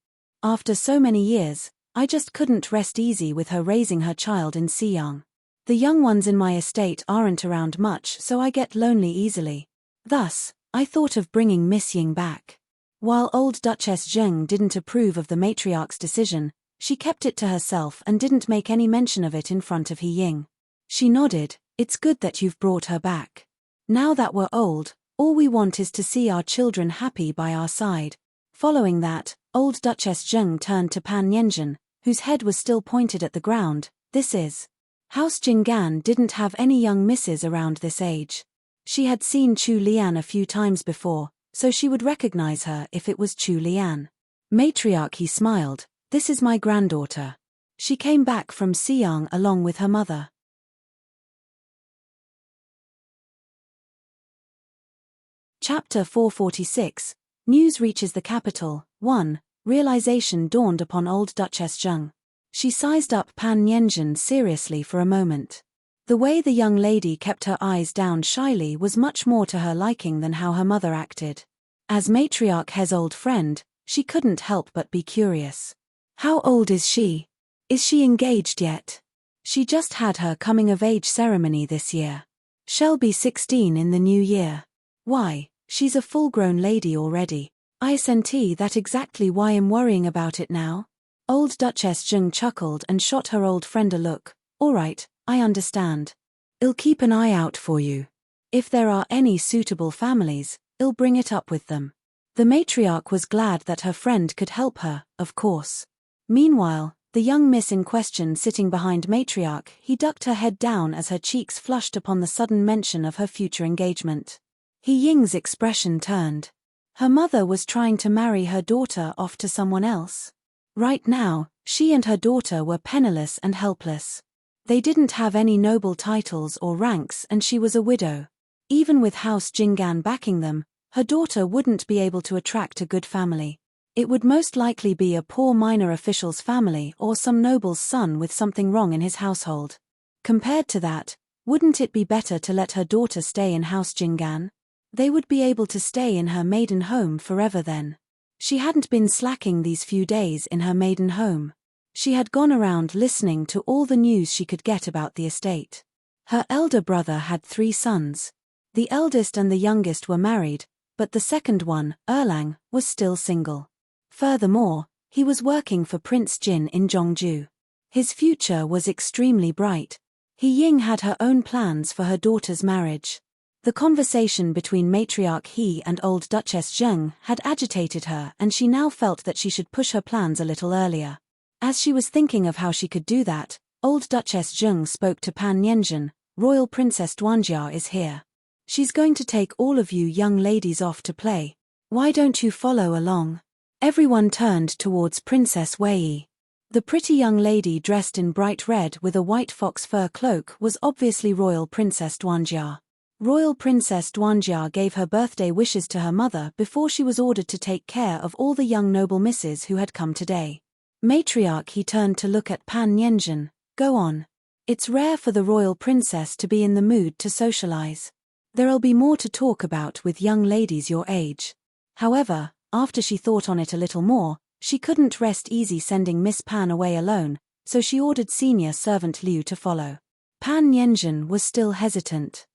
After so many years, I just couldn't rest easy with her raising her child in Xiyang. The young ones in my estate aren't around much, so I get lonely easily. Thus, I thought of bringing Miss Ying back." While old Duchess Zheng didn't approve of the matriarch's decision, she kept it to herself and didn't make any mention of it in front of He Ying. She nodded. "It's good that you've brought her back. Now that we're old, all we want is to see our children happy by our side." Following that, old Duchess Zheng turned to Pan Yanjun, whose head was still pointed at the ground. "This is. House Jinggan didn't have any young misses around this age. She had seen Chu Lian a few times before, so she would recognize her if it was Chu Lian." Matriarch He smiled. "This is my granddaughter. She came back from Xiyang along with her mother." Chapter 446. News reaches the capital. 1. Realization dawned upon old Duchess Zheng. She sized up Pan Yanjun seriously for a moment. The way the young lady kept her eyes down shyly was much more to her liking than how her mother acted. As Matriarch He's old friend, she couldn't help but be curious. "How old is she? Is she engaged yet?" "She just had her coming-of-age ceremony this year. She'll be 16 in the new year." "Why, she's a full-grown lady already." "I senti that exactly why I'm worrying about it now." Old Duchess Zheng chuckled and shot her old friend a look. "All right, I understand. I'll keep an eye out for you. If there are any suitable families, I'll bring it up with them." The matriarch was glad that her friend could help her, of course. Meanwhile, the young miss in question sitting behind Matriarch He ducked her head down as her cheeks flushed upon the sudden mention of her future engagement. He Ying's expression turned. Her mother was trying to marry her daughter off to someone else. Right now, she and her daughter were penniless and helpless. They didn't have any noble titles or ranks and she was a widow. Even with House Jinggan backing them, her daughter wouldn't be able to attract a good family. It would most likely be a poor minor official's family or some noble's son with something wrong in his household. Compared to that, wouldn't it be better to let her daughter stay in House Jinggan? They would be able to stay in her maiden home forever then. She hadn't been slacking these few days in her maiden home. She had gone around listening to all the news she could get about the estate. Her elder brother had 3 sons. The eldest and the youngest were married, but the second one, Erlang, was still single. Furthermore, he was working for Prince Jin in Zhongju. His future was extremely bright. He Ying had her own plans for her daughter's marriage. The conversation between Matriarch He and old Duchess Zheng had agitated her and she now felt that she should push her plans a little earlier. As she was thinking of how she could do that, old Duchess Zheng spoke to Pan Yanjun. "Royal Princess Duanjia is here. She's going to take all of you young ladies off to play. Why don't you follow along?" Everyone turned towards Princess Wei. The pretty young lady dressed in bright red with a white fox fur cloak was obviously Royal Princess Duanjia. Royal Princess Duanjia gave her birthday wishes to her mother before she was ordered to take care of all the young noble misses who had come today. Matriarch He turned to look at Pan Yanjun. "Go on. It's rare for the royal princess to be in the mood to socialize. There'll be more to talk about with young ladies your age." However, after she thought on it a little more, she couldn't rest easy sending Miss Pan away alone, so she ordered senior servant Liu to follow. Pan Yanjun was still hesitant.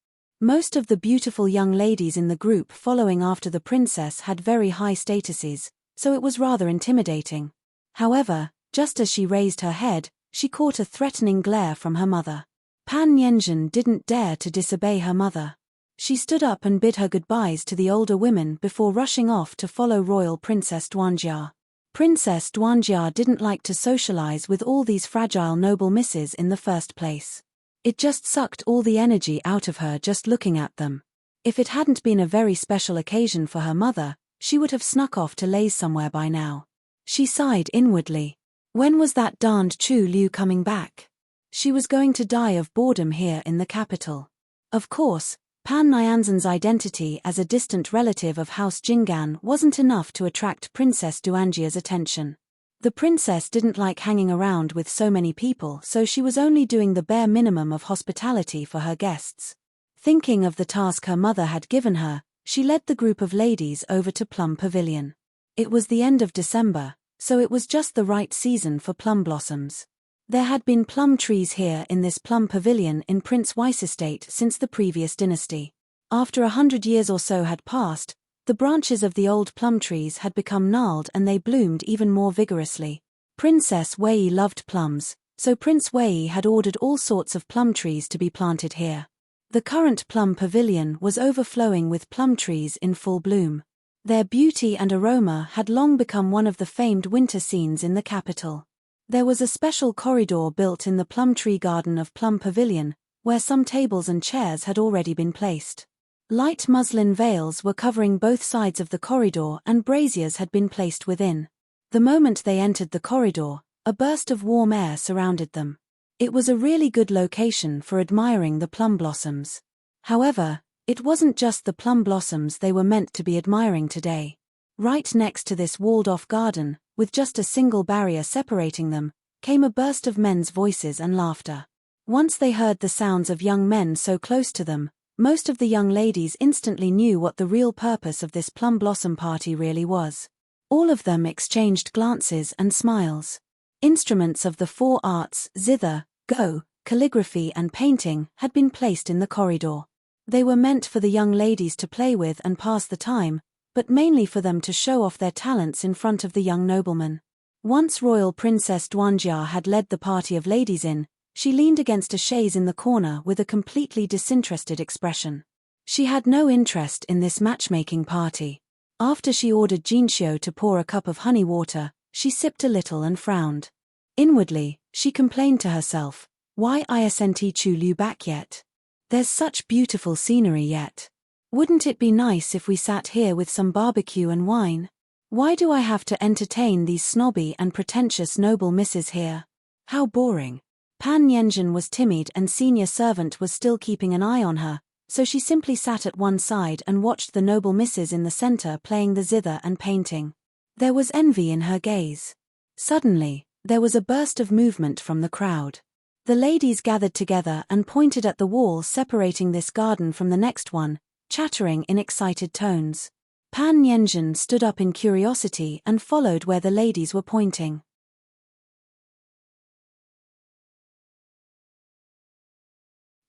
Most of the beautiful young ladies in the group following after the princess had very high statuses, so it was rather intimidating. However, just as she raised her head, she caught a threatening glare from her mother. Pan Yanjun didn't dare to disobey her mother. She stood up and bid her goodbyes to the older women before rushing off to follow Royal Princess Duanjia. Princess Duanjia didn't like to socialize with all these fragile noble misses in the first place. It just sucked all the energy out of her just looking at them. If it hadn't been a very special occasion for her mother, she would have snuck off to laze somewhere by now. She sighed inwardly. When was that darned Chu Liu coming back? She was going to die of boredom here in the capital. Of course, Pan Nianzhen's identity as a distant relative of House Jinggan wasn't enough to attract Princess Duanjia's attention. The princess didn't like hanging around with so many people, so she was only doing the bare minimum of hospitality for her guests. Thinking of the task her mother had given her, she led the group of ladies over to Plum Pavilion. It was the end of December, so it was just the right season for plum blossoms. There had been plum trees here in this plum pavilion in Prince Weiss estate since the previous dynasty. After 100 years or so had passed, the branches of the old plum trees had become gnarled and they bloomed even more vigorously. Princess Wei loved plums, so Prince Wei had ordered all sorts of plum trees to be planted here. The current plum pavilion was overflowing with plum trees in full bloom. Their beauty and aroma had long become one of the famed winter scenes in the capital. There was a special corridor built in the plum tree garden of Plum Pavilion, where some tables and chairs had already been placed. Light muslin veils were covering both sides of the corridor and braziers had been placed within. The moment they entered the corridor, a burst of warm air surrounded them. It was a really good location for admiring the plum blossoms. However, it wasn't just the plum blossoms they were meant to be admiring today. Right next to this walled-off garden, with just a single barrier separating them, came a burst of men's voices and laughter. Once they heard the sounds of young men so close to them, most of the young ladies instantly knew what the real purpose of this plum blossom party really was. All of them exchanged glances and smiles. Instruments of the four arts, zither, go, calligraphy and painting, had been placed in the corridor. They were meant for the young ladies to play with and pass the time, but mainly for them to show off their talents in front of the young noblemen. Once Royal Princess Duanjia had led the party of ladies in, she leaned against a chaise in the corner with a completely disinterested expression. She had no interest in this matchmaking party. After she ordered Jinxiu to pour a cup of honey water, she sipped a little and frowned. Inwardly, she complained to herself, "Why isn't Chu Liu back yet? There's such beautiful scenery yet. Wouldn't it be nice if we sat here with some barbecue and wine? Why do I have to entertain these snobby and pretentious noble misses here? How boring." Pan Nianzhen was timid and senior servant was still keeping an eye on her, so she simply sat at one side and watched the noble misses in the center playing the zither and painting. There was envy in her gaze. Suddenly, there was a burst of movement from the crowd. The ladies gathered together and pointed at the wall separating this garden from the next one, chattering in excited tones. Pan Nianzhen stood up in curiosity and followed where the ladies were pointing.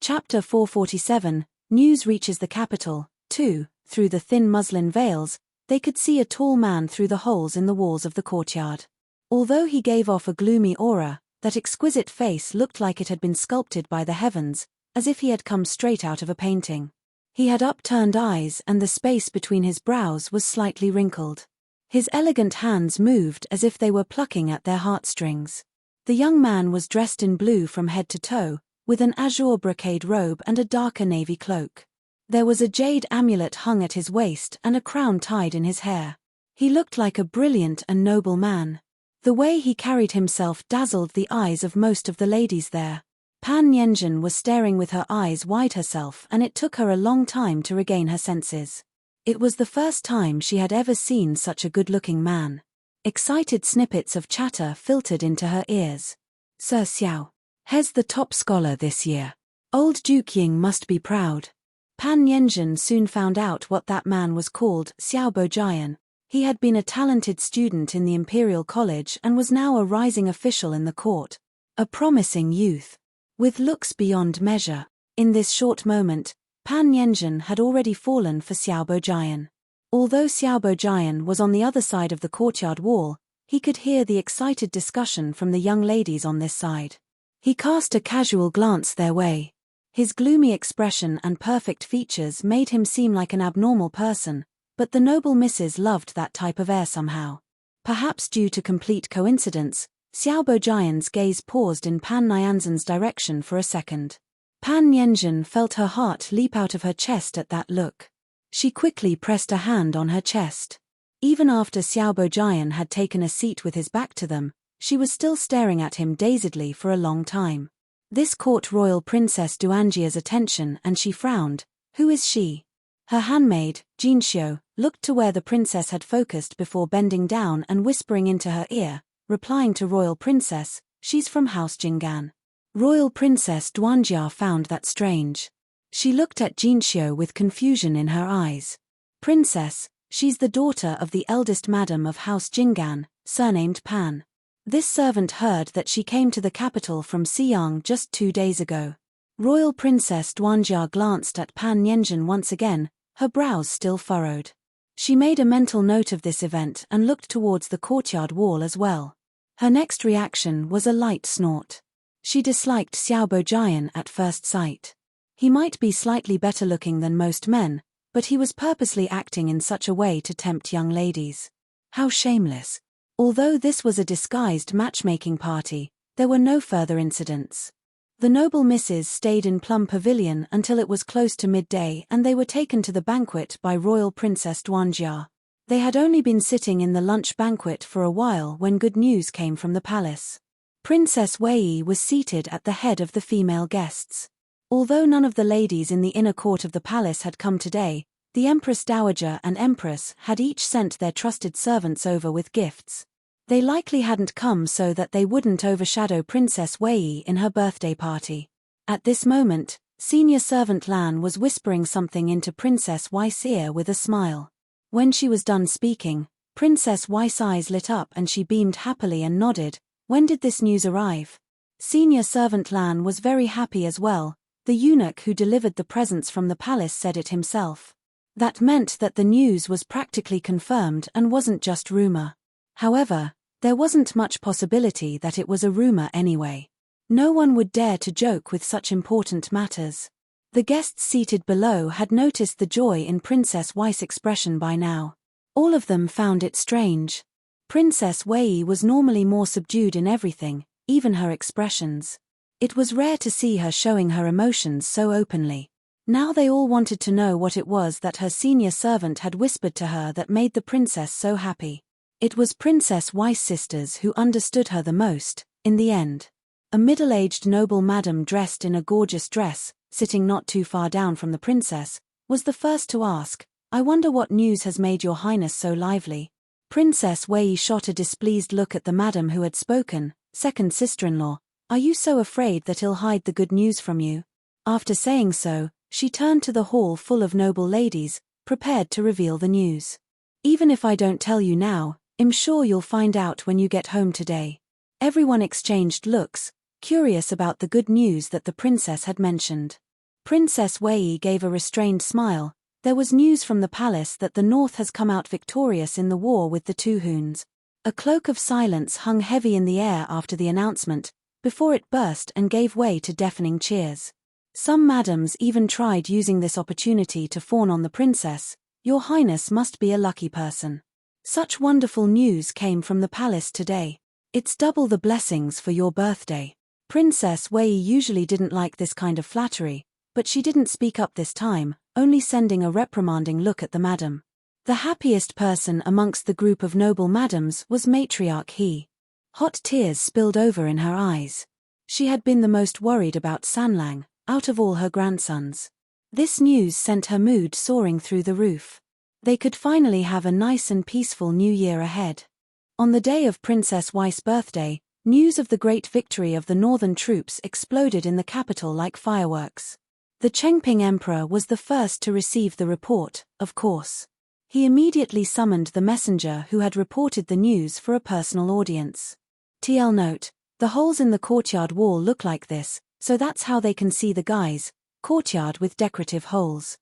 Chapter 447, News reaches the capital. 2. Through the thin muslin veils, they could see a tall man through the holes in the walls of the courtyard. Although he gave off a gloomy aura, that exquisite face looked like it had been sculpted by the heavens, as if he had come straight out of a painting. He had upturned eyes and the space between his brows was slightly wrinkled. His elegant hands moved as if they were plucking at their heartstrings. The young man was dressed in blue from head to toe, with an azure brocade robe and a darker navy cloak. There was a jade amulet hung at his waist and a crown tied in his hair. He looked like a brilliant and noble man. The way he carried himself dazzled the eyes of most of the ladies there. Pan Nianzhen was staring with her eyes wide herself and it took her a long time to regain her senses. It was the first time she had ever seen such a good-looking man. Excited snippets of chatter filtered into her ears. "Sir Xiao. He's the top scholar this year. Old Duke Ying must be proud." Pan Nianzhen soon found out what that man was called, Xiao Bojian. He had been a talented student in the Imperial College and was now a rising official in the court. A promising youth, with looks beyond measure. In this short moment, Pan Nianzhen had already fallen for Xiao Bojian. Although Xiao Bojian was on the other side of the courtyard wall, he could hear the excited discussion from the young ladies on this side. He cast a casual glance their way. His gloomy expression and perfect features made him seem like an abnormal person, but the noble missus loved that type of air somehow. Perhaps due to complete coincidence, Xiao Bojian's gaze paused in Pan Nianzhen's direction for a second. Pan Nianzhen felt her heart leap out of her chest at that look. She quickly pressed a hand on her chest. Even after Xiao Bojian had taken a seat with his back to them, she was still staring at him dazedly for a long time. This caught royal Princess Duanjia's attention and she frowned. Who is she? Her handmaid, Jinxiu, looked to where the princess had focused before bending down and whispering into her ear, replying to Royal Princess, she's from House Jinggan. Royal Princess Duanjia found that strange. She looked at Jinxiu with confusion in her eyes. Princess, she's the daughter of the eldest madam of House Jinggan, surnamed Pan. This servant heard that she came to the capital from Xiyang just 2 days ago. Royal Princess Duanjia glanced at Pan Nianzhen once again, her brows still furrowed. She made a mental note of this event and looked towards the courtyard wall as well. Her next reaction was a light snort. She disliked Xiao Bojian at first sight. He might be slightly better looking than most men, but he was purposely acting in such a way to tempt young ladies. How shameless. Although this was a disguised matchmaking party, there were no further incidents. The noble misses stayed in Plum Pavilion until it was close to midday and they were taken to the banquet by Royal Princess Duanjia. They had only been sitting in the lunch banquet for a while when good news came from the palace. Princess Wei was seated at the head of the female guests. Although none of the ladies in the inner court of the palace had come today, the Empress Dowager and Empress had each sent their trusted servants over with gifts. They likely hadn't come so that they wouldn't overshadow Princess Wei in her birthday party. At this moment, senior servant Lan was whispering something into Princess Wei's ear with a smile. When she was done speaking, Princess Wei's eyes lit up and she beamed happily and nodded. When did this news arrive? Senior servant Lan was very happy as well. The eunuch who delivered the presents from the palace said it himself. That meant that the news was practically confirmed and wasn't just rumor. However, there wasn't much possibility that it was a rumor anyway. No one would dare to joke with such important matters. The guests seated below had noticed the joy in Princess Wei's expression by now. All of them found it strange. Princess Wei was normally more subdued in everything, even her expressions. It was rare to see her showing her emotions so openly. Now they all wanted to know what it was that her senior servant had whispered to her that made the princess so happy. It was Princess Wei's sisters who understood her the most, in the end. A middle-aged noble madam dressed in a gorgeous dress, sitting not too far down from the princess, was the first to ask, "I wonder what news has made your highness so lively?" Princess Wei shot a displeased look at the madam who had spoken. "Second sister-in-law, are you so afraid that he'll hide the good news from you?" After saying so, she turned to the hall full of noble ladies, prepared to reveal the news. "Even if I don't tell you now, I'm sure you'll find out when you get home today." Everyone exchanged looks, curious about the good news that the princess had mentioned. Princess Wei gave a restrained smile. There was news from the palace that the north has come out victorious in the war with the two Huns. A cloak of silence hung heavy in the air after the announcement, before it burst and gave way to deafening cheers. Some madams even tried using this opportunity to fawn on the princess. "Your highness must be a lucky person. Such wonderful news came from the palace today. It's double the blessings for your birthday." Princess Wei usually didn't like this kind of flattery, but she didn't speak up this time, only sending a reprimanding look at the madam. The happiest person amongst the group of noble madams was matriarch He. Hot tears spilled over in her eyes. She had been the most worried about Sanlang, out of all her grandsons. This news sent her mood soaring through the roof. They could finally have a nice and peaceful new year ahead. On the day of Princess Wei's birthday, news of the great victory of the northern troops exploded in the capital like fireworks. The Chengping Emperor was the first to receive the report, of course. He immediately summoned the messenger who had reported the news for a personal audience. TL note, the holes in the courtyard wall look like this, so that's how they can see the guys. Courtyard with decorative holes.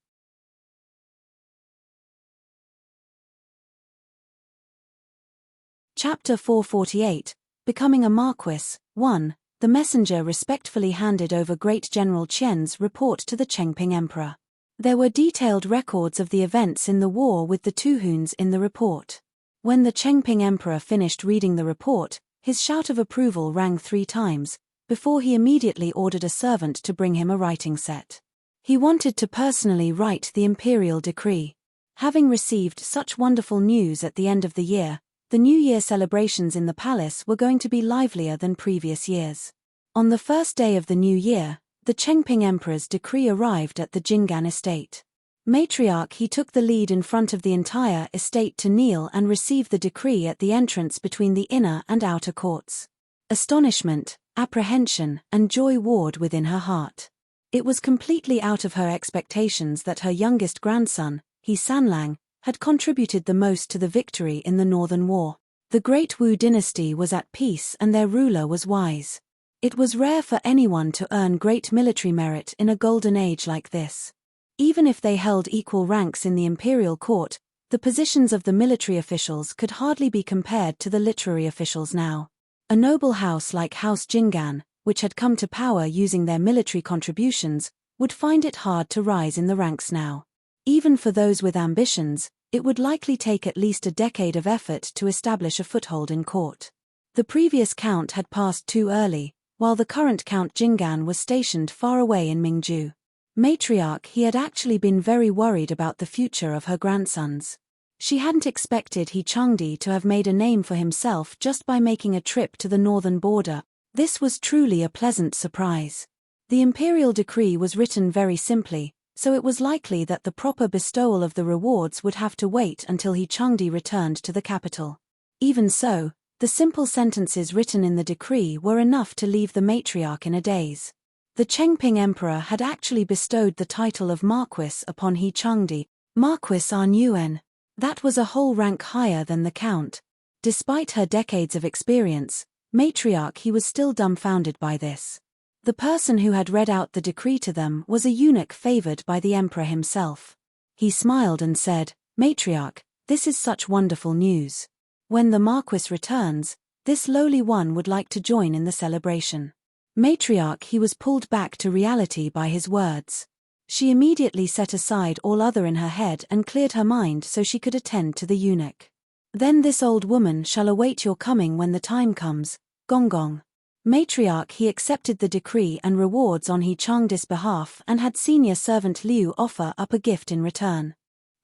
Chapter 448, Becoming a Marquis, 1. the messenger respectfully handed over Great General Qian's report to the Chengping Emperor. There were detailed records of the events in the war with the two Huns in the report. When the Chengping Emperor finished reading the report, his shout of approval rang 3 times, before he immediately ordered a servant to bring him a writing set. He wanted to personally write the imperial decree. Having received such wonderful news at the end of the year, the New Year celebrations in the palace were going to be livelier than previous years. On the first day of the new year, the Chengping Emperor's decree arrived at the Jinggan estate. Matriarch He took the lead in front of the entire estate to kneel and receive the decree at the entrance between the inner and outer courts. Astonishment, apprehension, and joy warred within her heart. It was completely out of her expectations that her youngest grandson, He Sanlang, had contributed the most to the victory in the Northern War. The Great Wu dynasty was at peace and their ruler was wise. It was rare for anyone to earn great military merit in a golden age like this. Even if they held equal ranks in the imperial court, the positions of the military officials could hardly be compared to the literary officials now. A noble house like House Jinggan, which had come to power using their military contributions, would find it hard to rise in the ranks now. Even for those with ambitions, it would likely take at least a decade of effort to establish a foothold in court. The previous count had passed too early, while the current Count Jinggan was stationed far away in Mingju. Matriarch He had actually been very worried about the future of her grandsons. She hadn't expected He Changdi to have made a name for himself just by making a trip to the northern border. This was truly a pleasant surprise. The imperial decree was written very simply, so it was likely that the proper bestowal of the rewards would have to wait until He Changdi returned to the capital. Even so, the simple sentences written in the decree were enough to leave the matriarch in a daze. The Chengping Emperor had actually bestowed the title of Marquis upon He Changdi, Marquis An Yuan. That was a whole rank higher than the count. Despite her decades of experience, matriarch He was still dumbfounded by this. The person who had read out the decree to them was a eunuch favored by the emperor himself. He smiled and said, "Matriarch, this is such wonderful news. When the Marquis returns, this lowly one would like to join in the celebration." Matriarch He was pulled back to reality by his words. She immediately set aside all other in her head and cleared her mind so she could attend to the eunuch. "Then this old woman shall await your coming when the time comes, Gong Gong." Matriarch He accepted the decree and rewards on He Changdi's behalf and had senior servant Liu offer up a gift in return.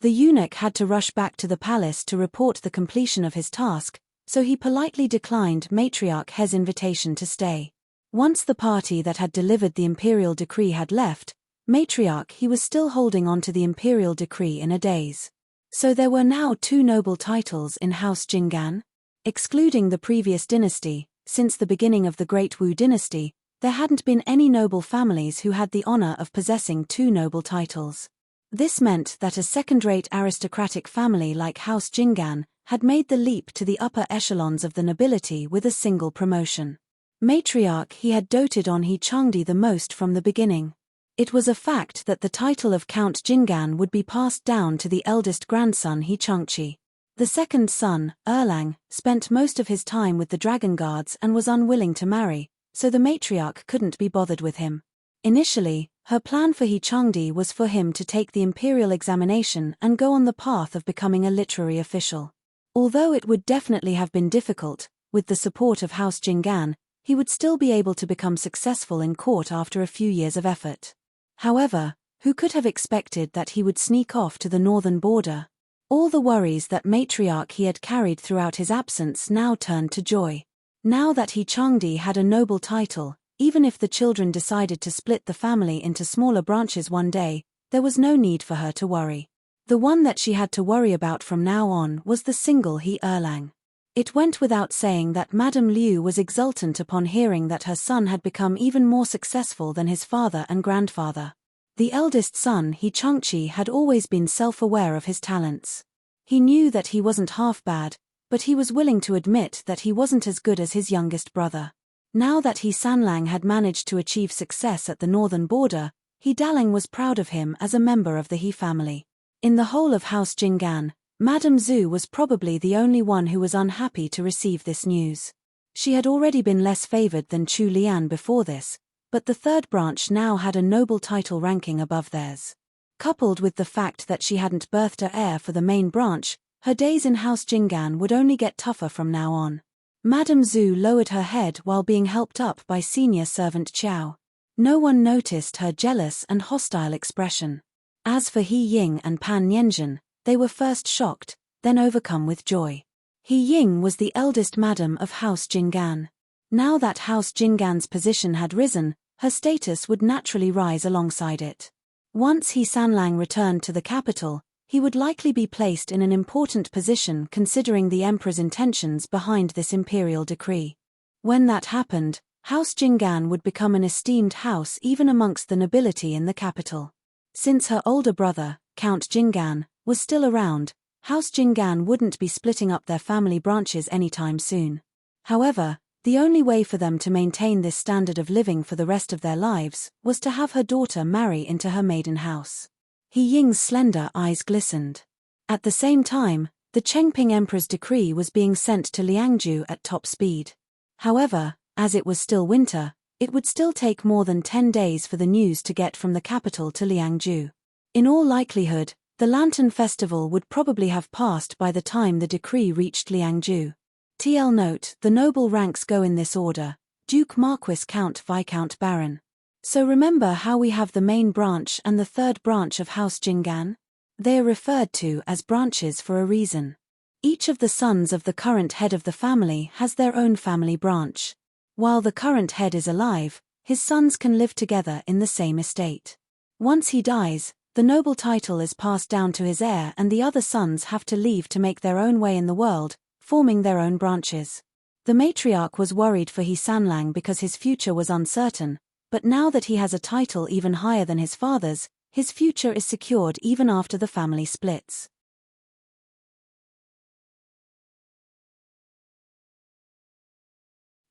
The eunuch had to rush back to the palace to report the completion of his task, so he politely declined Matriarch He's invitation to stay. Once the party that had delivered the imperial decree had left, Matriarch He was still holding on to the imperial decree in a daze. So there were now 2 noble titles in House Jinggan? Excluding the previous dynasty, since the beginning of the Great Wu dynasty, there hadn't been any noble families who had the honor of possessing 2 noble titles. This meant that a second-rate aristocratic family like House Jinggan had made the leap to the upper echelons of the nobility with a single promotion. Matriarch He had doted on He Changdi the most from the beginning. It was a fact that the title of Count Jinggan would be passed down to the eldest grandson He Changqi. The second son, Erlang, spent most of his time with the Dragon Guards and was unwilling to marry, so the matriarch couldn't be bothered with him. Initially, her plan for He Changdi was for him to take the imperial examination and go on the path of becoming a literary official. Although it would definitely have been difficult, with the support of House Jinggan, he would still be able to become successful in court after a few years of effort. However, who could have expected that he would sneak off to the northern border? All the worries that matriarch He had carried throughout his absence now turned to joy. Now that He Changdi had a noble title, even if the children decided to split the family into smaller branches one day, there was no need for her to worry. The one that she had to worry about from now on was the single He Erlang. It went without saying that Madame Liu was exultant upon hearing that her son had become even more successful than his father and grandfather. The eldest son He Changqi had always been self-aware of his talents. He knew that he wasn't half bad, but he was willing to admit that he wasn't as good as his youngest brother. Now that He Sanlang had managed to achieve success at the northern border, He Dalang was proud of him as a member of the He family. In the whole of House Jinggan, Madame Zhu was probably the only one who was unhappy to receive this news. She had already been less favored than Chu Lian before this, but the third branch now had a noble title ranking above theirs. Coupled with the fact that she hadn't birthed an heir for the main branch, her days in House Jinggan would only get tougher from now on. Madame Zhu lowered her head while being helped up by senior servant Qiao. No one noticed her jealous and hostile expression. As for He Ying and Pan Nianzhen, they were first shocked, then overcome with joy. He Ying was the eldest madam of House Jinggan. Now that House Jinggan's position had risen, her status would naturally rise alongside it. Once He Sanlang returned to the capital, he would likely be placed in an important position considering the emperor's intentions behind this imperial decree. When that happened, House Jinggan would become an esteemed house even amongst the nobility in the capital. Since her older brother, Count Jinggan, was still around, House Jinggan wouldn't be splitting up their family branches anytime soon. However, the only way for them to maintain this standard of living for the rest of their lives was to have her daughter marry into her maiden house. He Ying's slender eyes glistened. At the same time, the Chengping Emperor's decree was being sent to Liangju at top speed. However, as it was still winter, it would still take more than 10 days for the news to get from the capital to Liangju. In all likelihood, the Lantern Festival would probably have passed by the time the decree reached Liangju. TL note, the noble ranks go in this order: Duke, Marquis, Count, Viscount, Baron. So remember how we have the main branch and the third branch of House Jinggan? They are referred to as branches for a reason. Each of the sons of the current head of the family has their own family branch. While the current head is alive, his sons can live together in the same estate. Once he dies, the noble title is passed down to his heir and the other sons have to leave to make their own way in the world, forming their own branches. The matriarch was worried for He Sanlang because his future was uncertain, but now that he has a title even higher than his father's, his future is secured even after the family splits.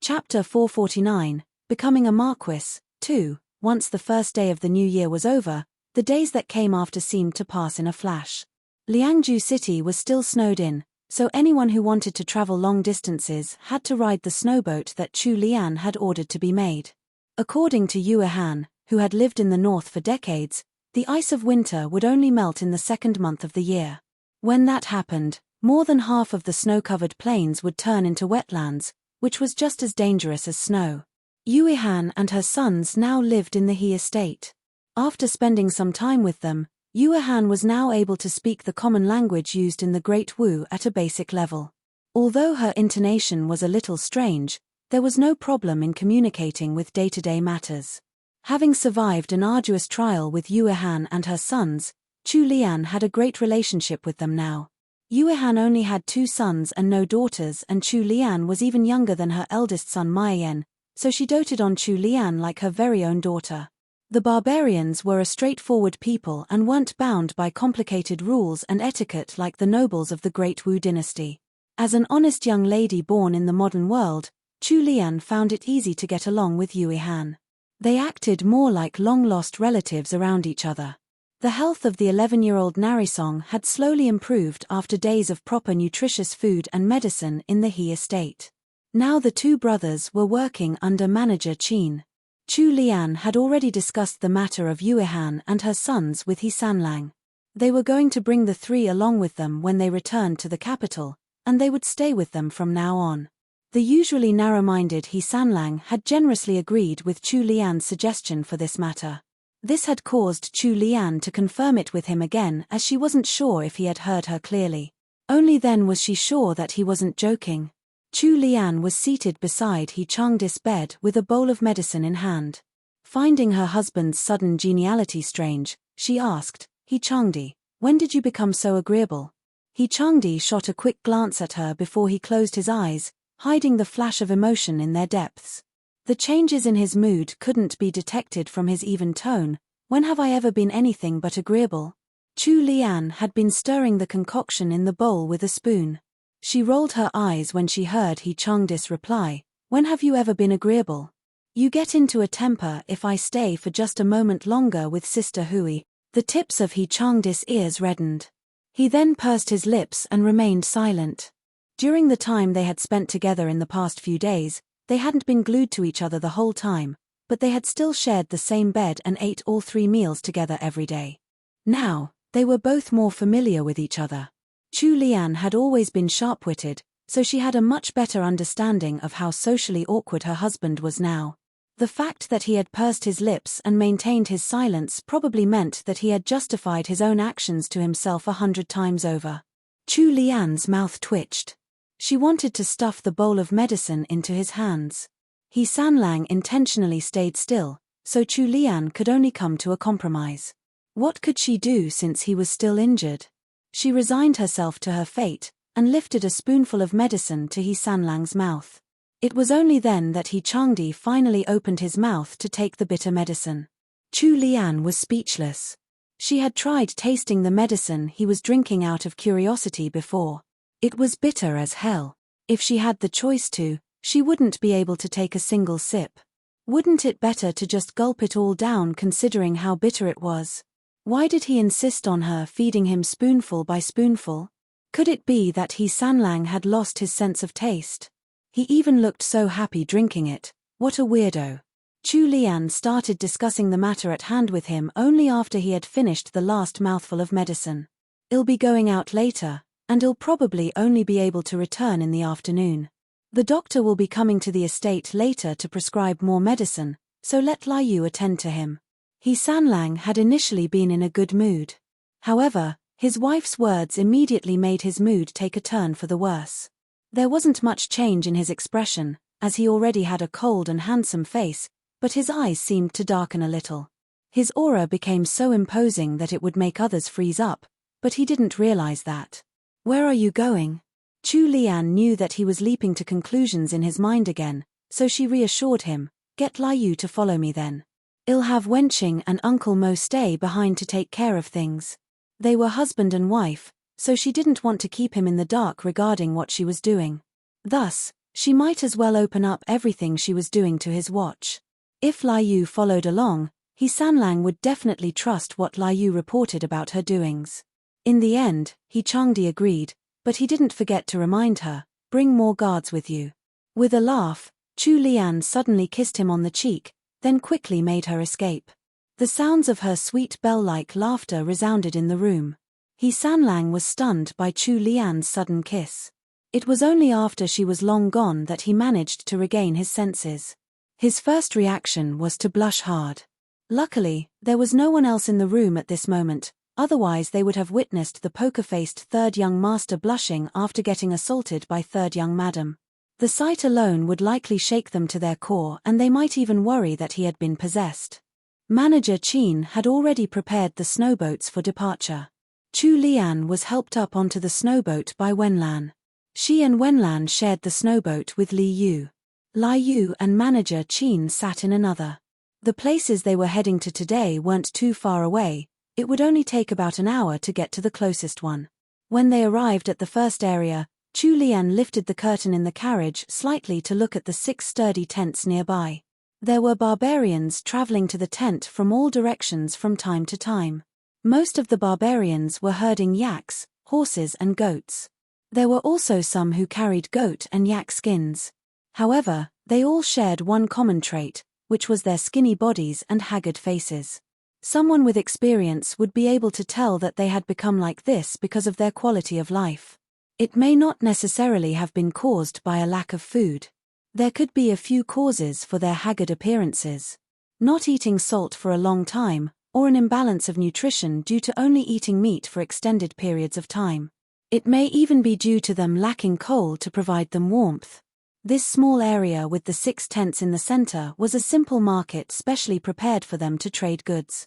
Chapter 449, Becoming a Marquis, 2. Once the first day of the new year was over, the days that came after seemed to pass in a flash. Liangju city was still snowed in, so anyone who wanted to travel long distances had to ride the snowboat that Chu Lian had ordered to be made. According to Yue Han, who had lived in the north for decades, the ice of winter would only melt in the second month of the year. When that happened, more than half of the snow-covered plains would turn into wetlands, which was just as dangerous as snow. Yue Han and her sons now lived in the He estate. After spending some time with them, Yue Han was now able to speak the common language used in the Great Wu at a basic level. Although her intonation was a little strange, there was no problem in communicating with day-to-day matters. Having survived an arduous trial with Yue Han and her sons, Chu Lian had a great relationship with them now. Yue Han only had 2 sons and no daughters, and Chu Lian was even younger than her eldest son Maiyan, so she doted on Chu Lian like her very own daughter. The barbarians were a straightforward people and weren't bound by complicated rules and etiquette like the nobles of the Great Wu dynasty. As an honest young lady born in the modern world, Chu Lian found it easy to get along with Yue Han. They acted more like long-lost relatives around each other. The health of the 11-year-old Narisong had slowly improved after days of proper nutritious food and medicine in the He estate. Now the 2 brothers were working under manager Qin. Chu Lian had already discussed the matter of Yue Han and her sons with He Sanlang. They were going to bring the 3 along with them when they returned to the capital, and they would stay with them from now on. The usually narrow-minded He Sanlang had generously agreed with Chu Lian's suggestion for this matter. This had caused Chu Lian to confirm it with him again, as she wasn't sure if he had heard her clearly. Only then was she sure that he wasn't joking. Chu Lian was seated beside He Changdi's bed with a bowl of medicine in hand. Finding her husband's sudden geniality strange, she asked, "He Changdi, when did you become so agreeable?" He Changdi shot a quick glance at her before he closed his eyes, hiding the flash of emotion in their depths. The changes in his mood couldn't be detected from his even tone. "When have I ever been anything but agreeable?" Chu Lian had been stirring the concoction in the bowl with a spoon. She rolled her eyes when she heard He Changdi's reply, "When have you ever been agreeable? You get into a temper if I stay for just a moment longer with Sister Hui." The tips of He Changdi's ears reddened. He then pursed his lips and remained silent. During the time they had spent together in the past few days, they hadn't been glued to each other the whole time, but they had still shared the same bed and ate all 3 meals together every day. Now, they were both more familiar with each other. Chu Lian had always been sharp-witted, so she had a much better understanding of how socially awkward her husband was now. The fact that he had pursed his lips and maintained his silence probably meant that he had justified his own actions to himself 100 times over. Chu Lian's mouth twitched. She wanted to stuff the bowl of medicine into his hands. He Sanlang intentionally stayed still, so Chu Lian could only come to a compromise. What could she do since he was still injured? She resigned herself to her fate, and lifted a spoonful of medicine to He Sanlang's mouth. It was only then that He Changdi finally opened his mouth to take the bitter medicine. Chu Lian was speechless. She had tried tasting the medicine he was drinking out of curiosity before. It was bitter as hell. If she had the choice to, she wouldn't be able to take a single sip. Wouldn't it better to just gulp it all down considering how bitter it was? Why did he insist on her feeding him spoonful by spoonful? Could it be that He Sanlang had lost his sense of taste? He even looked so happy drinking it. What a weirdo. Chu Lian started discussing the matter at hand with him only after he had finished the last mouthful of medicine. "I'll be going out later, and I'll probably only be able to return in the afternoon. The doctor will be coming to the estate later to prescribe more medicine, so let Lai Yu attend to him." He Sanlang had initially been in a good mood. However, his wife's words immediately made his mood take a turn for the worse. There wasn't much change in his expression, as he already had a cold and handsome face, but his eyes seemed to darken a little. His aura became so imposing that it would make others freeze up, but he didn't realize that. "Where are you going?" Chu Lian knew that he was leaping to conclusions in his mind again, so she reassured him, "Get Lai Yu to follow me then. I'll have Wenqing and Uncle Mo stay behind to take care of things." They were husband and wife, so she didn't want to keep him in the dark regarding what she was doing. Thus, she might as well open up everything she was doing to his watch. If Lai Yu followed along, He Sanlang would definitely trust what Lai Yu reported about her doings. In the end, He Changdi agreed, but he didn't forget to remind her, "Bring more guards with you." With a laugh, Chu Lian suddenly kissed him on the cheek, then quickly made her escape. The sounds of her sweet bell-like laughter resounded in the room. He Sanlang was stunned by Chu Lian's sudden kiss. It was only after she was long gone that he managed to regain his senses. His first reaction was to blush hard. Luckily, there was no one else in the room at this moment, otherwise they would have witnessed the poker-faced third young master blushing after getting assaulted by third young madam. The sight alone would likely shake them to their core, and they might even worry that he had been possessed. Manager Qin had already prepared the snowboats for departure. Chu Lian was helped up onto the snowboat by Wenlan. She and Wenlan shared the snowboat with Li Yu. Lai Yu and Manager Qin sat in another. The places they were heading to today weren't too far away, it would only take about an hour to get to the closest one. When they arrived at the first area, Chu Lian lifted the curtain in the carriage slightly to look at the 6 sturdy tents nearby. There were barbarians traveling to the tent from all directions from time to time. Most of the barbarians were herding yaks, horses and goats. There were also some who carried goat and yak skins. However, they all shared one common trait, which was their skinny bodies and haggard faces. Someone with experience would be able to tell that they had become like this because of their quality of life. It may not necessarily have been caused by a lack of food. There could be a few causes for their haggard appearances. Not eating salt for a long time, or an imbalance of nutrition due to only eating meat for extended periods of time. It may even be due to them lacking coal to provide them warmth. This small area with the 6 tents in the center was a simple market specially prepared for them to trade goods.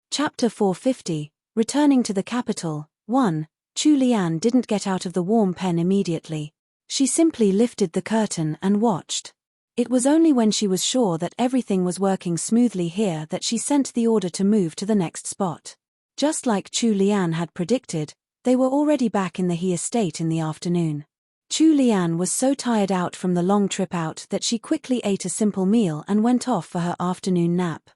Chapter 450, Returning to the Capital. 1. Chu Lian didn't get out of the warm pen immediately. She simply lifted the curtain and watched. It was only when she was sure that everything was working smoothly here that she sent the order to move to the next spot. Just like Chu Lian had predicted, they were already back in the He estate in the afternoon. Chu Lian was so tired out from the long trip out that she quickly ate a simple meal and went off for her afternoon nap.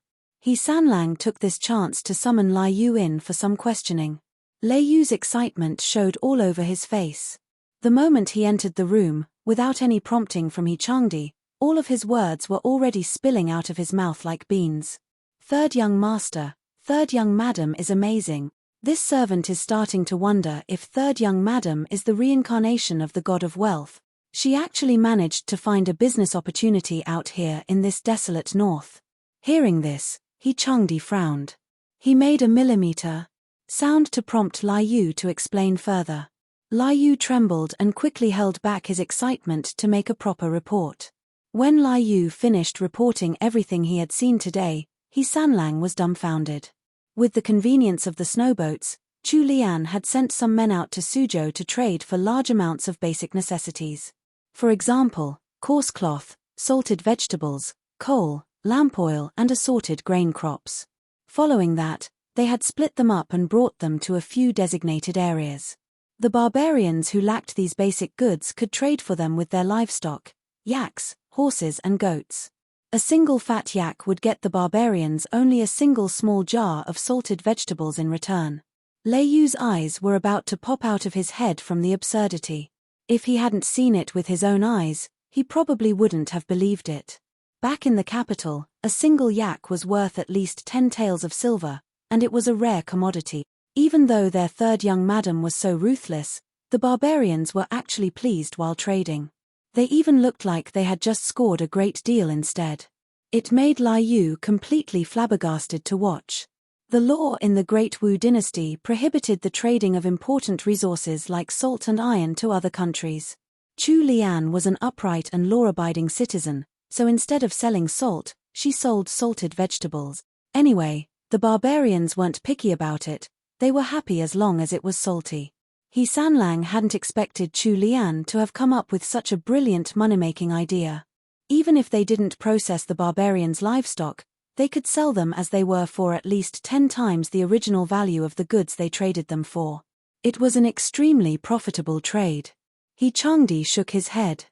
He Sanlang took this chance to summon Lai Yu in for some questioning. Lai Yu's excitement showed all over his face. The moment he entered the room, without any prompting from He Changdi, all of his words were already spilling out of his mouth like beans. Third young master, third young madam is amazing. This servant is starting to wonder if third young madam is the reincarnation of the god of wealth. She actually managed to find a business opportunity out here in this desolate north. Hearing this, He Changdi frowned. He made a millimeter sound to prompt Lai Yu to explain further. Lai Yu trembled and quickly held back his excitement to make a proper report. When Lai Yu finished reporting everything he had seen today, He Sanlang was dumbfounded. With the convenience of the snowboats, Chu Lian had sent some men out to Suzhou to trade for large amounts of basic necessities. For example, coarse cloth, salted vegetables, coal, lamp oil and assorted grain crops. Following that, they had split them up and brought them to a few designated areas. The barbarians who lacked these basic goods could trade for them with their livestock, yaks, horses and goats. A single fat yak would get the barbarians only a single small jar of salted vegetables in return. Lai Yu's eyes were about to pop out of his head from the absurdity. If he hadn't seen it with his own eyes, he probably wouldn't have believed it. Back in the capital, a single yak was worth at least 10 taels of silver, and it was a rare commodity. Even though their third young madam was so ruthless, the barbarians were actually pleased while trading. They even looked like they had just scored a great deal instead. It made Lai Yu completely flabbergasted to watch. The law in the Great Wu dynasty prohibited the trading of important resources like salt and iron to other countries. Chu Lian was an upright and law-abiding citizen, so instead of selling salt, she sold salted vegetables. Anyway, the barbarians weren't picky about it. They were happy as long as it was salty. He Sanlang hadn't expected Chu Lian to have come up with such a brilliant money-making idea. Even if they didn't process the barbarians' livestock, they could sell them as they were for at least 10 times the original value of the goods they traded them for. It was an extremely profitable trade. He Changdi shook his head.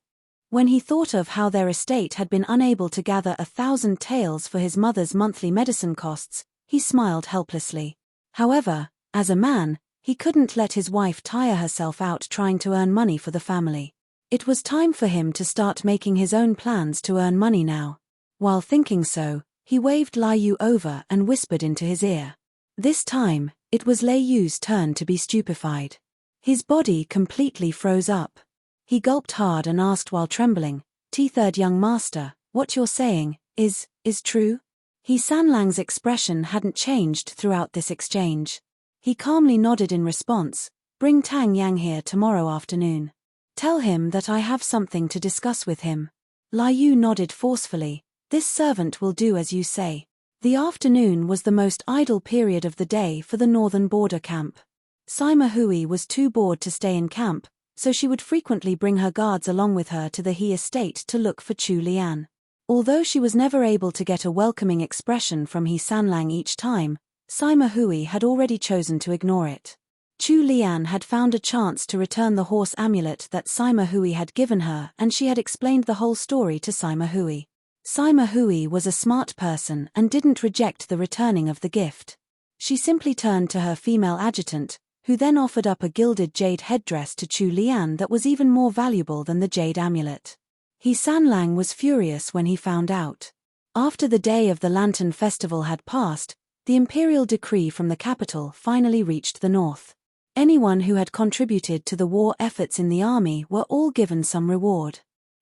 When he thought of how their estate had been unable to gather 1,000 taels for his mother's monthly medicine costs, he smiled helplessly. However, as a man, he couldn't let his wife tire herself out trying to earn money for the family. It was time for him to start making his own plans to earn money now. While thinking so, he waved Lai Yu over and whispered into his ear. This time, it was Lai Yu's turn to be stupefied. His body completely froze up. He gulped hard and asked while trembling, "Third young master, what you're saying, is true?" He Sanlang's expression hadn't changed throughout this exchange. He calmly nodded in response, "Bring Tang Yang here tomorrow afternoon. Tell him that I have something to discuss with him." Lai Yu nodded forcefully, "This servant will do as you say." The afternoon was the most idle period of the day for the northern border camp. Sima Hui was too bored to stay in camp, so she would frequently bring her guards along with her to the He estate to look for Chu Lian. Although she was never able to get a welcoming expression from He Sanlang each time, Sima Hui had already chosen to ignore it. Chu Lian had found a chance to return the horse amulet that Sima Hui had given her, and she had explained the whole story to Sima Hui. Sima Hui was a smart person and didn't reject the returning of the gift. She simply turned to her female adjutant, who then offered up a gilded jade headdress to Chu Lian that was even more valuable than the jade amulet. He Sanlang was furious when he found out. After the day of the Lantern Festival had passed, the imperial decree from the capital finally reached the north. Anyone who had contributed to the war efforts in the army were all given some reward.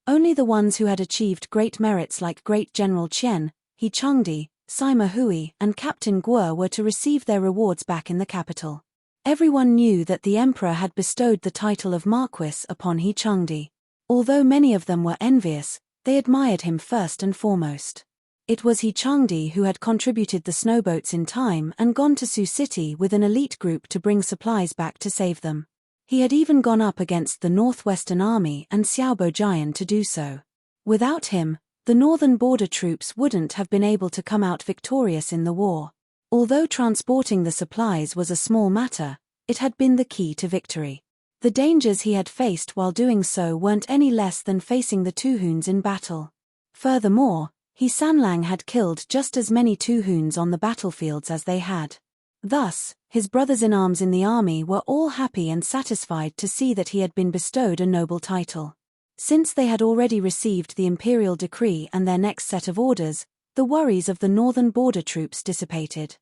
Only the ones who had achieved great merits like Great General Qian, He Changdi, Sima Hui, and Captain Guo were to receive their rewards back in the capital. Everyone knew that the emperor had bestowed the title of Marquis upon He Changdi. Although many of them were envious, they admired him first and foremost. It was He Changdi who had contributed the snowboats in time and gone to Sioux City with an elite group to bring supplies back to save them. He had even gone up against the Northwestern Army and Xiaobo Jian to do so. Without him, the northern border troops wouldn't have been able to come out victorious in the war. Although transporting the supplies was a small matter, it had been the key to victory. The dangers he had faced while doing so weren't any less than facing the Tuhuns in battle. Furthermore, He Sanlang had killed just as many Tuhuns on the battlefields as they had. Thus, his brothers-in-arms in the army were all happy and satisfied to see that he had been bestowed a noble title. Since they had already received the imperial decree and their next set of orders, the worries of the northern border troops dissipated.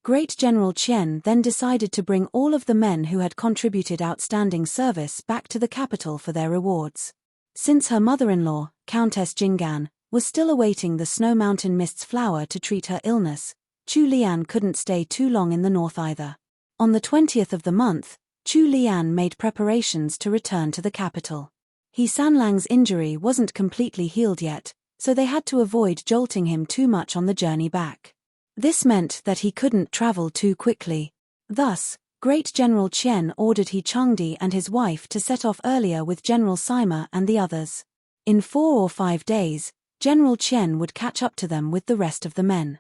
Great General Qian then decided to bring all of the men who had contributed outstanding service back to the capital for their rewards. Since her mother-in-law, Countess Jinggan, was still awaiting the Snow Mountain Mist's flower to treat her illness, Chu Lian couldn't stay too long in the north either. On the 20th of the month, Chu Lian made preparations to return to the capital. He Sanlang's injury wasn't completely healed yet, so they had to avoid jolting him too much on the journey back. This meant that he couldn't travel too quickly. Thus, Great General Qian ordered He Changdi and his wife to set off earlier with General Sima and the others. In 4 or 5 days, General Qian would catch up to them with the rest of the men.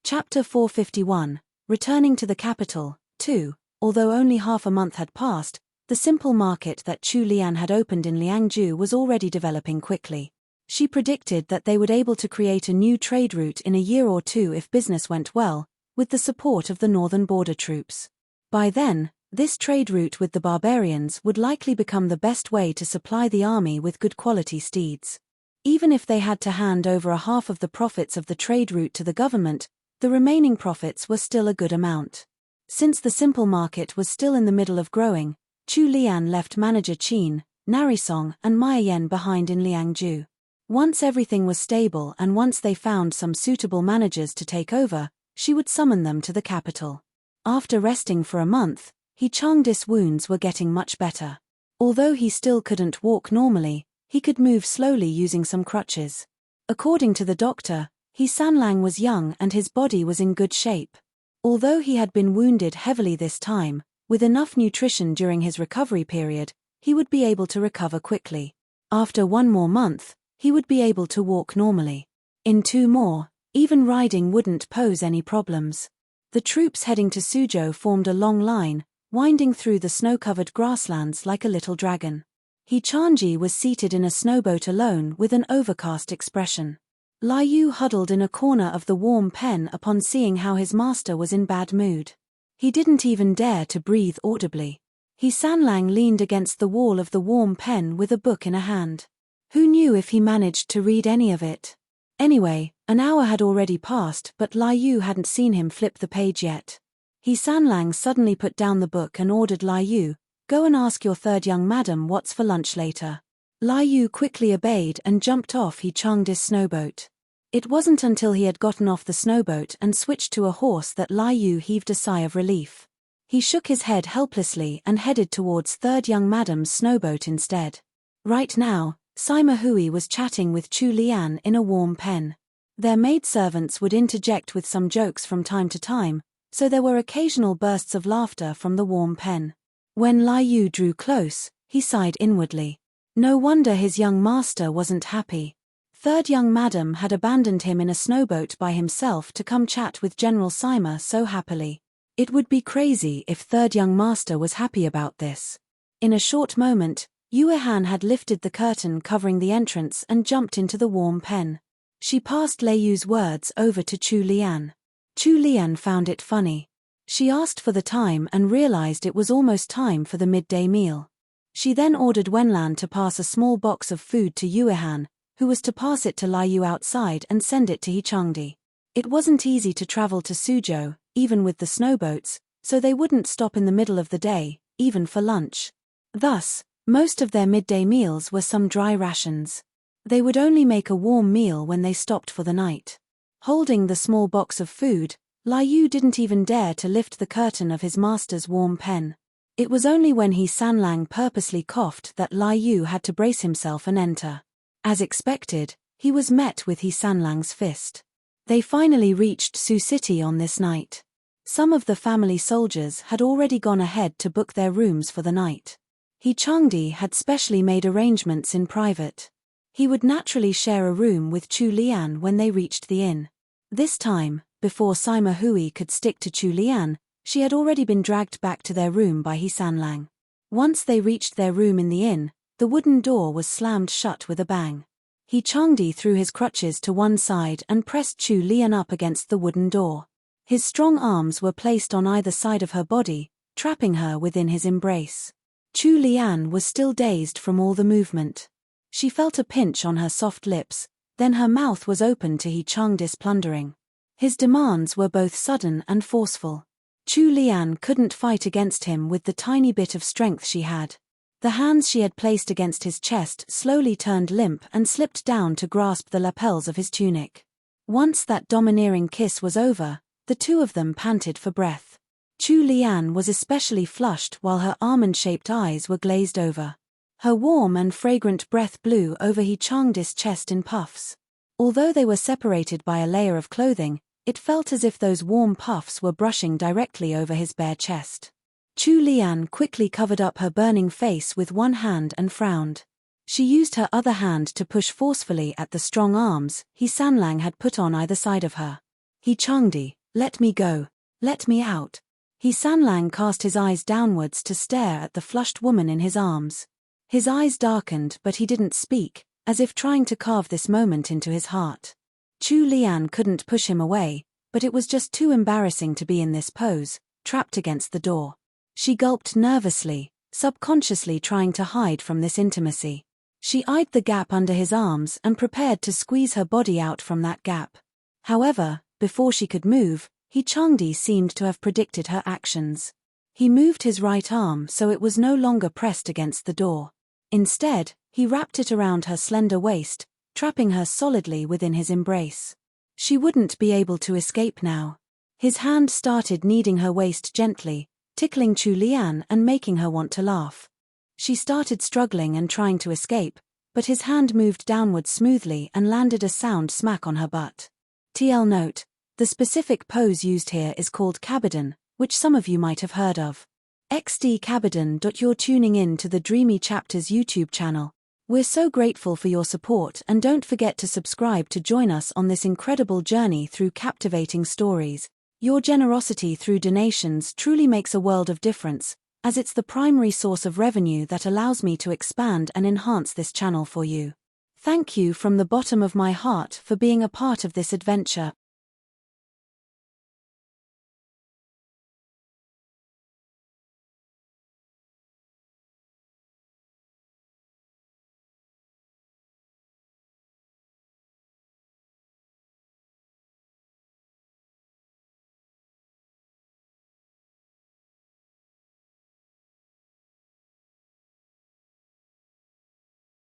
Chapter 451, Returning to the Capital, 2. Although only half a month had passed, the simple market that Chu Lian had opened in Liangju was already developing quickly. She predicted that they would be able to create a new trade route in a year or two if business went well, with the support of the northern border troops. By then, this trade route with the barbarians would likely become the best way to supply the army with good quality steeds. Even if they had to hand over a half of the profits of the trade route to the government, the remaining profits were still a good amount. Since the simple market was still in the middle of growing, Chu Lian left manager Qin, Narisong and Maya Yen behind in Liangju. Once everything was stable and once they found some suitable managers to take over, she would summon them to the capital. After resting for a month, He Changdi's wounds were getting much better. Although he still couldn't walk normally, he could move slowly using some crutches. According to the doctor, He Sanlang was young and his body was in good shape. Although he had been wounded heavily this time, with enough nutrition during his recovery period, he would be able to recover quickly. After 1 more month, he would be able to walk normally. In 2 more, even riding wouldn't pose any problems. The troops heading to Suzhou formed a long line, winding through the snow-covered grasslands like a little dragon. He Changji was seated in a snowboat alone with an overcast expression. Lai Yu huddled in a corner of the warm pen upon seeing how his master was in bad mood. He didn't even dare to breathe audibly. He Sanlang leaned against the wall of the warm pen with a book in a hand. Who knew if he managed to read any of it? Anyway, an hour had already passed but Lai Yu hadn't seen him flip the page yet. He Sanlang suddenly put down the book and ordered Lai Yu, "Go and ask your third young madam what's for lunch later." Lai Yu quickly obeyed and jumped off He Changdi's snowboat. It wasn't until he had gotten off the snowboat and switched to a horse that Lai Yu heaved a sigh of relief. He shook his head helplessly and headed towards third young madam's snowboat instead. Right now, Sima Hui was chatting with Chu Lian in a warm pen. Their maidservants would interject with some jokes from time to time, so there were occasional bursts of laughter from the warm pen. When Lai Yu drew close, he sighed inwardly. No wonder his young master wasn't happy. Third young madam had abandoned him in a snowboat by himself to come chat with General Sima so happily. It would be crazy if third young master was happy about this. In a short moment, Yue Han had lifted the curtain covering the entrance and jumped into the warm pen. She passed Lei Yu's words over to Chu Lian. Chu Lian found it funny. She asked for the time and realized it was almost time for the midday meal. She then ordered Wenlan to pass a small box of food to Yue Han, who was to pass it to Lai Yu outside and send it to He Changdi. It wasn't easy to travel to Suzhou, even with the snowboats, so they wouldn't stop in the middle of the day, even for lunch. Thus, most of their midday meals were some dry rations. They would only make a warm meal when they stopped for the night. Holding the small box of food, Lai Yu didn't even dare to lift the curtain of his master's warm pen. It was only when He Sanlang purposely coughed that Lai Yu had to brace himself and enter. As expected, he was met with He Sanlang's fist. They finally reached Su City on this night. Some of the family soldiers had already gone ahead to book their rooms for the night. He Changdi had specially made arrangements in private. He would naturally share a room with Chu Lian when they reached the inn. This time, before Sima Hui could stick to Chu Lian, she had already been dragged back to their room by He Sanlang. Once they reached their room in the inn, the wooden door was slammed shut with a bang. Changdi threw his crutches to one side and pressed Chu Lian up against the wooden door. His strong arms were placed on either side of her body, trapping her within his embrace. Chu Lian was still dazed from all the movement. She felt a pinch on her soft lips, then her mouth was open to Changdi's plundering. His demands were both sudden and forceful. Chu Lian couldn't fight against him with the tiny bit of strength she had. The hands she had placed against his chest slowly turned limp and slipped down to grasp the lapels of his tunic. Once that domineering kiss was over, the two of them panted for breath. Chu Lian was especially flushed while her almond-shaped eyes were glazed over. Her warm and fragrant breath blew over Changdi's chest in puffs. Although they were separated by a layer of clothing, it felt as if those warm puffs were brushing directly over his bare chest. Chu Lian quickly covered up her burning face with one hand and frowned. She used her other hand to push forcefully at the strong arms Sanlang had put on either side of her. Changdi, let me go. Let me out. Sanlang cast his eyes downwards to stare at the flushed woman in his arms. His eyes darkened but he didn't speak, as if trying to carve this moment into his heart. Chu Lian couldn't push him away, but it was just too embarrassing to be in this pose, trapped against the door. She gulped nervously, subconsciously trying to hide from this intimacy. She eyed the gap under his arms and prepared to squeeze her body out from that gap. However, before she could move, Changdi seemed to have predicted her actions. He moved his right arm so it was no longer pressed against the door. Instead, he wrapped it around her slender waist, trapping her solidly within his embrace. She wouldn't be able to escape now. His hand started kneading her waist gently, tickling Chu Lian and making her want to laugh. She started struggling and trying to escape, but his hand moved downward smoothly and landed a sound smack on her butt. TL note: the specific pose used here is called Cabidan, which some of you might have heard of. XD Cabidan. You're tuning in to the Dreamy Chapters YouTube channel. We're so grateful for your support and don't forget to subscribe to join us on this incredible journey through captivating stories. Your generosity through donations truly makes a world of difference, as it's the primary source of revenue that allows me to expand and enhance this channel for you. Thank you from the bottom of my heart for being a part of this adventure.